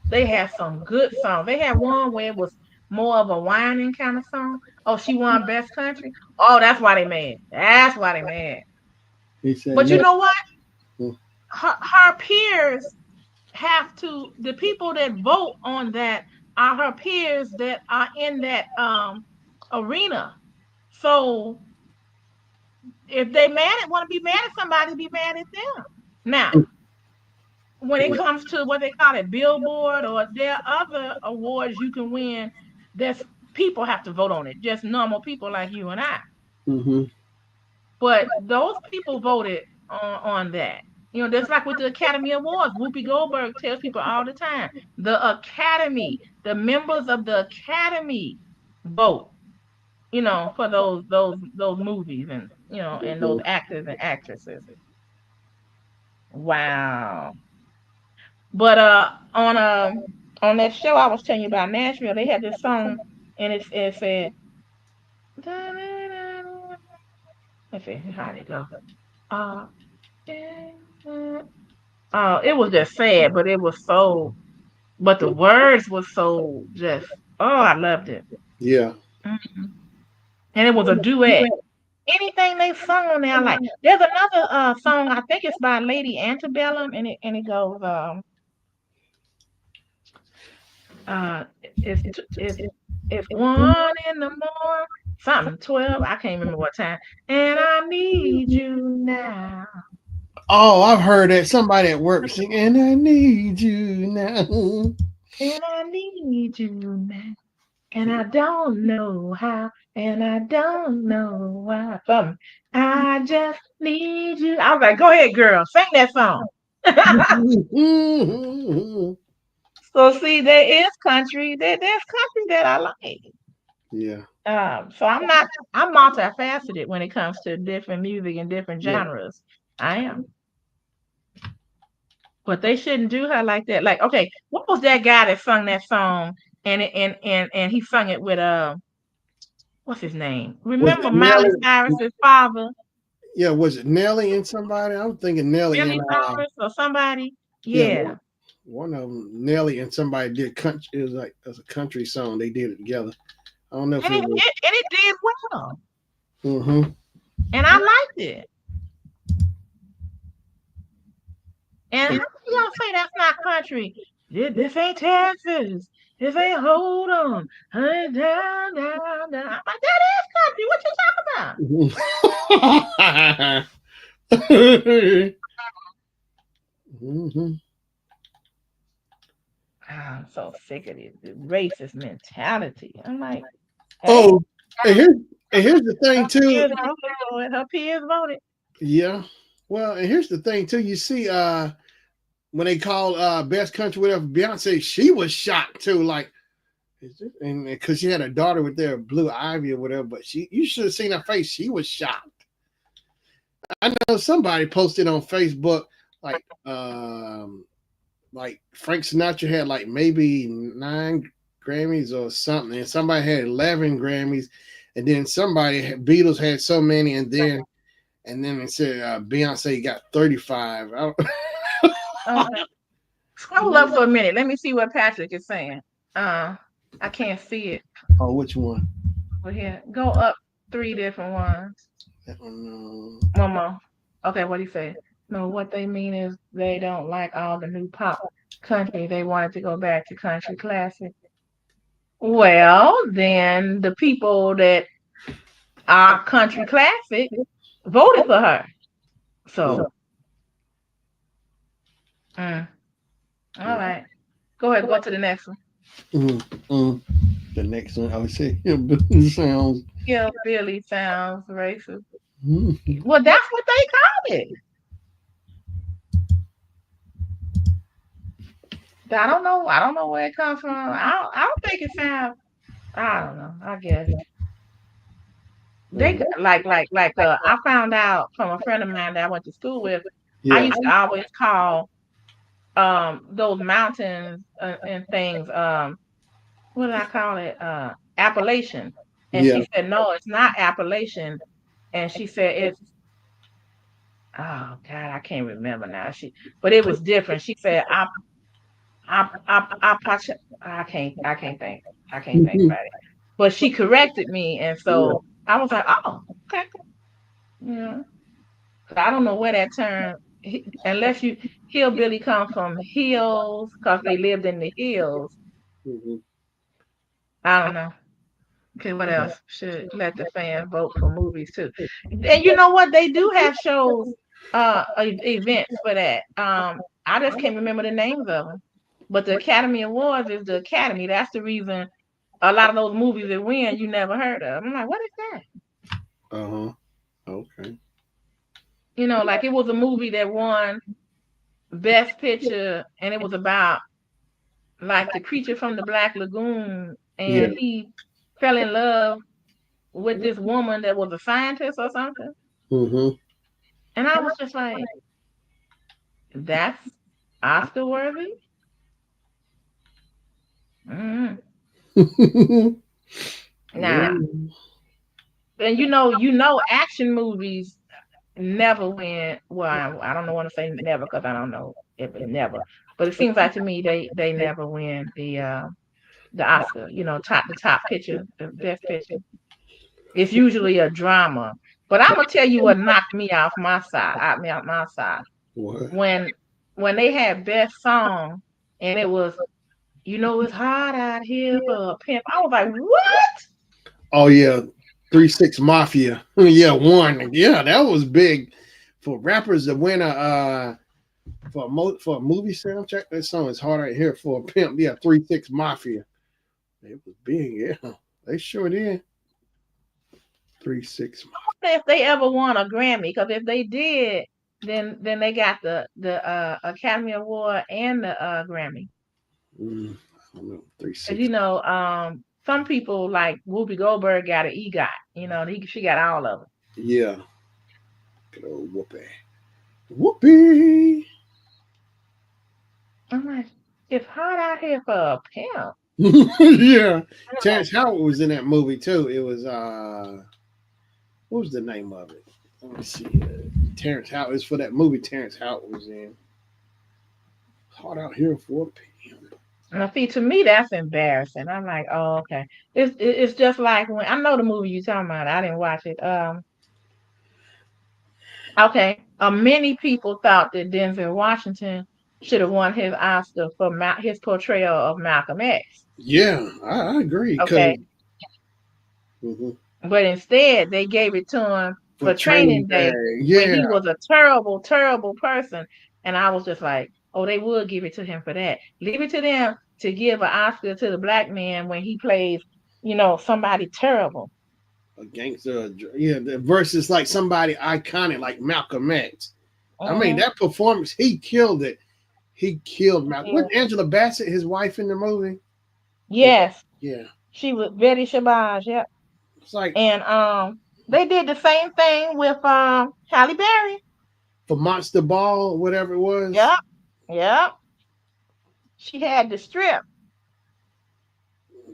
They had some good songs. They had one where it was more of a whining kind of song. Oh, she won best country. Oh, that's why they mad. That's why they mad. He said But you no. know what? Her peers have to. The people that vote on that are her peers that are in that arena. So if they mad at want to be mad at somebody, be mad at them. Now, when it comes to what they call it, Billboard, or there are other awards you can win, there's people have to vote on it, just normal people like you and I. Mm-hmm. But those people voted on that. That's like with the Academy Awards. Whoopi Goldberg tells people all the time, the members of the Academy vote, for those movies and those Hmm. actors and actresses. Wow. But on that show I was telling you about Nashville, they had this song and it said let's see how did it go. Uh it was just sad, but it was so but the words were so just I loved it. Yeah. Mhm. And it was a duet. Anything they sung on there, I like. There's another song, I think it's by Lady Antebellum, and it goes Uh, it's it's 1 in the morning, something 12. I can't remember what time. And I need you now. Oh, I've heard that somebody at work singing, "I need you now." And I need you now. And I don't know how. And I don't know why. Something. I just need you. I was like, go ahead, girl, sing that song. So see, there is country. There's country that I like. Yeah. So I'm multifaceted when it comes to different music and different Yeah. genres. I am. But they shouldn't do her like that. Like, okay, what was that guy that sung that song and he sung it with what's his name? Was it Remember Miley Nelly? Cyrus's father, Yeah, was it Nelly and somebody? I'm thinking Nelly and Billy Cyrus or somebody? yeah, Yeah. one of them, Nelly and somebody did country. It was like it was a country song. They did it together. I don't know if And it it, was. it and it did well. Mm-hmm. And I liked it. And how can y'all say that's not country? This ain't Texas. This ain't hold on. Honey, down, down, down. I'm like, that is country. What you talking about? Mm-hmm. I'm so sick of this racist mentality. I'm like, hey, Oh, and here's the thing too. peers voted for it. Her peers voted. Yeah. Well, and here's the thing too. You see, when they called best country whatever Beyonce, she was shocked too. Like, and because she had a daughter with their Blue Ivy or whatever, but you should have seen her face. She was shocked. I know somebody posted on Facebook like Frank Sinatra had like maybe 9 Grammys or something, and somebody had 11 Grammys, and then Beatles had so many, and then it said Beyonce got 35. Okay. Scroll up for a minute. Let me see what Patrick is saying. I can't see it. Oh, which one? Over here. Go up 3 different ones. I don't know. One more. Okay, what do you say? No, what they mean is they don't like all the new pop country. They wanted to go back to country classic. Well, then the people that are country classic voted for her. So, mm, all right. Go ahead, go to the next one. Mm. The next one, I would say, it sounds. Yeah, Billy sounds racist. Mm. Well, that's what they called it. I don't know. I don't know where it comes from. I don't think it sounds. I don't know. I guess they I found out from a friend of mine that I went to school with. I Yeah, used to always call those mountains and things what did I call it? Appalachian. And yeah. she said no, it's not Appalachian. And she said it's oh God, I can't remember now. But it was different. She said I can't think. I can't think about it. But she corrected me, and Yeah. so I was like, oh, okay. Yeah. I don't know where that term, unless you hillbilly come from hills, because they lived in the hills. Mhm. I don't know. Okay, what else? Should let the fans vote for movies too. And you know what? They do have shows, events for that. I just can't remember the names of them. But the Academy Awards is the Academy. That's the reason a lot of those movies that win you never heard of. I'm like, what is that? Uh-huh. Okay. Like it was a movie that won Best Picture, and it was about like the creature from the Black Lagoon, Yeah. and he fell in love with this woman that was a scientist or something. Mm-hmm. And I was just like, that's Oscar worthy. Mm. Yeah. Now, and action movies never win. Well, I don't know want to say never because I don't know if it never, but it seems like to me they never win the Oscar. The top picture, the best picture. It's usually a drama. But I'm gonna tell you what knocked me off my side, out my side What? when they had best song and it was it's hot out here for a pimp. I was like, what? Oh yeah, 3-6 Mafia. Yeah, one. Yeah, that was big for rappers to win a for a movie soundtrack. That song is hard right here for a pimp. Yeah, 3-6 Mafia. It was big. Yeah, they sure did. 3-6. If they ever won a Grammy, because if they did, then they got the Academy Award and the Grammy. I don't know. 'Cause, 3-6. some people like Whoopi Goldberg got an EGOT. She got all of them. Yeah. Good old whoopee. Whoopee. I'm like, it's hot out here for a pimp. Yeah. I'm Terrence Howard was in that movie too. It was what was the name of it? Let me see. Terrence Howard is for that movie Terrence Howard was in. Hot out here for a pimp. Now, see, to me, that's embarrassing. I'm like, oh, okay. It's just like when I know the movie you talking about. I didn't watch it. Okay. Many people thought that Denzel Washington should have won his Oscar for his portrayal of Malcolm X. Yeah, I agree. Because Okay, but instead they gave it to him for for Training Training Day Day, when yeah, he was a terrible, terrible person. And I was just like, oh, they would give it to him for that. Leave it to them to give an Oscar to the black man when he plays, somebody terrible. a gangster, yeah, versus like somebody iconic like Malcolm X. I mean, Hmm. that performance, he killed it. He killed Malcolm. Yeah. Wasn't Angela Bassett his wife in the movie? Or, Yes, yeah, she was Betty Shabazz. Yep. it's like And they did the same thing with Halle Berry. for Monster Ball, whatever it was. Yep. Yep. She had the strip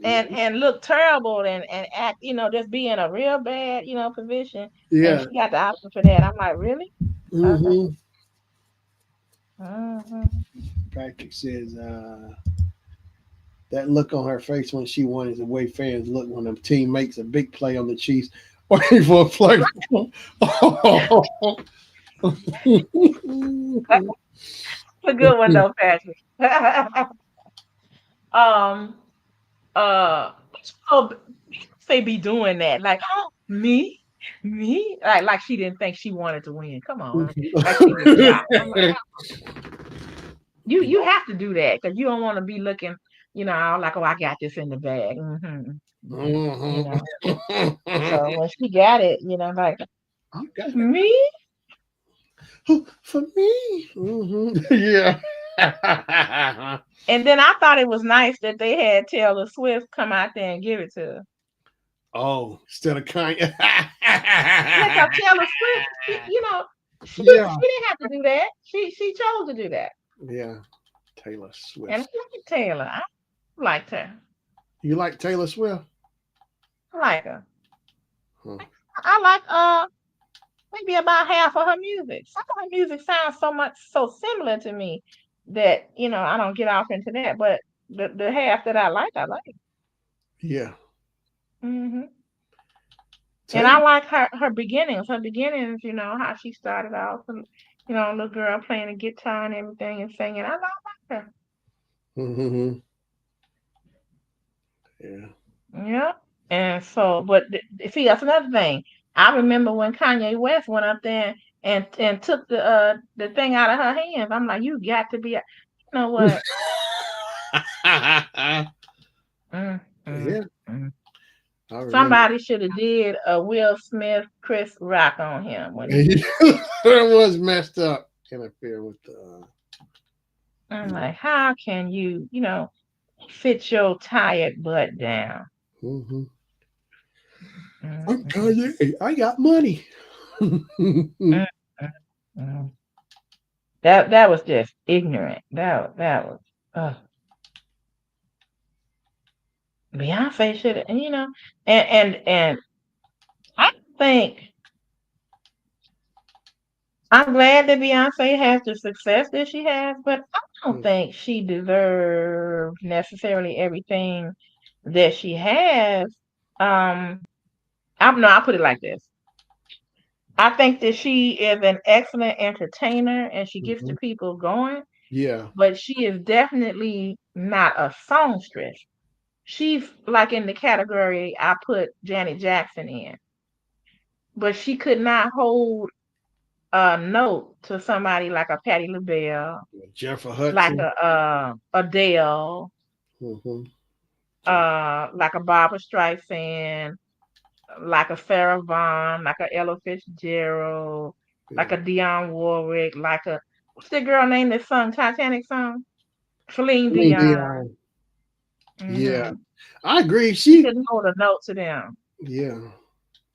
Yeah, and look terrible and act, just be in a real bad, position. And yeah. she got the Oscar for that. I'm like, really? Okay. Mm-hmm. Hmm. Patrick says that look on her face when she won is the way fans look when a team makes a big play on the Chiefs, waiting for a play. That's a good one though, Patrick. um, uh, oh, they be doing that, like, oh, me, like she didn't think she wanted to win. Come on, like she was shocked. I'm like, you have to do that because you don't want to be looking, like, oh, I got this in the bag. You Mhm. know. So when she got it, like, You got it. me. For me. Yeah. And then I thought it was nice that they had Taylor Swift come out there and give it to her. Oh, instead of Kanye. Yeah, because Taylor Swift, she Yeah. didn't have to do that. She chose to do that. Yeah. Taylor And I Swift. like Taylor. I liked her. You like Taylor Swift? I like her. Huh. I like maybe about half of her music. Some of her music sounds so similar to me that I don't get off into that. But the half that I like. Yeah. Hmm. And Taylor. I like her beginnings. Her beginnings, how she started out, little girl playing the guitar and everything and singing. I like her. Mm-hmm. Yeah. Yeah. And so, but see, that's another thing. I remember when Kanye West went up there and took the thing out of her hands. I'm like, you got to be, you know what? Mm, mm, Yeah. mm. I remember. Somebody should have did a Will Smith, Chris Rock on him when he did. That was messed up. Interfere with the. I'm like, how can you sit your tired butt down? Mm-hmm. Mm, I'm mm, Kanye. I got money. mm, mm, mm. That was just ignorant. That was Beyonce should have, and I think I'm glad that Beyonce has the success that she has, but I don't think she deserves necessarily everything that she has. Um, I'll put it like this. I think that she is an excellent entertainer and she gets the Mhm. people going, Yeah. but she is definitely not a songstress. She's like in the category I put Janet Jackson in, but she could not hold a note to somebody like a Patti LaBelle, Jennifer like Hudson. a Adele, Mm-hmm. like a Barbara Streisand, like a Sarah Vaughan, like a Ella Fitzgerald, like Yeah. a Dionne Warwick, like a what's the girl name that sung Titanic song? Celine Celine Dion. Dion. Yeah. Hmm. I agree. She She. couldn't hold a note to them. Yeah.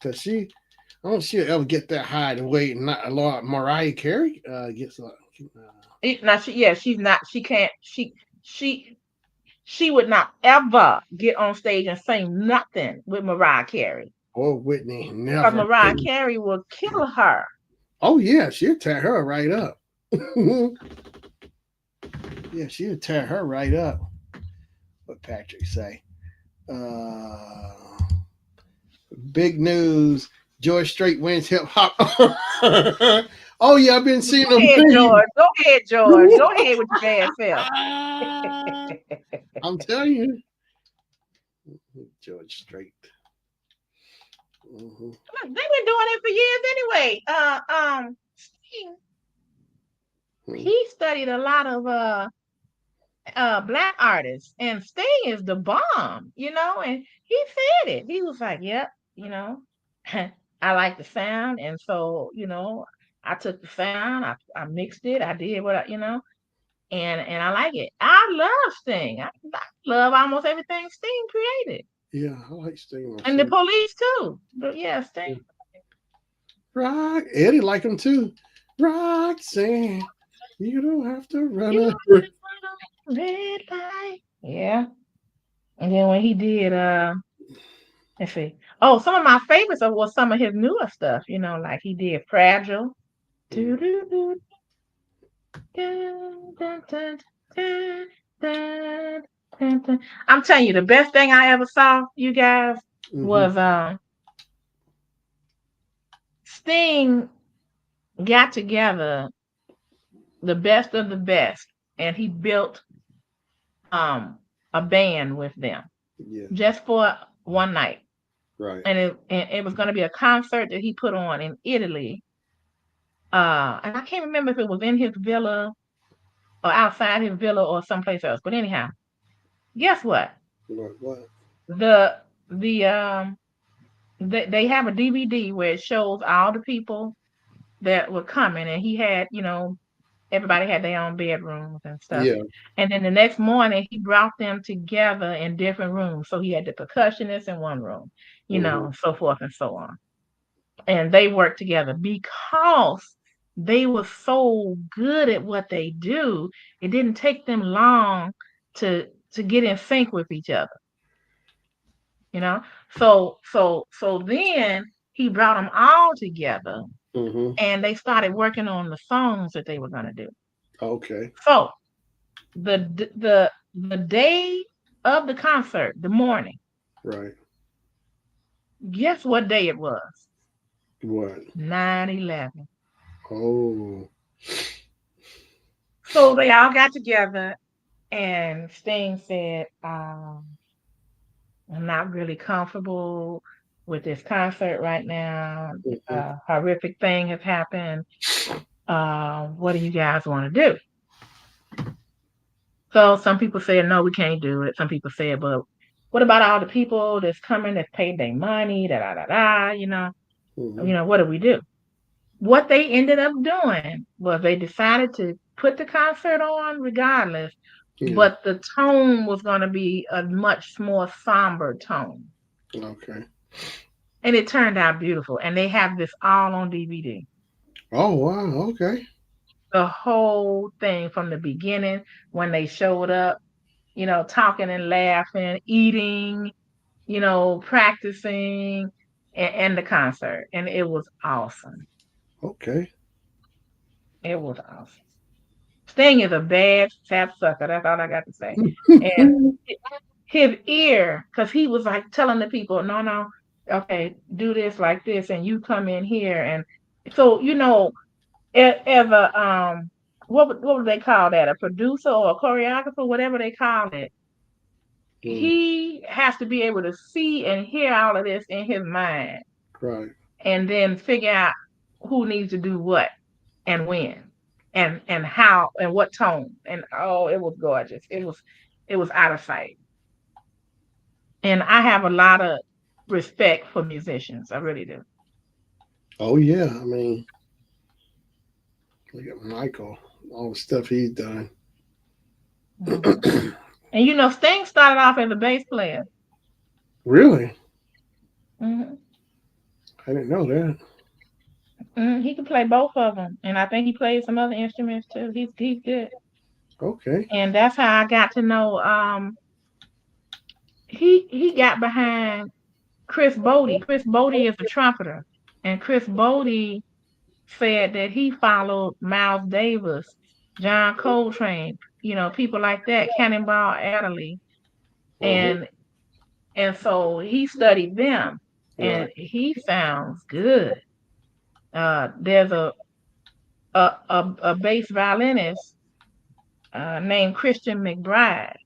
Cause she. I don't see her ever get that high and weight, and not a lot. Mariah Carey gets like. Now she's not. She can't. She she would not ever get on stage and sing nothing with Mariah Carey. Or Whitney, Because never. Mariah Carey will kill her. Oh yeah, she'll tear her right up. Yeah, she'll tear her right up. What Patrick say? Uh, Big news. George Strait wins hip hop. Oh yeah, I've been seeing Go them ahead, memes. George. Go ahead, George. Go ahead with your bad self. I'm telling you, George Strait. Hmm. Look, they've been doing it for years anyway. Sting, he studied a lot of black artists, and Sting is the bomb, and he said it. He was like, "Yep, you know, I like the sound, and so I took the sound, I mixed it, I did what and I like it. I love Sting. I love almost everything Sting created, Yeah, I like Sting and the myself. Police too. But yeah, Sting. Rock, Eddie like him too. Roxanne, you don't have to run You a. know, red light. Yeah. And then when he did, let's see. Oh, some of my favorites was some of his newer stuff. Like he did Fragile. Do do do dun, dun, dun, dun, dun, dun, dun. I'm telling you, the best thing I ever saw, you guys, Hmm. was Sting got together the best of the best, and he built um a band with them Yeah, just for one night. right. And it was going to be a concert that he put on in Italy. And I can't remember if it was in his villa or outside his villa or someplace else. But anyhow, guess what? What? The the they have a DVD where it shows all the people that were coming, and he had, everybody had their own bedrooms and stuff. Yeah. And then the next morning, he brought them together in different rooms. So he had the percussionist in one room, Hmm. so forth and so on. And they worked together because they were so good at what they do. It didn't take them long to get in sync with each other, you know. So then he brought them all together, Hmm. and they started working on the songs that they were going to do. Okay. So the day of the concert, the morning, Right. guess what day it was? What? 9/11. Oh. So they all got together, and Sting said, I'm not really comfortable with this concert right now. Hmm. Horrific thing has happened. What do you guys want to do? So some people said, no, we can't do it. Some people said, but what about all the people that's coming that's paid their money, da da da da, Hmm. what do we do? What they ended up doing was they decided to put the concert on regardless, Yeah. but the tone was going to be a much more somber tone. Okay. And it turned out beautiful. And they have this all on DVD. Oh wow. Okay. The whole thing from the beginning when they showed up, talking and laughing, eating, practicing, and the concert. And it was awesome. Okay. It was awesome. Sting is a bad sap sucker. That's all I got to say. And his ear, because he was like telling the people, no, no, okay, do this like this, and you come in here, and so as a what would they call that? A producer or a choreographer, whatever they call it. Mm, He has to be able to see and hear all of this in his mind, right. and then figure out who needs to do what and when and how and what tone. And oh, it was gorgeous. It was out of sight. And I have a lot of respect for musicians. I really do. Oh yeah. I mean, look at Michael. All the stuff he's done. Mhm. And Sting started off as a bass player. Really? Hmm. I didn't know that. He can play both of them, and I think he plays some other instruments too. He's good, Okay. and that's how I got to know. He got behind Chris Bodie. Chris Bodie is a trumpeter, and Chris Bodie said that he followed Miles Davis, John Coltrane, people like that, Cannonball Adderley, Uh-huh. and so he studied them, Right. and he sounds good. There's a bass violinist named Christian McBride,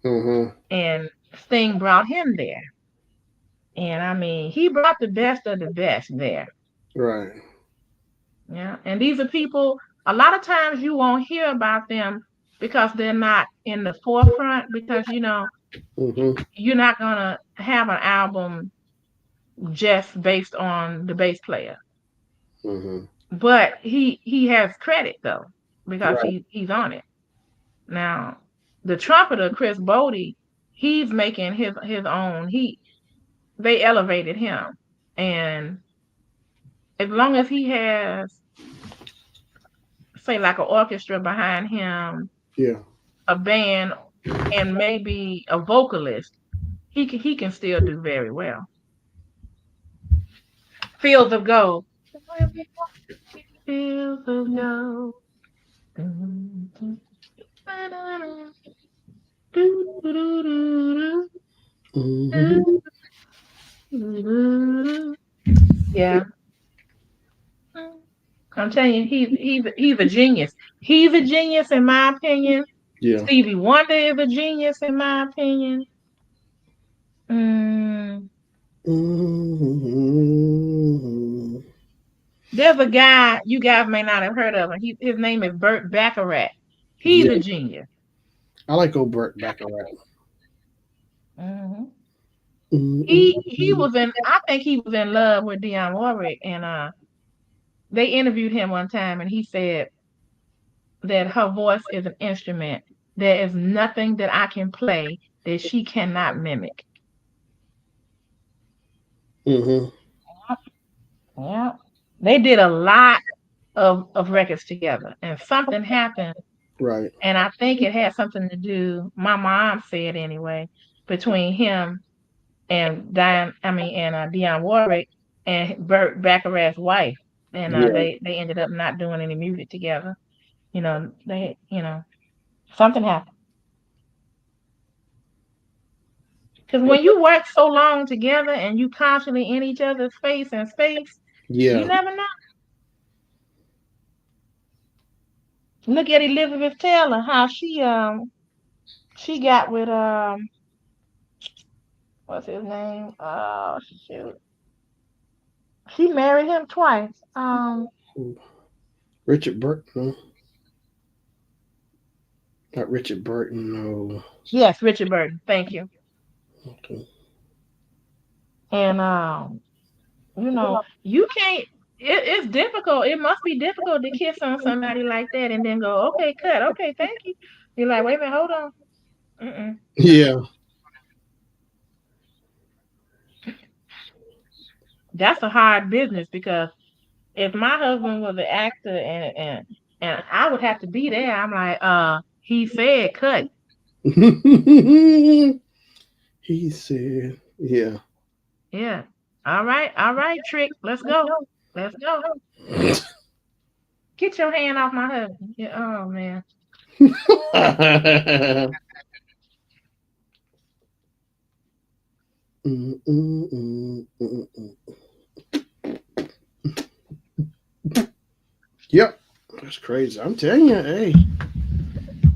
Uh-huh. and Sting brought him there. And I mean, he brought the best of the best there. Right. Yeah. And these are people, a lot of times you won't hear about them because they're not in the forefront, because, Uh-huh. you're not going to have an album just based on the bass player. Uh-huh. But he has credit though, because Right. he's on it. Now, the trumpeter, Chris Bodie, he's making his own. They elevated him. And as long as he has, say, like an orchestra behind him, Yeah. a band, and maybe a vocalist, he can still do very well. Fields of Gold. Fields of Gold. Mm-hmm. Yeah, I'm telling you, he's a genius. He's a genius in my opinion. Yeah. Stevie Wonder is a genius in my opinion. Mm, Mm-hmm. there's a guy you guys may not have heard of him. His name is Burt Bacharach. He's a Yeah. genius. I like old Burt Bacharach. Hmm. He Mm-hmm. was in. I think he was in love with Dionne Warwick, and they interviewed him one time, and he said that her voice is an instrument. There is nothing that I can play that she cannot mimic. Mm-hmm. Yeah. They did a lot of records together, and something happened, Right. and I think it had something to do, my mom said anyway, between him and Dionne Warwick and Burt Bacharach's wife. And Yeah. they ended up not doing any music together. Something happened. Because when you work so long together and you constantly in each other's face and space, you Yeah. never know. Look at Elizabeth Taylor, how she got with what's his name? Oh shoot. She married him twice. Richard Burton. No, not Richard Burton. No. Yes, Richard Burton. Thank you. Okay. And you can't. It's difficult. It must be difficult to kiss on somebody like that and then go, okay, cut. Okay, thank you. You're like, wait a minute, hold on. Mm-mm. Yeah. That's a hard business, because if my husband was an actor and I would have to be there, I'm like, he said cut. He said, yeah. Yeah. All right, Trick. Let's go. Let's go. Get your hand off my husband. Yeah, oh man. Mm, mm, mm, mm, mm. Yep. That's crazy. I'm telling you, hey.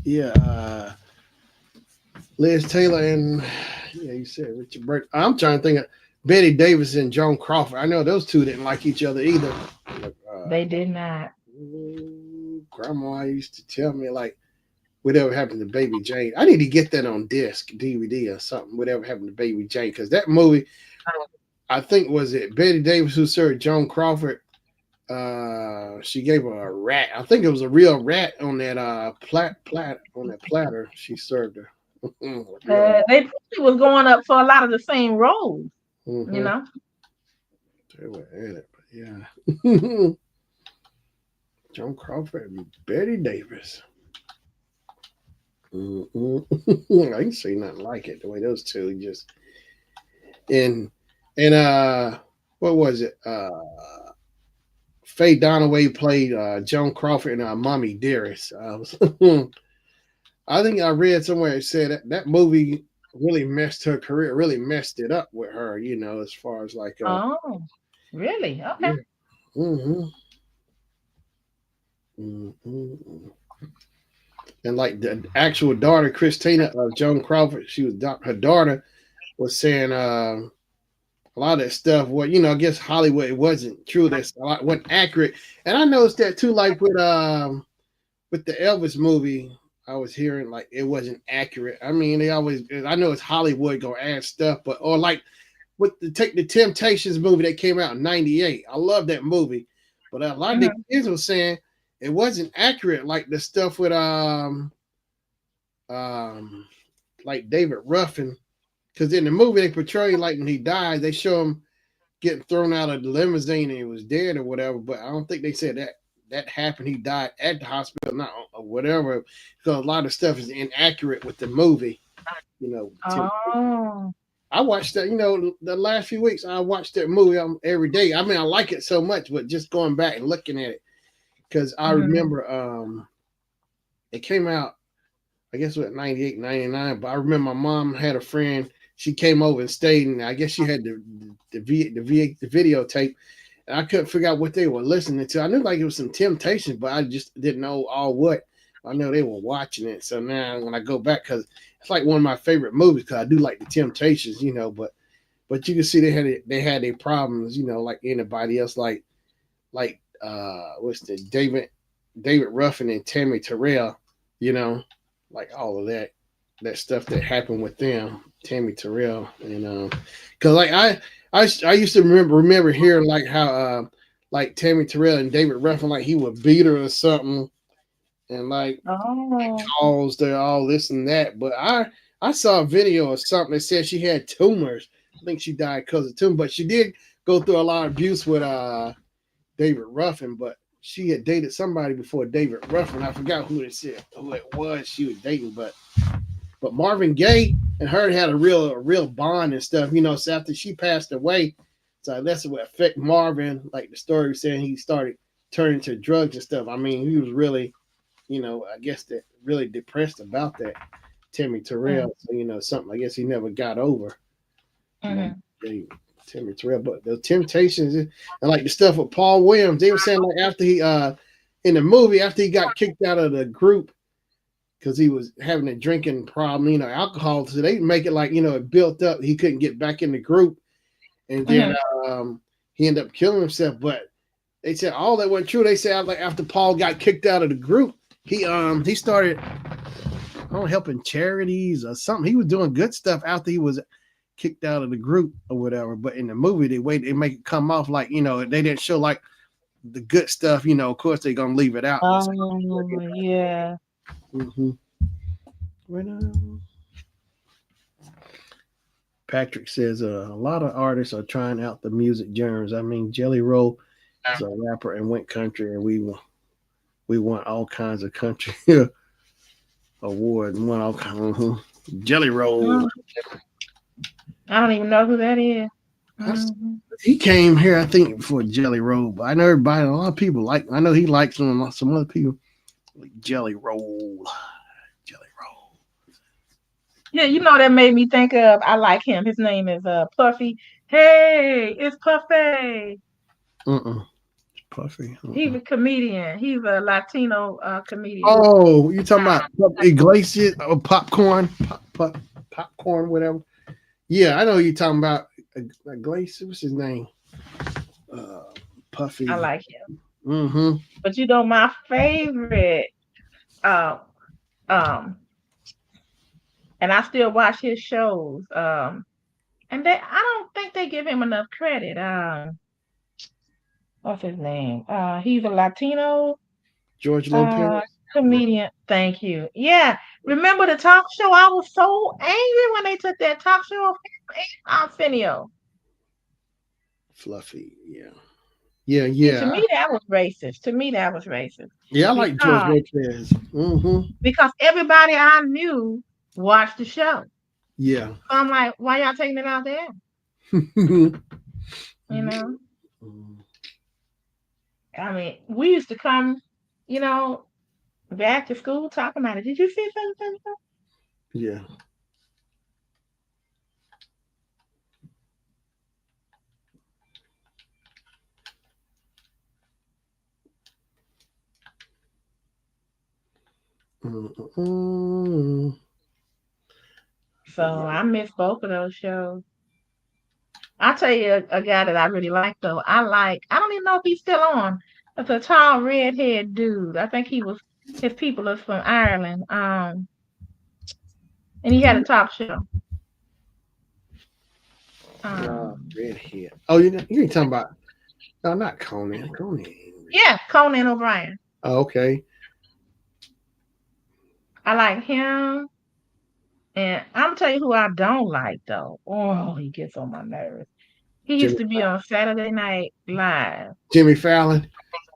Yeah. Liz Taylor and, yeah, you said Richard Burton. I'm trying to think of Betty Davis and Joan Crawford. I know those two didn't like each other either. Like, They did not. Grandma used to tell me, like, whatever happened to Baby Jane. I need to get that on disc, DVD or something. Whatever happened to Baby Jane, because that movie, I think, was it Betty Davis who served Joan Crawford. She gave her a rat. I think it was a real rat on that on that platter. She served her. They probably was going up for a lot of the same roles, you Mm-hmm. know. They were at it, but yeah. Joan Crawford and Betty Davis. Mm-mm. I can say nothing like it. The way those two just and and what was it? Faye Dunaway played Joan Crawford and Mommy Dearest. I think I read somewhere it said that movie really messed her career, really messed it up with her. You know, as far as like Oh, really? Okay. yeah. hmm hmm And like the actual daughter, Christina of Joan Crawford, she was her daughter was saying a lot of that stuff. What you know, I guess Hollywood it wasn't true. That's a lot wasn't accurate. And I noticed that too, like with the Elvis movie. I was hearing like it wasn't accurate. I mean, they always. I know it's Hollywood gonna add stuff, but or like with the take the Temptations movie that came out in '98. I love that movie, but a lot of the Hmm. kids were saying it wasn't accurate. Like the stuff with um like David Ruffin, because in the movie they portray like when he died, they show him getting thrown out of the limousine and he was dead or whatever. But I don't think they said that happened. He died at the hospital, not or whatever. Because a lot of stuff is inaccurate with the movie. You know, Oh. I watched that. You know, the last few weeks I watched that movie every day. I mean, I like it so much, but just going back and looking at it because I Hmm. remember it came out. I guess what 98, 99. But I remember my mom had a friend. She came over and stayed, and I guess she had the videotape. And I couldn't figure out what they were listening to. I knew like it was some Temptations, but I just didn't know all what. I know they were watching it. So now when I go back, because it's like one of my favorite movies, because I do like the Temptations, you know. But you can see they had their problems, you know, like anybody else, like what's the David Ruffin and Tammy Terrell, you know, like all of that stuff that happened with them, Tammy Terrell, and because like I used to remember hearing like how like Tammy Terrell and David Ruffin like he would beat her or something, and like Oh. caused her all this and that. But I saw a video of something that said she had tumors. I think she died because of tumor, but she did go through a lot of abuse with David Ruffin, but she had dated somebody before David Ruffin. I forgot who it was she was dating, but Marvin Gaye and her had a real bond and stuff. You know, so after she passed away, so that's what affect Marvin. Like the story was saying, he started turning to drugs and stuff. I mean, he was really, you know, I guess that really depressed about that. Timmy Mm-hmm. Terrell, so you know, something I guess he never got over. Marvin Mm-hmm. Gaye, Timmy Terrell, but the Temptations and like the stuff with Paul Williams, they were saying like after he in the movie after he got kicked out of the group because he was having a drinking problem, you know, alcohol. So they make it like, you know, it built up. He couldn't get back in the group. And then Mm-hmm. he ended up killing himself. But they said all that wasn't true. They said like after Paul got kicked out of the group, he started helping charities or something. He was doing good stuff after he was kicked out of the group or whatever. But in the movie, they make it come off like, you know, they didn't show like the good stuff, you know, of course they're gonna leave it out. Oh, yeah. Mm-hmm. Patrick says a lot of artists are trying out the music genres. I mean, Jelly Roll is a rapper and went country, and we won all kinds of country awards. Won all kinds. Jelly Roll. Mm, I don't even know who that is. I Mm-hmm. He came here, I think, before Jelly Roll, but I know everybody. A lot of people like. I know he likes him. Some other people like Jelly Roll. Jelly Yeah, you know that made me think of. I like him. His name is Puffy. Hey, it's Puffy. Roll. Puffy. He's a comedian. He's a Latino comedian. Oh, you talking about Iglesias or popcorn, whatever. Yeah, I know you talking about Iglesias. What's his name? Uh, I Puffy. like him. Mm-hmm. But you know, my favorite, uh, um, and I still watch his shows. And I don't think they give him enough credit. What's his name? He's a Latino George Lopez. uh comedian. Thank you. Yeah. Remember the talk show? I was so angry when they took that talk show of him and Arsenio. Fluffy. Yeah. Yeah, See, to yeah. me that was racist. To me that was racist Yeah, I like George because Lopez. Mm-hmm. everybody I knew watched the show. Yeah. So I'm like, why y'all taking it out there? You know, I mean, we used to come, you know, back to school talking about it. Did you see something? Yeah. Mm-mm. So Yeah. I miss both of those shows. I'll tell you a guy that I really like though. I don't even know if he's still on. It's a tall redhead dude. I think his people are from Ireland. And he had a talk show. Um, Redhead. Oh, you ain't talking about? No, not Conan. Conan. yeah, Conan O'Brien. Oh, okay. I like him. And I'm gonna tell you who I don't like though. Oh, he gets on my nerves. He used Jimmy to be on Saturday Night Live. Jimmy Fallon.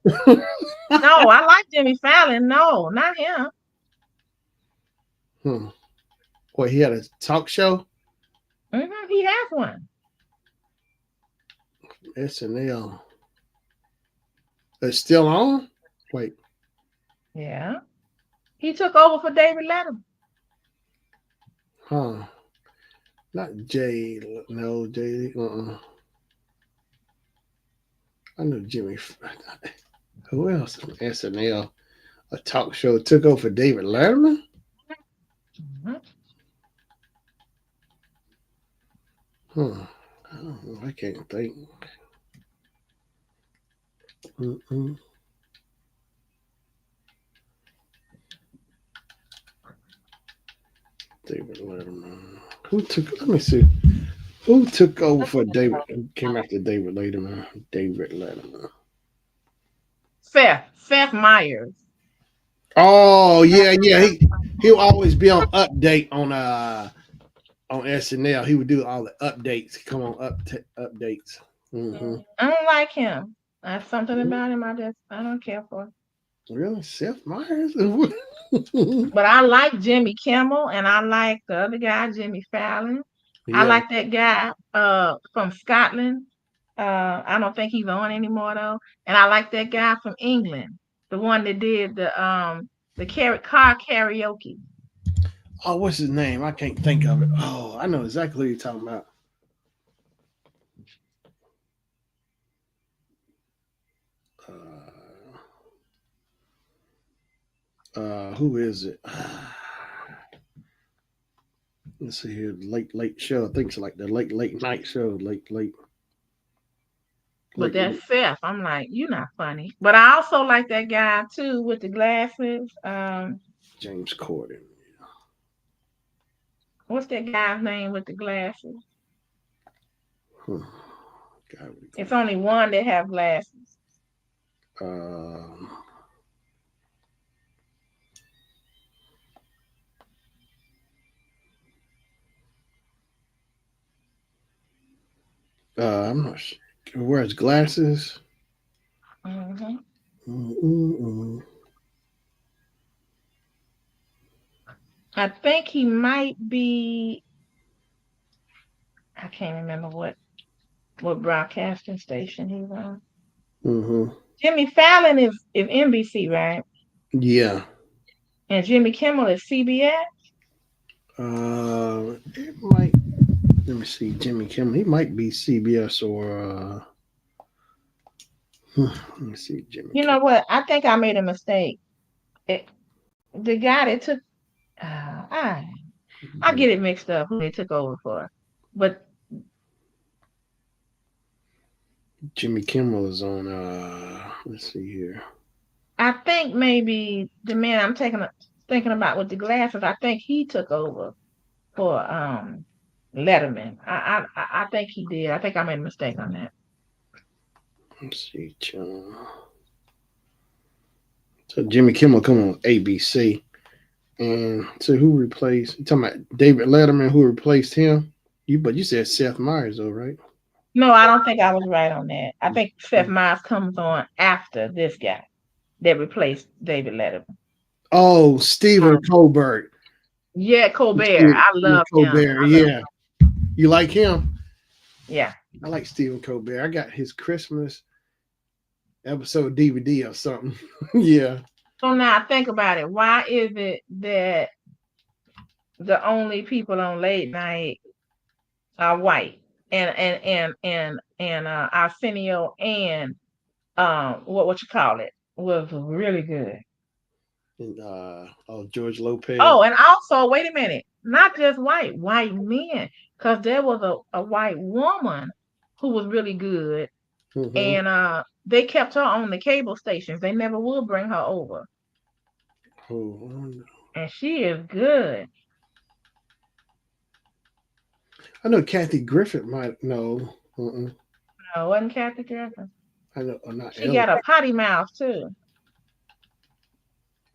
No, I like Jimmy Fallon. No, not him. Hmm. What, he had a talk show? He has one. SNL. It's still on? Wait. Yeah. He took over for David Letterman. Huh. Not Jay. No, Jay. I know Jimmy. Who else? SNL. A talk show took over David Letterman? Mhm. Huh. I can't think. Mm-mm. David Letterman. Who took? Let me see. Who took over for David? Who came after David Letterman? David Letterman. Seth Meyers. Oh yeah, yeah. He'll always be on update on SNL. He would do all the updates. Come on, updates. Mm-hmm. I don't like him. That's something about him I don't care for. Really, Seth Meyers? But I like Jimmy Kimmel and I like the other guy, Jimmy Fallon. I Yeah. like that guy from Scotland. I don't think he's on anymore though. And I like that guy from England, the one that did the car karaoke. Oh, what's his name? I can't think of it. Oh, I know exactly who you're talking about. Who is it? Let's see here. Late show. I think it's like the late night show. But Late. that's Seth. I'm like, you're not funny. But I also like that guy too with the glasses. James Corden. What's that guy's name with the glasses? Huh. God, what It's only one that have glasses. um, I'm not sure. Who wears glasses? hmm Mm-mm-mm. I think he might be. I can't remember what broadcasting station he's on. Mm-hmm. Jimmy Fallon is NBC, right? Yeah. And Jimmy Kimmel is CBS. It might. Let me see. Jimmy Kimmel. He might be CBS or. Let me see. Jimmy You Kimmel. know what? I think I made a mistake. It, the guy that took, I get it mixed up who they took over for, but Jimmy Kimmel is on. Let's see here. I think maybe the man thinking about with the glasses. I think he took over for Letterman. I think he did. I think I made a mistake on that. Let's see. So Jimmy Kimmel come on ABC. And so who replaced? You talking about David Letterman? Who replaced him? But you said Seth Meyers, though, right? No, I don't think I was right on that. I think Seth Meyers comes on after this guy that replaced David Letterman. Oh, Stephen Um, Colbert. yeah, Colbert. Stephen I love him. Colbert. I love Yeah, you like him? yeah. I like Stephen Colbert. I got his Christmas episode DVD or something. Yeah. So now think about it. Why is it that the only people on late night are white? And Arsenio and what you call it was really good. And oh, George Lopez. Oh, and also, wait a minute, not just white men, because there was a white woman who was really good, Mm-hmm. and they kept her on the cable stations. They never would bring her over, Oh, and she is good. I know Kathy Griffin might know. No, wasn't Kathy Griffin? I know, not She Ellen. got a potty mouth too.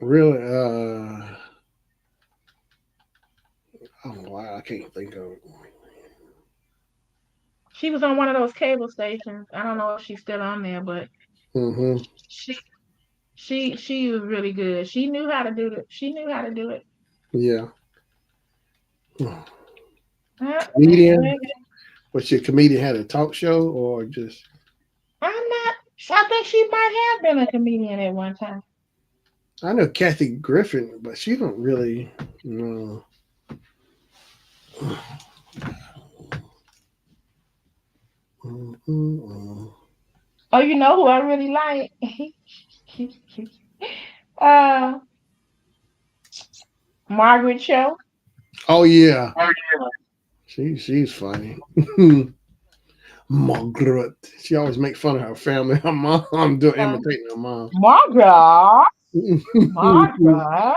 Really? Oh wow, I can't think of it. She was on one of those cable stations. I don't know if she's still on there, but Mm-hmm. she she was really good. She knew how to do it. She knew how to do it. Yeah. Uh, Comedian? Was your comedian had a talk show or just? I'm not. I think she might have been a comedian at one time. I know Kathy Griffin, but she don't really. No. Mm-mm-mm. Oh, you know who I really like? uh, Margaret Cho. Oh yeah, she's funny. Margaret. She always make fun of her family. Her mom do Uh, imitating her mom. Margaret, Margaret,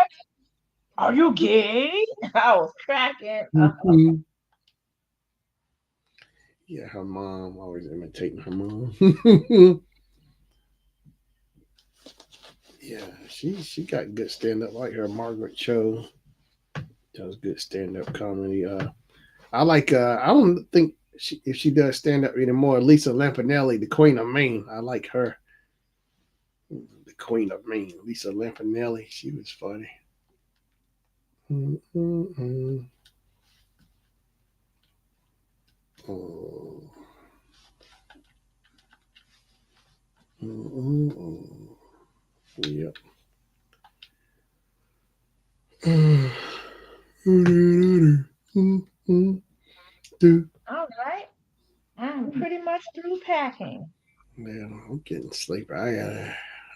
are you gay? I was cracking up. Yeah, her mom always imitating her mom. Yeah, she got good stand up like her. Margaret Cho does good stand up comedy. I like. I don't think if she does stand up anymore. Lisa Lampanelli, the Queen of Maine. I like her. The Queen of Maine, Lisa Lampanelli. She was funny. Mm-mm-mm. Oh. Mm-mm-mm. Yep. All right, I'm pretty much through packing. Man, I'm getting sleepy. I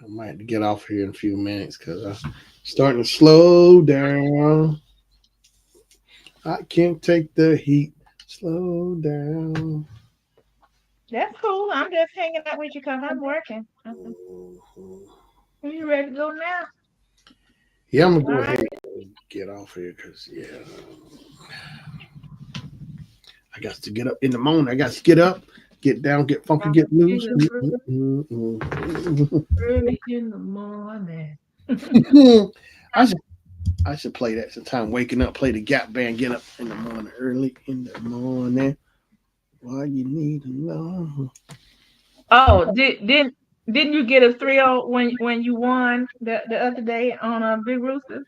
might have to get off here in a few minutes because I'm starting to slow down. I can't take the heat. Slow down. That's cool. I'm just hanging out with you because I'm working. Mhm. Are you ready to go now? Yeah, I'm gonna All go ahead right. and get off here because yeah, I got to get up in the morning. I got to get up, get down, get funky, get loose. Early in the morning. I should I should play that sometime. Waking up, play the Gap Band, get up in the morning, early in the morning. Why you need to know? Oh, didn't you get a thrill when you won the other day on Big Rooster?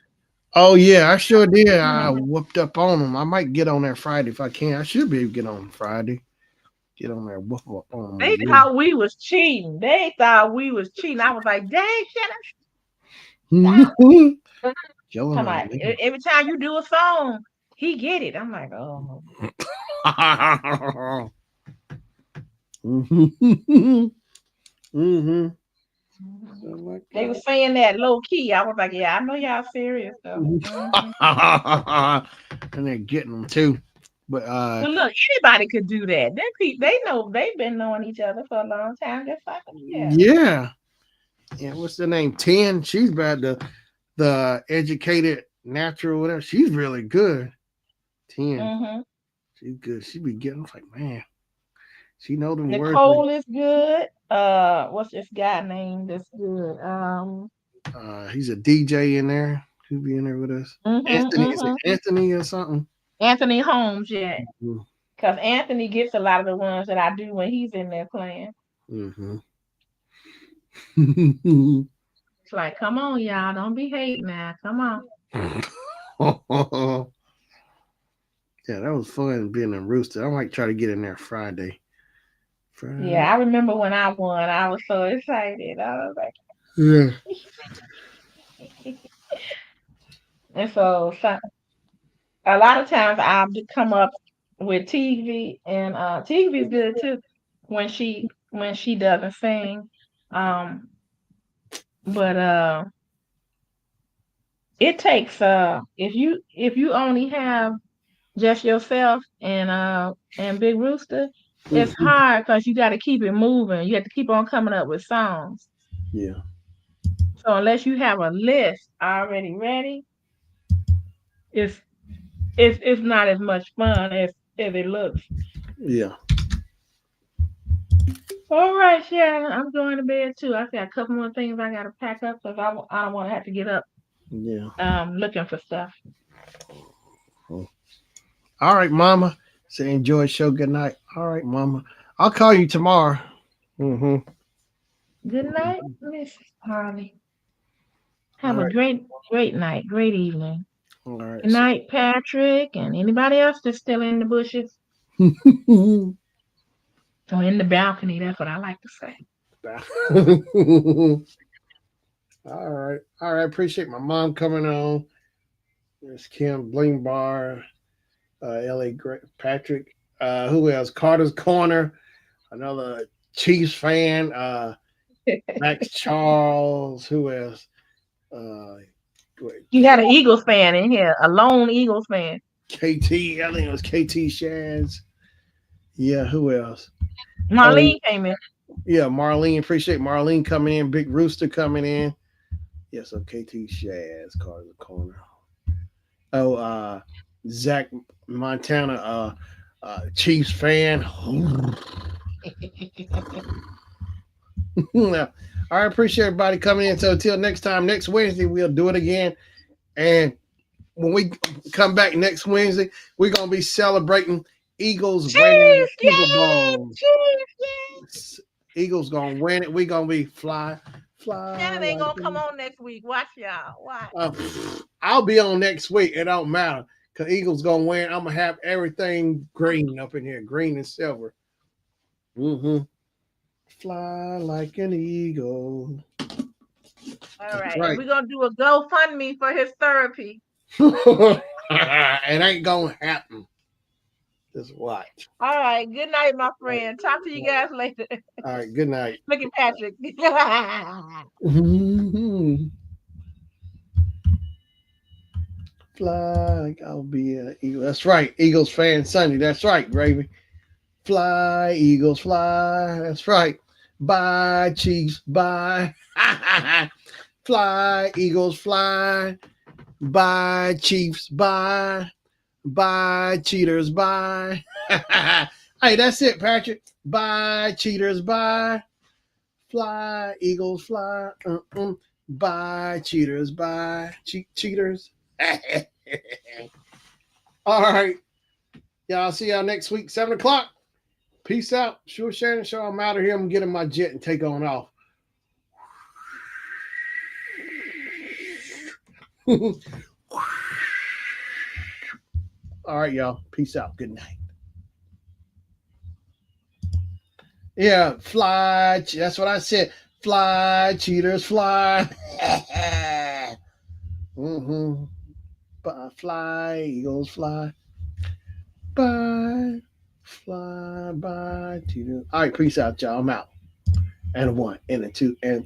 Oh yeah, I sure did. I whooped up on them. I might get on there Friday if I can. I should be able to get on Friday. Get on there, whoop up on them They again. thought we was cheating. They thought we was cheating. I was like, dang, shut up. Killing Come them. on. Every time you do a song, he get it. I'm like, oh. Mm-hmm. Mhm. So like They were saying that low key. I was like, yeah, I know y'all serious though. Hmm. and they're getting them too. But But look, anybody could do that. They know they've been knowing each other for a long time, just like yeah. yeah. Yeah, what's the name? 10. She's bad. The educated natural, whatever. She's really good. 10. Hmm. She's good. She be getting like, man, she know them words. Like, Nicole is good. What's this guy name that's good? he's a DJ in there. He'll be in there with us. Hmm Anthony, is it hmm Anthony or something? Anthony Holmes, yeah. Mhm. Because Anthony gets a lot of the ones that I do when he's in there playing. Mm-hmm. It's like, come on, y'all, don't be hating now. Come on. Yeah, that was fun being a rooster. I might try to get in there Friday. Yeah, Friday. I remember when I won, I was so excited. I was like, Yeah. and so a lot of times I'll come up with TV, and TV is good too when she doesn't sing. Um, but it takes if you only have just yourself and Big Rooster, it's Mhm. hard because you got to keep it moving. You have to keep on coming up with songs. Yeah. So unless you have a list already ready, it's it's not as much fun as it looks. Yeah. All right, Shannon, I'm going to bed too. I got a couple more things I got to pack up because I don't want to have to get up Yeah. looking for stuff. Oh. All right, Mama. Say enjoy the show. Good night. All right, Mama. I'll call you tomorrow. Mm-hmm. Good night, Mrs. Harley. All Have a right. great night, great evening. All right. Good night, Patrick, and anybody else that's still in the bushes or in the balcony. That's what I like to say. All right. All right. Appreciate my mom coming on. There's Kim Bling Bar, L.A. Patrick. Who else? Carter's Corner. Another Chiefs fan. Max Charles. Who else? Uh, wait, You had an Eagles fan in here, a lone Eagles fan. KT. I think it was KT Shaz. Yeah. Who else? Oh, Marlene came in. yeah. Marlene. Appreciate Marlene coming in. Big Rooster coming in. Yeah. So KT Shaz. Carter's Corner. Oh, Zach Montana, Chiefs fan. Yeah. I appreciate everybody coming in. So until next time, next Wednesday, we'll do it again. And when we come back next Wednesday, we're gonna be celebrating Eagles winning Chiefs, the Super yay! Bowl. Chiefs, yay! Eagles gonna win it. We're gonna be fly Shannon ain't like gonna come on next week. Watch y'all. Watch. uh, I'll be on next week. It don't matter. Cause Eagles gonna win. I'm gonna have everything green up in here, green and silver. Mm-hmm. Fly like an eagle. All That's right, and right. we're gonna do a GoFundMe for his therapy. It ain't gonna happen. Just watch. All right, good night, my All right. friend. Talk to you guys later. All right. Good night. Look at Patrick. Mhm. Fly like I'll be an eagle. That's right. Eagles fan Sunday. That's right, Gravy. Fly, Eagles, fly. That's right. Bye, Chiefs. Bye. Fly, Eagles, fly. Bye, Chiefs. Bye. Bye, cheaters. Bye. Hey, that's it, Patrick. Bye, cheaters. Bye. Fly, Eagles, fly. Bye, cheaters. Bye, cheaters. All right. Y'all see y'all next week, 7 o'clock. Peace out. Sure, Shannon. Show I'm out of here. I'm getting my jet and take on off. All right, y'all. Peace out. Good night. Yeah, fly. That's what I said. Fly, cheaters, fly. Mm-hmm. Fly, eagles, fly. Bye. Fly, bye, cheaters. All right, peace out, y'all. I'm out. And a one, and a two, and